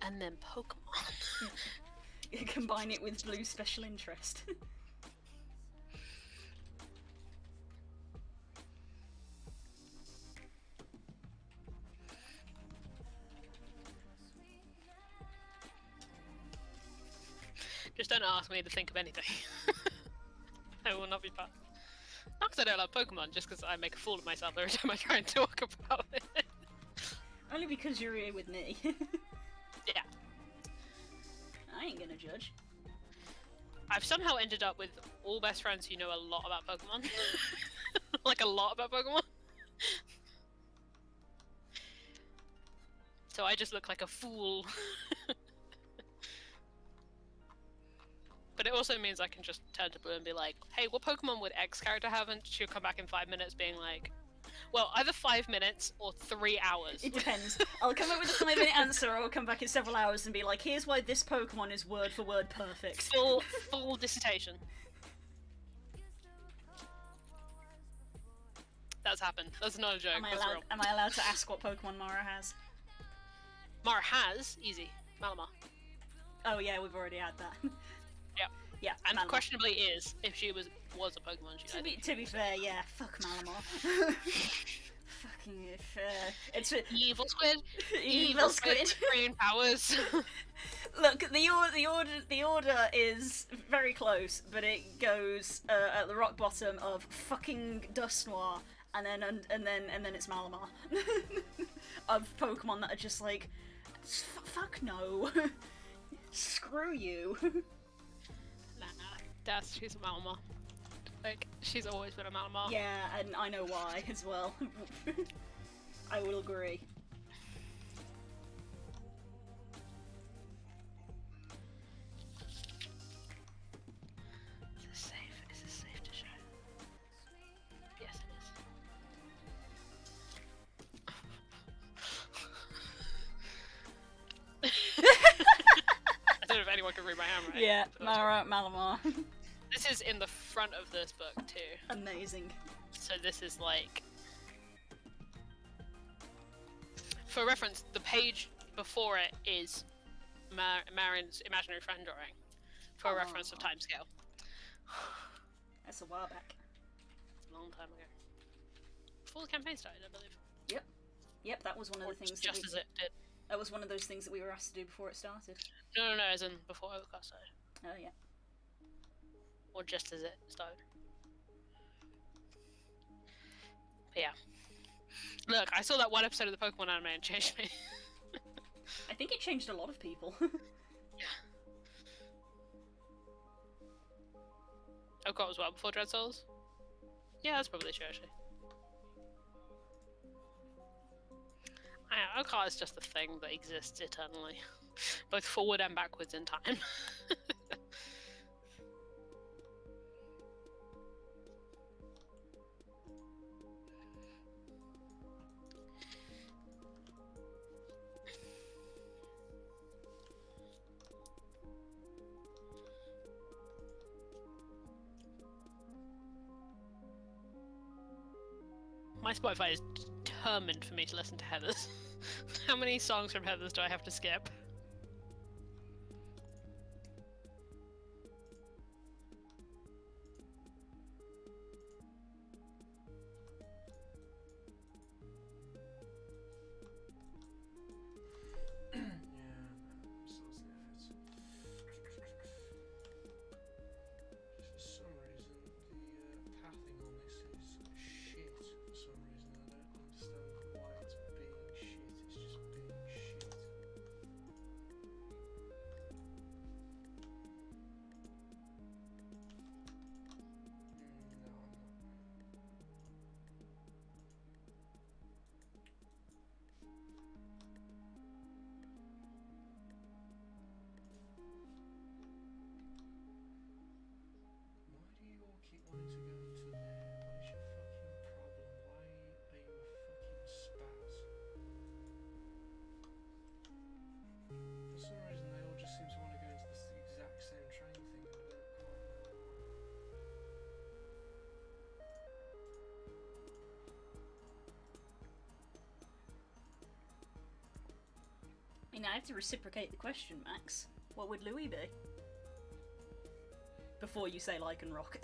and then Pokemon? Combine it with Blue special interest. Just don't ask me to think of anything. I will not be part. Not because I don't love Pokemon, just because I make a fool of myself every time I try and talk about it. Only because you're here with me. Yeah. I ain't gonna judge. I've somehow ended up with all best friends who know a lot about Pokemon. Like a lot about Pokemon. So I just look like a fool. But it also means I can just turn to Blue and be like, hey, what Pokemon would X character have? And she'll come back in 5 minutes being like, well, either 5 minutes or 3 hours. It depends. I'll come up with a 5-minute answer, or I'll come back in several hours and be like, here's why this Pokemon is word for word perfect. Full dissertation. That's happened. That's not a joke. Am I allowed to ask what Pokemon Mara has? Mara has, easy, Malamar. Oh yeah, we've already had that. Yep. Yeah, and Malamar. Questionably is, if she was a Pokemon, she'd to be fair, yeah, fuck Malamar. Fucking it's evil squid. Evil squid. Green powers. Look, the order is very close, but it goes at the rock bottom of fucking Dusknoir, and then it's Malamar. Of Pokemon that are just like, fuck no, screw you. She's a Malamar. Like, she's always been a Malamar. Yeah, and I know why as well. I will agree. Is this safe? Is this safe to show? Yes, it is. I don't know if anyone can read my handwriting. Yeah, Malamar. This is in the front of this book too. Amazing. So this is like, for reference, the page before it is Marin's imaginary friend drawing, for a reference of timescale. That's a while back. A long time ago. Before the campaign started, I believe. Yep, that was one of the things. Just as it did. That was one of those things that we were asked to do before it started. No, as in before Overcast started. Oh yeah. Or just as it started. But yeah. Look, I saw that one episode of the Pokemon anime and changed me. I think it changed a lot of people. Yeah. Okot was well before Dread Souls? Yeah, that's probably true actually. Okot is just a thing that exists eternally. Both forward and backwards in time. My Spotify is determined for me to listen to Heathers. How many songs from Heathers do I have to skip? I mean, I have to reciprocate the question, Max. What would Louis be? Before you say Lycan Rock.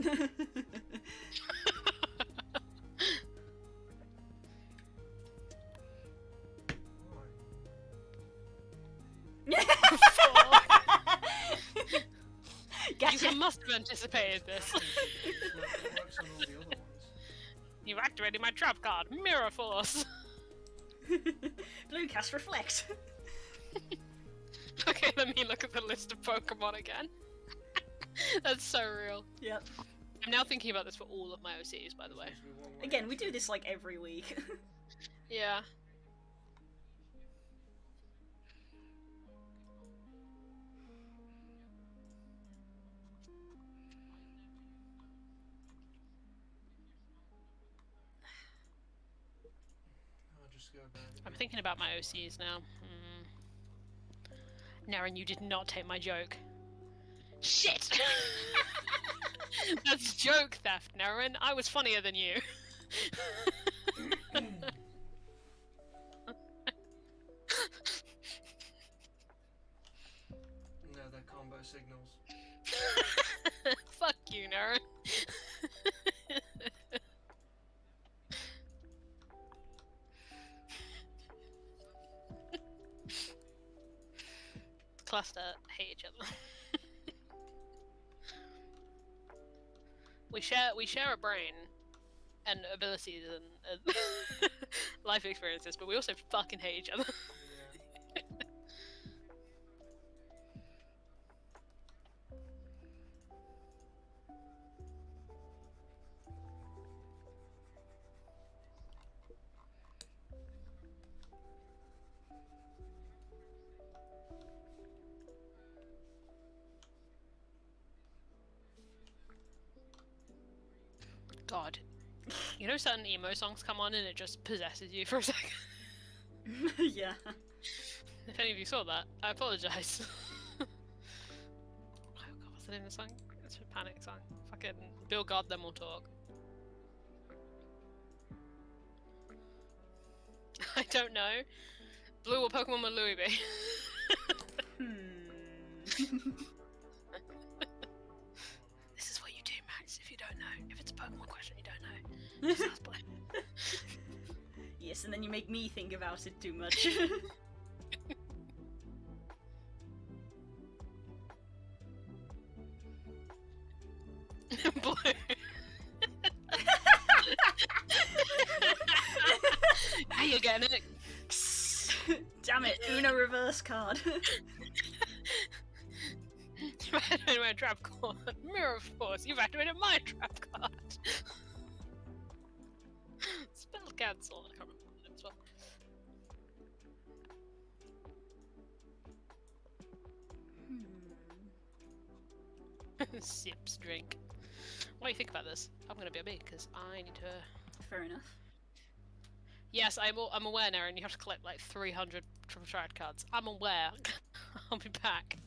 Gotcha. You must have anticipated this. You've activated my trap card, Mirror Force. Blue cast Reflect. Okay, let me look at the list of Pokemon again. That's so real. Yep. I'm now thinking about this for all of my OCs, by the way. Again, we do this like every week. Yeah. I'm thinking about my OCs now. Naren, you did not take my joke. Shit! That's joke theft, Naren. I was funnier than you. No, they're combo signals. Fuck you, Naren. Cluster hate each other. we share a brain and abilities and life experiences, but we also fucking hate each other. Yeah. God, you know certain emo songs come on and it just possesses you for a second? Yeah. If any of you saw that, I apologise. Oh god, what's the name of the song? It's a Panic song. Fucking Bill God Then We'll Talk. I don't know. Blue, what Pokemon would Louis be? This is what you do, Max, if you don't know. If it's a Pokemon question you don't know. Just ask Blue. Yes, and then you make me think about it too much. Blue. How you getting it? Damn it, Una reverse card. You've activated my trap card. Mirror Force, you've activated my trap card. Spell cancel. I can't remember what it is as well. Sips drink. What do you think about this? I'm gonna be a big because I need to. Fair enough. Yes, I'm aware, Naren. You have to collect like 300 trad cards. I'm aware. I'll be back.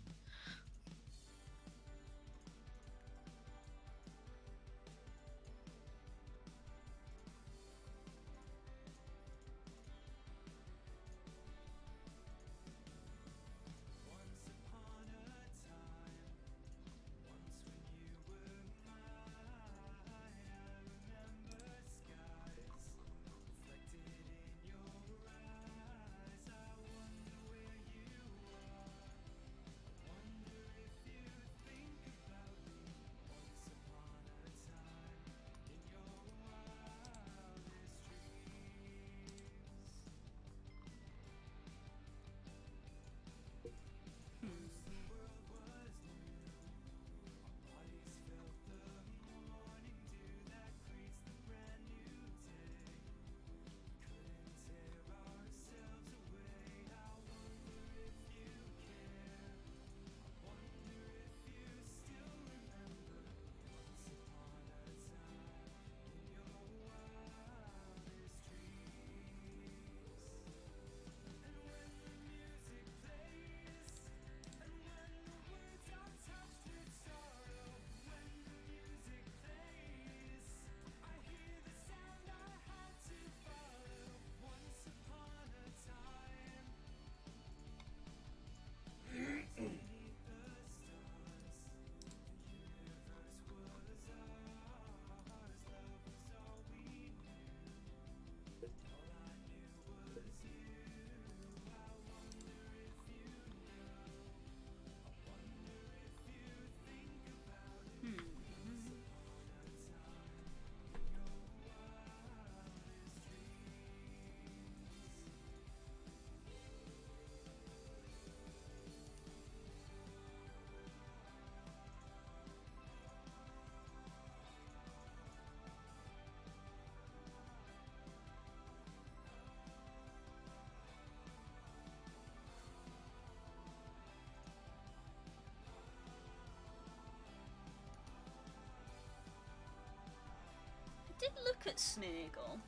did look at Smeargle.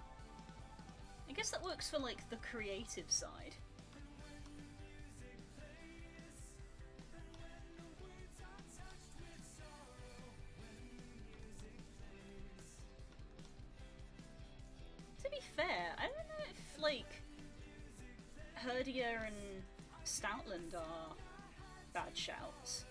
I guess that works for, like, the creative side. To be fair, I don't know if, like, Herdier and Stoutland are bad shouts.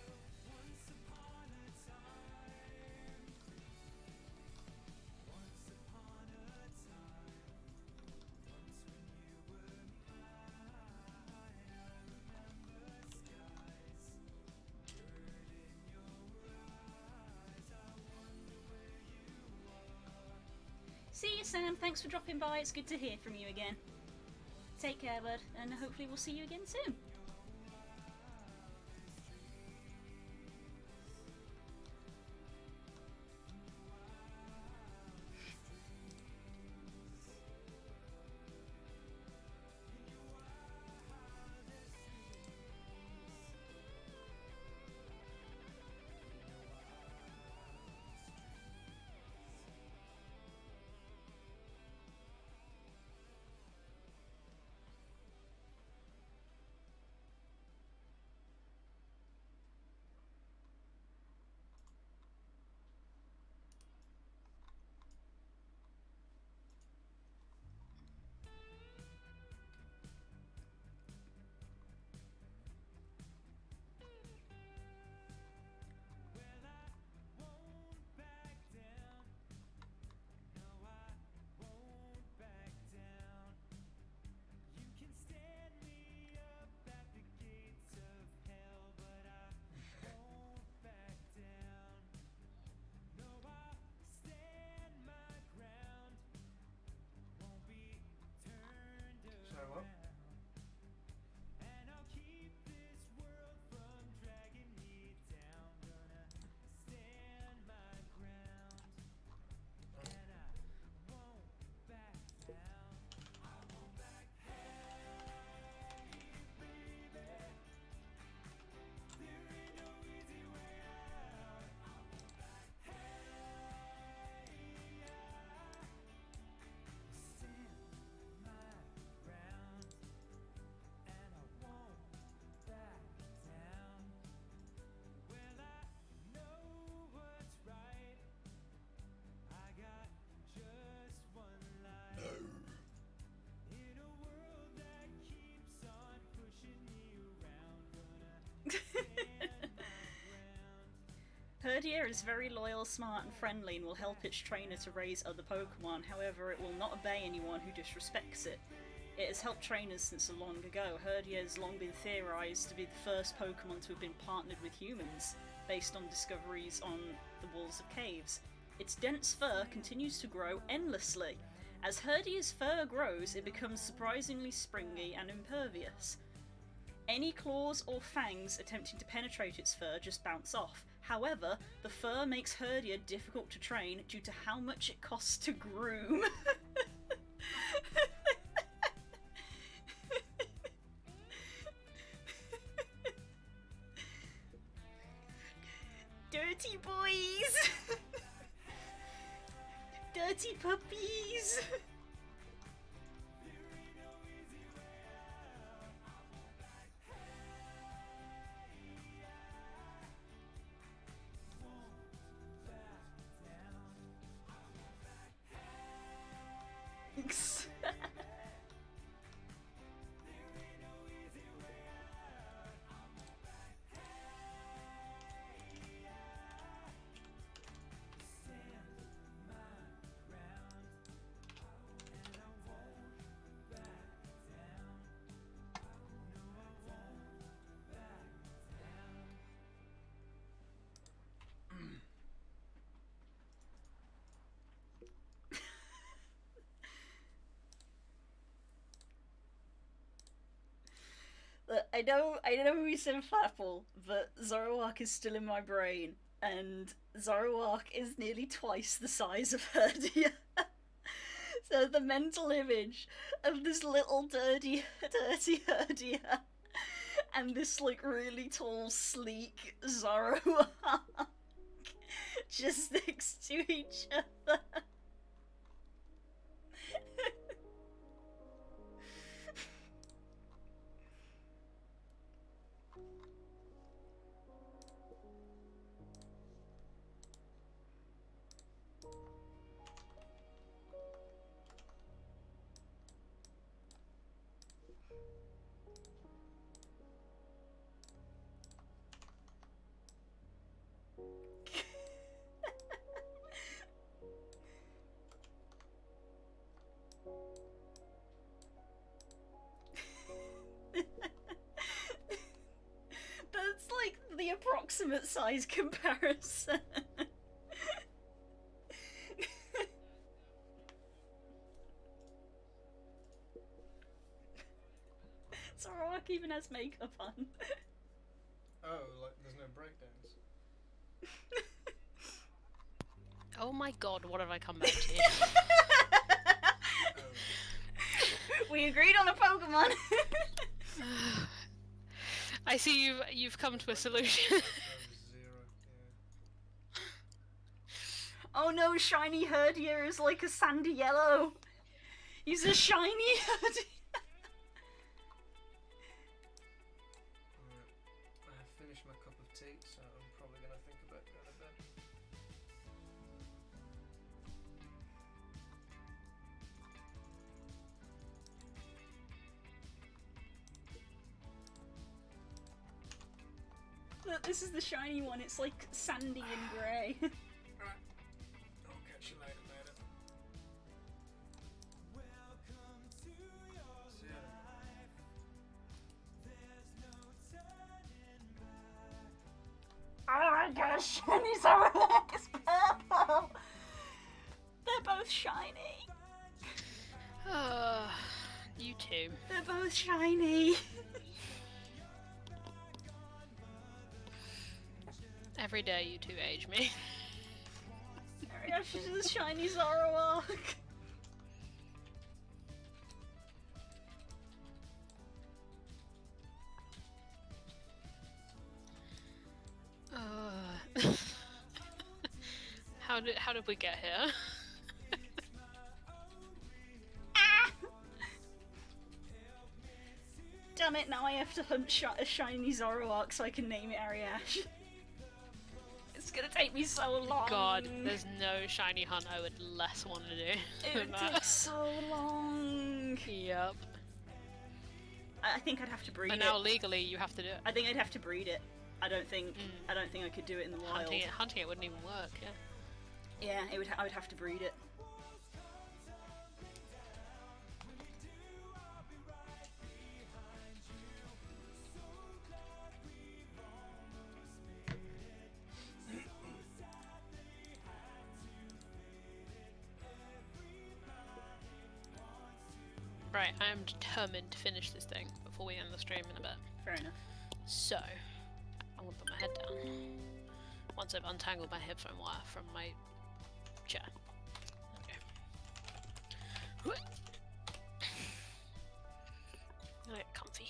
See you, Sam. Thanks for dropping by. It's good to hear from you again. Take care, bud, and hopefully we'll see you again soon. Sorry, what? Herdier is very loyal, smart, and friendly and will help its trainer to raise other Pokemon. However, it will not obey anyone who disrespects it. It has helped trainers since long ago. Herdier has long been theorized to be the first Pokemon to have been partnered with humans, based on discoveries on the walls of caves. Its dense fur continues to grow endlessly. As Herdier's fur grows, it becomes surprisingly springy and impervious. Any claws or fangs attempting to penetrate its fur just bounce off. However, the fur makes Herdier difficult to train due to how much it costs to groom. Dirty boys! Dirty puppies! I know we said Flapple, but Zoroark is still in my brain, and Zoroark is nearly twice the size of Herdier. So the mental image of this little dirty Herdier and this like really tall, sleek Zoroark just next to each other. approximate size comparison. Zoroark even has makeup on. Oh, like there's no breakdowns. Oh my god, what have I come back to? We agreed on a Pokemon. I see you've come to a solution. Oh no, shiny Herdier is like a sandy yellow. He's a shiny Herdier. I have finished my cup of tea, so I'm probably gonna think about going to bed. Look, this is the shiny one. It's like sandy and grey. Alright. I'll catch you later, later. See ya. Oh my gosh, shiny Zoroark is purple! They're both shiny. You too. They're both shiny. Every day you two age me. Oh my gosh, this is a shiny Zoroark. How did we get here? Damn it, now I have to hunt a shiny Zoroark so I can name it Ariash. It's gonna take me so long. God, there's no shiny hunt I would less want to do. It would take so long. Yep. I think I'd have to breed it. And now legally you have to do it. I think I'd have to breed it. I don't think I could do it in the wild. Hunting it wouldn't even work, yeah. Yeah, I would have to breed it. Right, I am determined to finish this thing before we end the stream in a bit. Fair enough. So, I'm gonna put my head down once I've untangled my headphone wire from my chair. Okay. Now get comfy.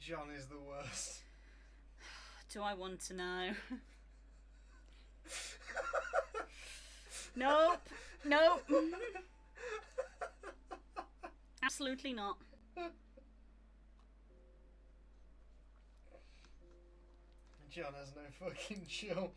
John is the worst. Do I want to know? Nope. Nope. Absolutely not. John has no fucking chill.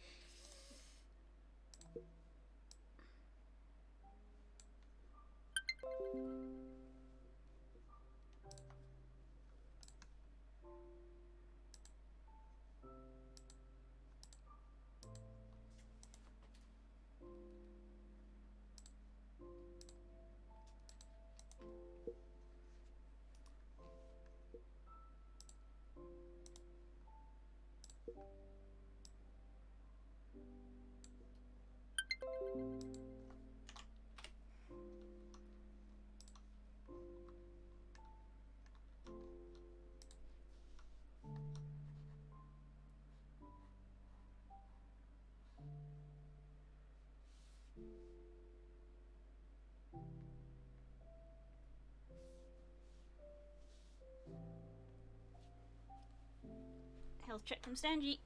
Health check from Stanji.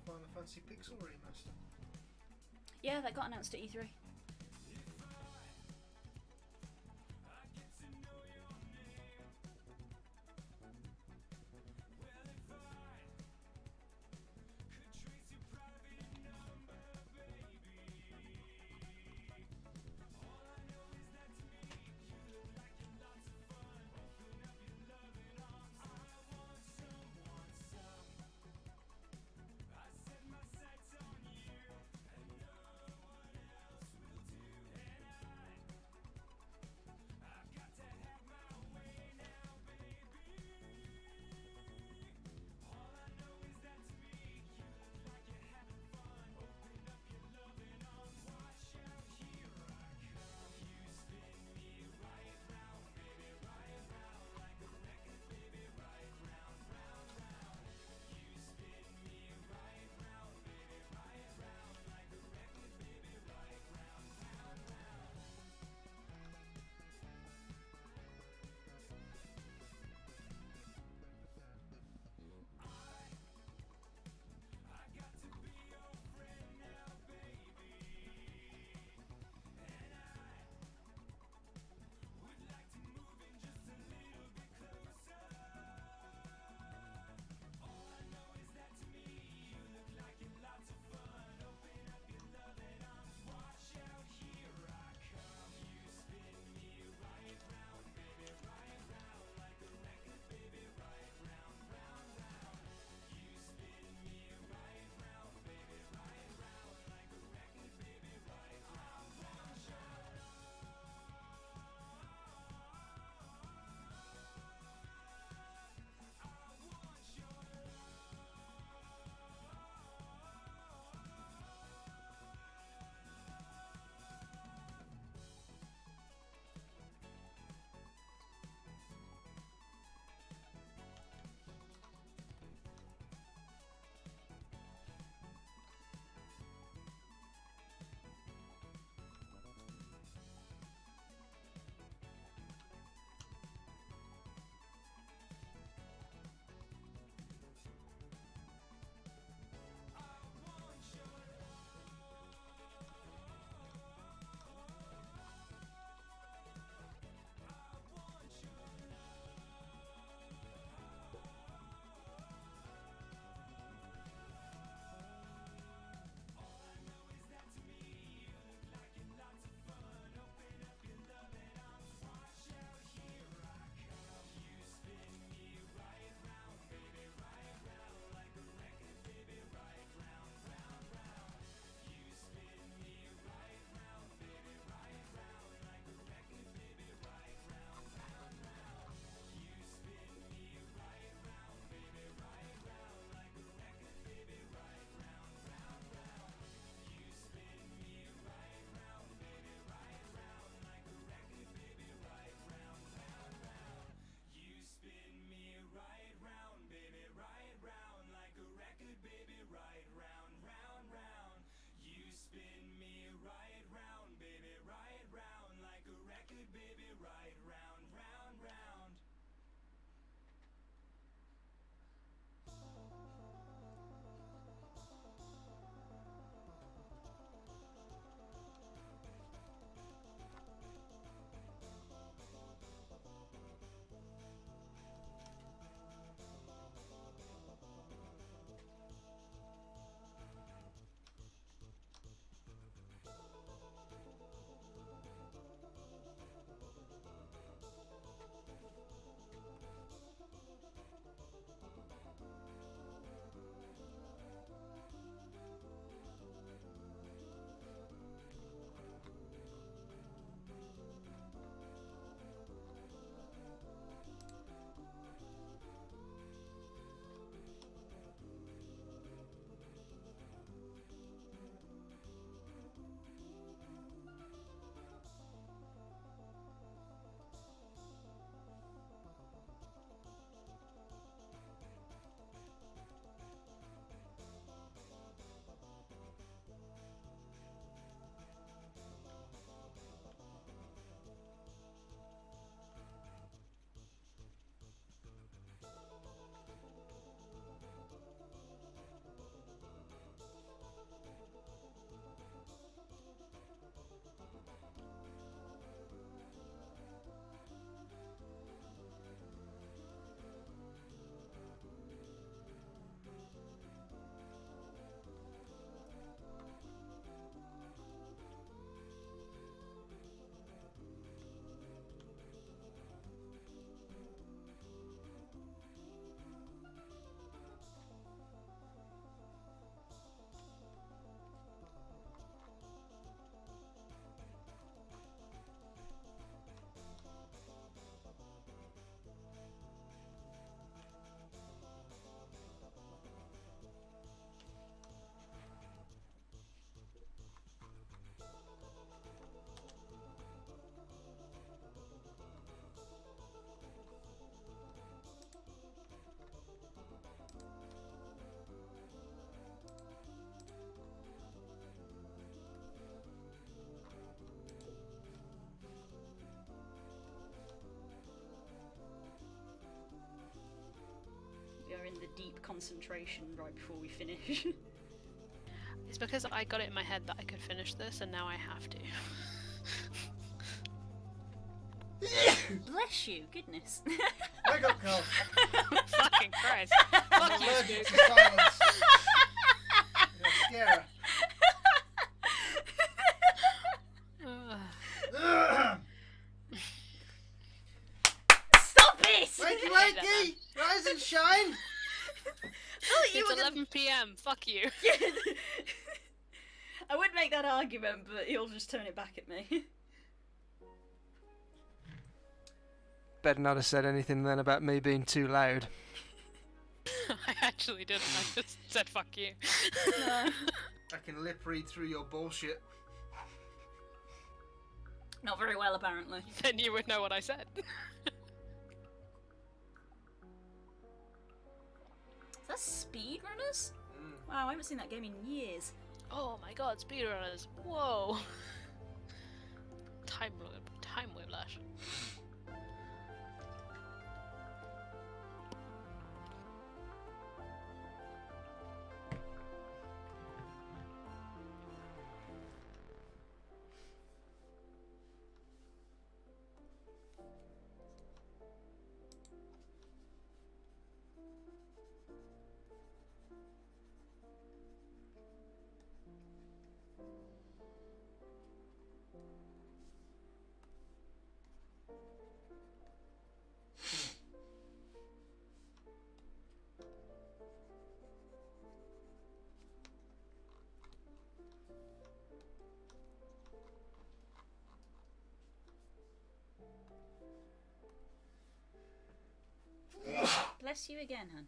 Final Fantasy Pixel Remaster. Yeah, that got announced at E3. We are in the deep concentration right before we finish. It's because I got it in my head that I could finish this, and now I have to. Bless you, goodness. Wake up, Carl. Fucking Christ. Fuck you, Allergic Scoop. to silence. You're scare her. Stop it! Wakey, wakey! Rise and shine! It's 11 PM, fuck you. I would make that argument, but he'll just turn it back at me. Better not have said anything then about me being too loud. I actually didn't, I just said fuck you. No. I can lip read through your bullshit. Not very well, apparently. Then you would know what I said. Is that Speedrunners? Wow, I haven't seen that game in years. Oh my god, speedrunners. Whoa. Time whiplash. Bless you again, hun.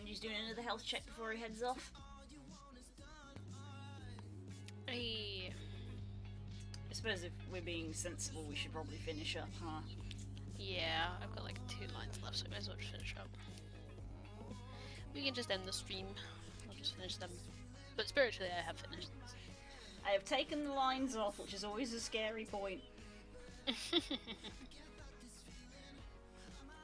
Benji's doing another health check before he heads off. Hey. I suppose if we're being sensible, we should probably finish up, huh? Yeah, I've got like 2 lines left, so I may as well just finish up. We can just end the stream. I'll just finish them. But spiritually, I have finished. I have taken the lines off, which is always a scary point.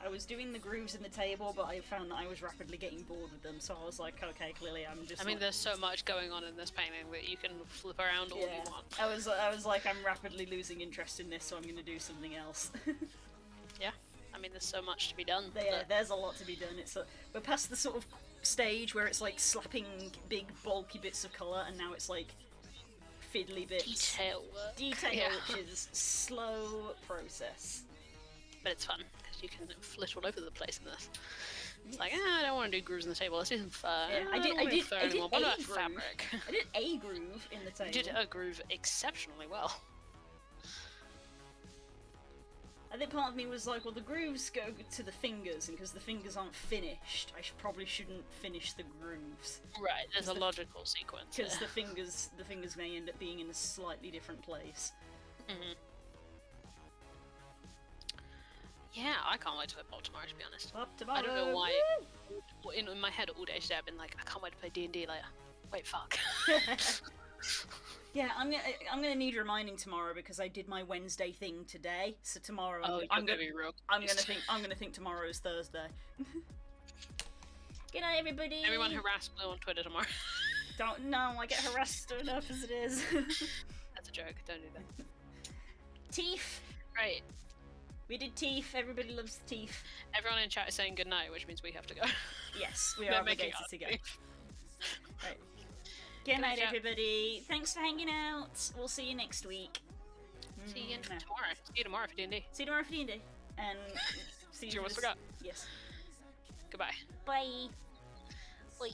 I was doing the grooves in the table, but I found that I was rapidly getting bored with them, so I was like, okay, clearly I'm just. I mean, there's so much going on in this painting that you can flip around all you want. I was like, I'm rapidly losing interest in this, so I'm going to do something else. Yeah, I mean, there's so much to be done. There's a lot to be done. We're past the sort of stage where it's like slapping big, bulky bits of colour, and now it's like fiddly bits. Detail, which is slow process. But it's fun, because you can flit all over the place in this. It's like, I don't want to do grooves in the table, let's do some fur. Yeah, I did what about fabric? I did a groove in the table. You did a groove exceptionally well. I think part of me was like, well, the grooves go to the fingers, and because the fingers aren't finished, I probably shouldn't finish the grooves. Right, there's a logical sequence. Because the fingers may end up being in a slightly different place. Mm-hmm. Yeah, I can't wait to play Pop tomorrow, to be honest. Up tomorrow. I don't know why. In my head all day today, I've been like, I can't wait to play D&D later. Wait, fuck. Yeah, I'm gonna need reminding tomorrow because I did my Wednesday thing today. So tomorrow, I'm gonna be real. I'm gonna think tomorrow is Thursday. Good night, everybody. Everyone harass Blue on Twitter tomorrow. Don't know. I get harassed enough as it is. That's a joke. Don't do that. Teeth. Right. We did teeth. Everybody loves the teeth. Everyone in chat is saying goodnight, which means we have to go. Yes, we are obligated to go. Right. Good night, everybody. Thanks for hanging out. We'll see you next week. See you tomorrow. See you tomorrow for D&D. See you tomorrow for D&D. And see you. You almost forgot. Yes. Goodbye. Bye. Bye.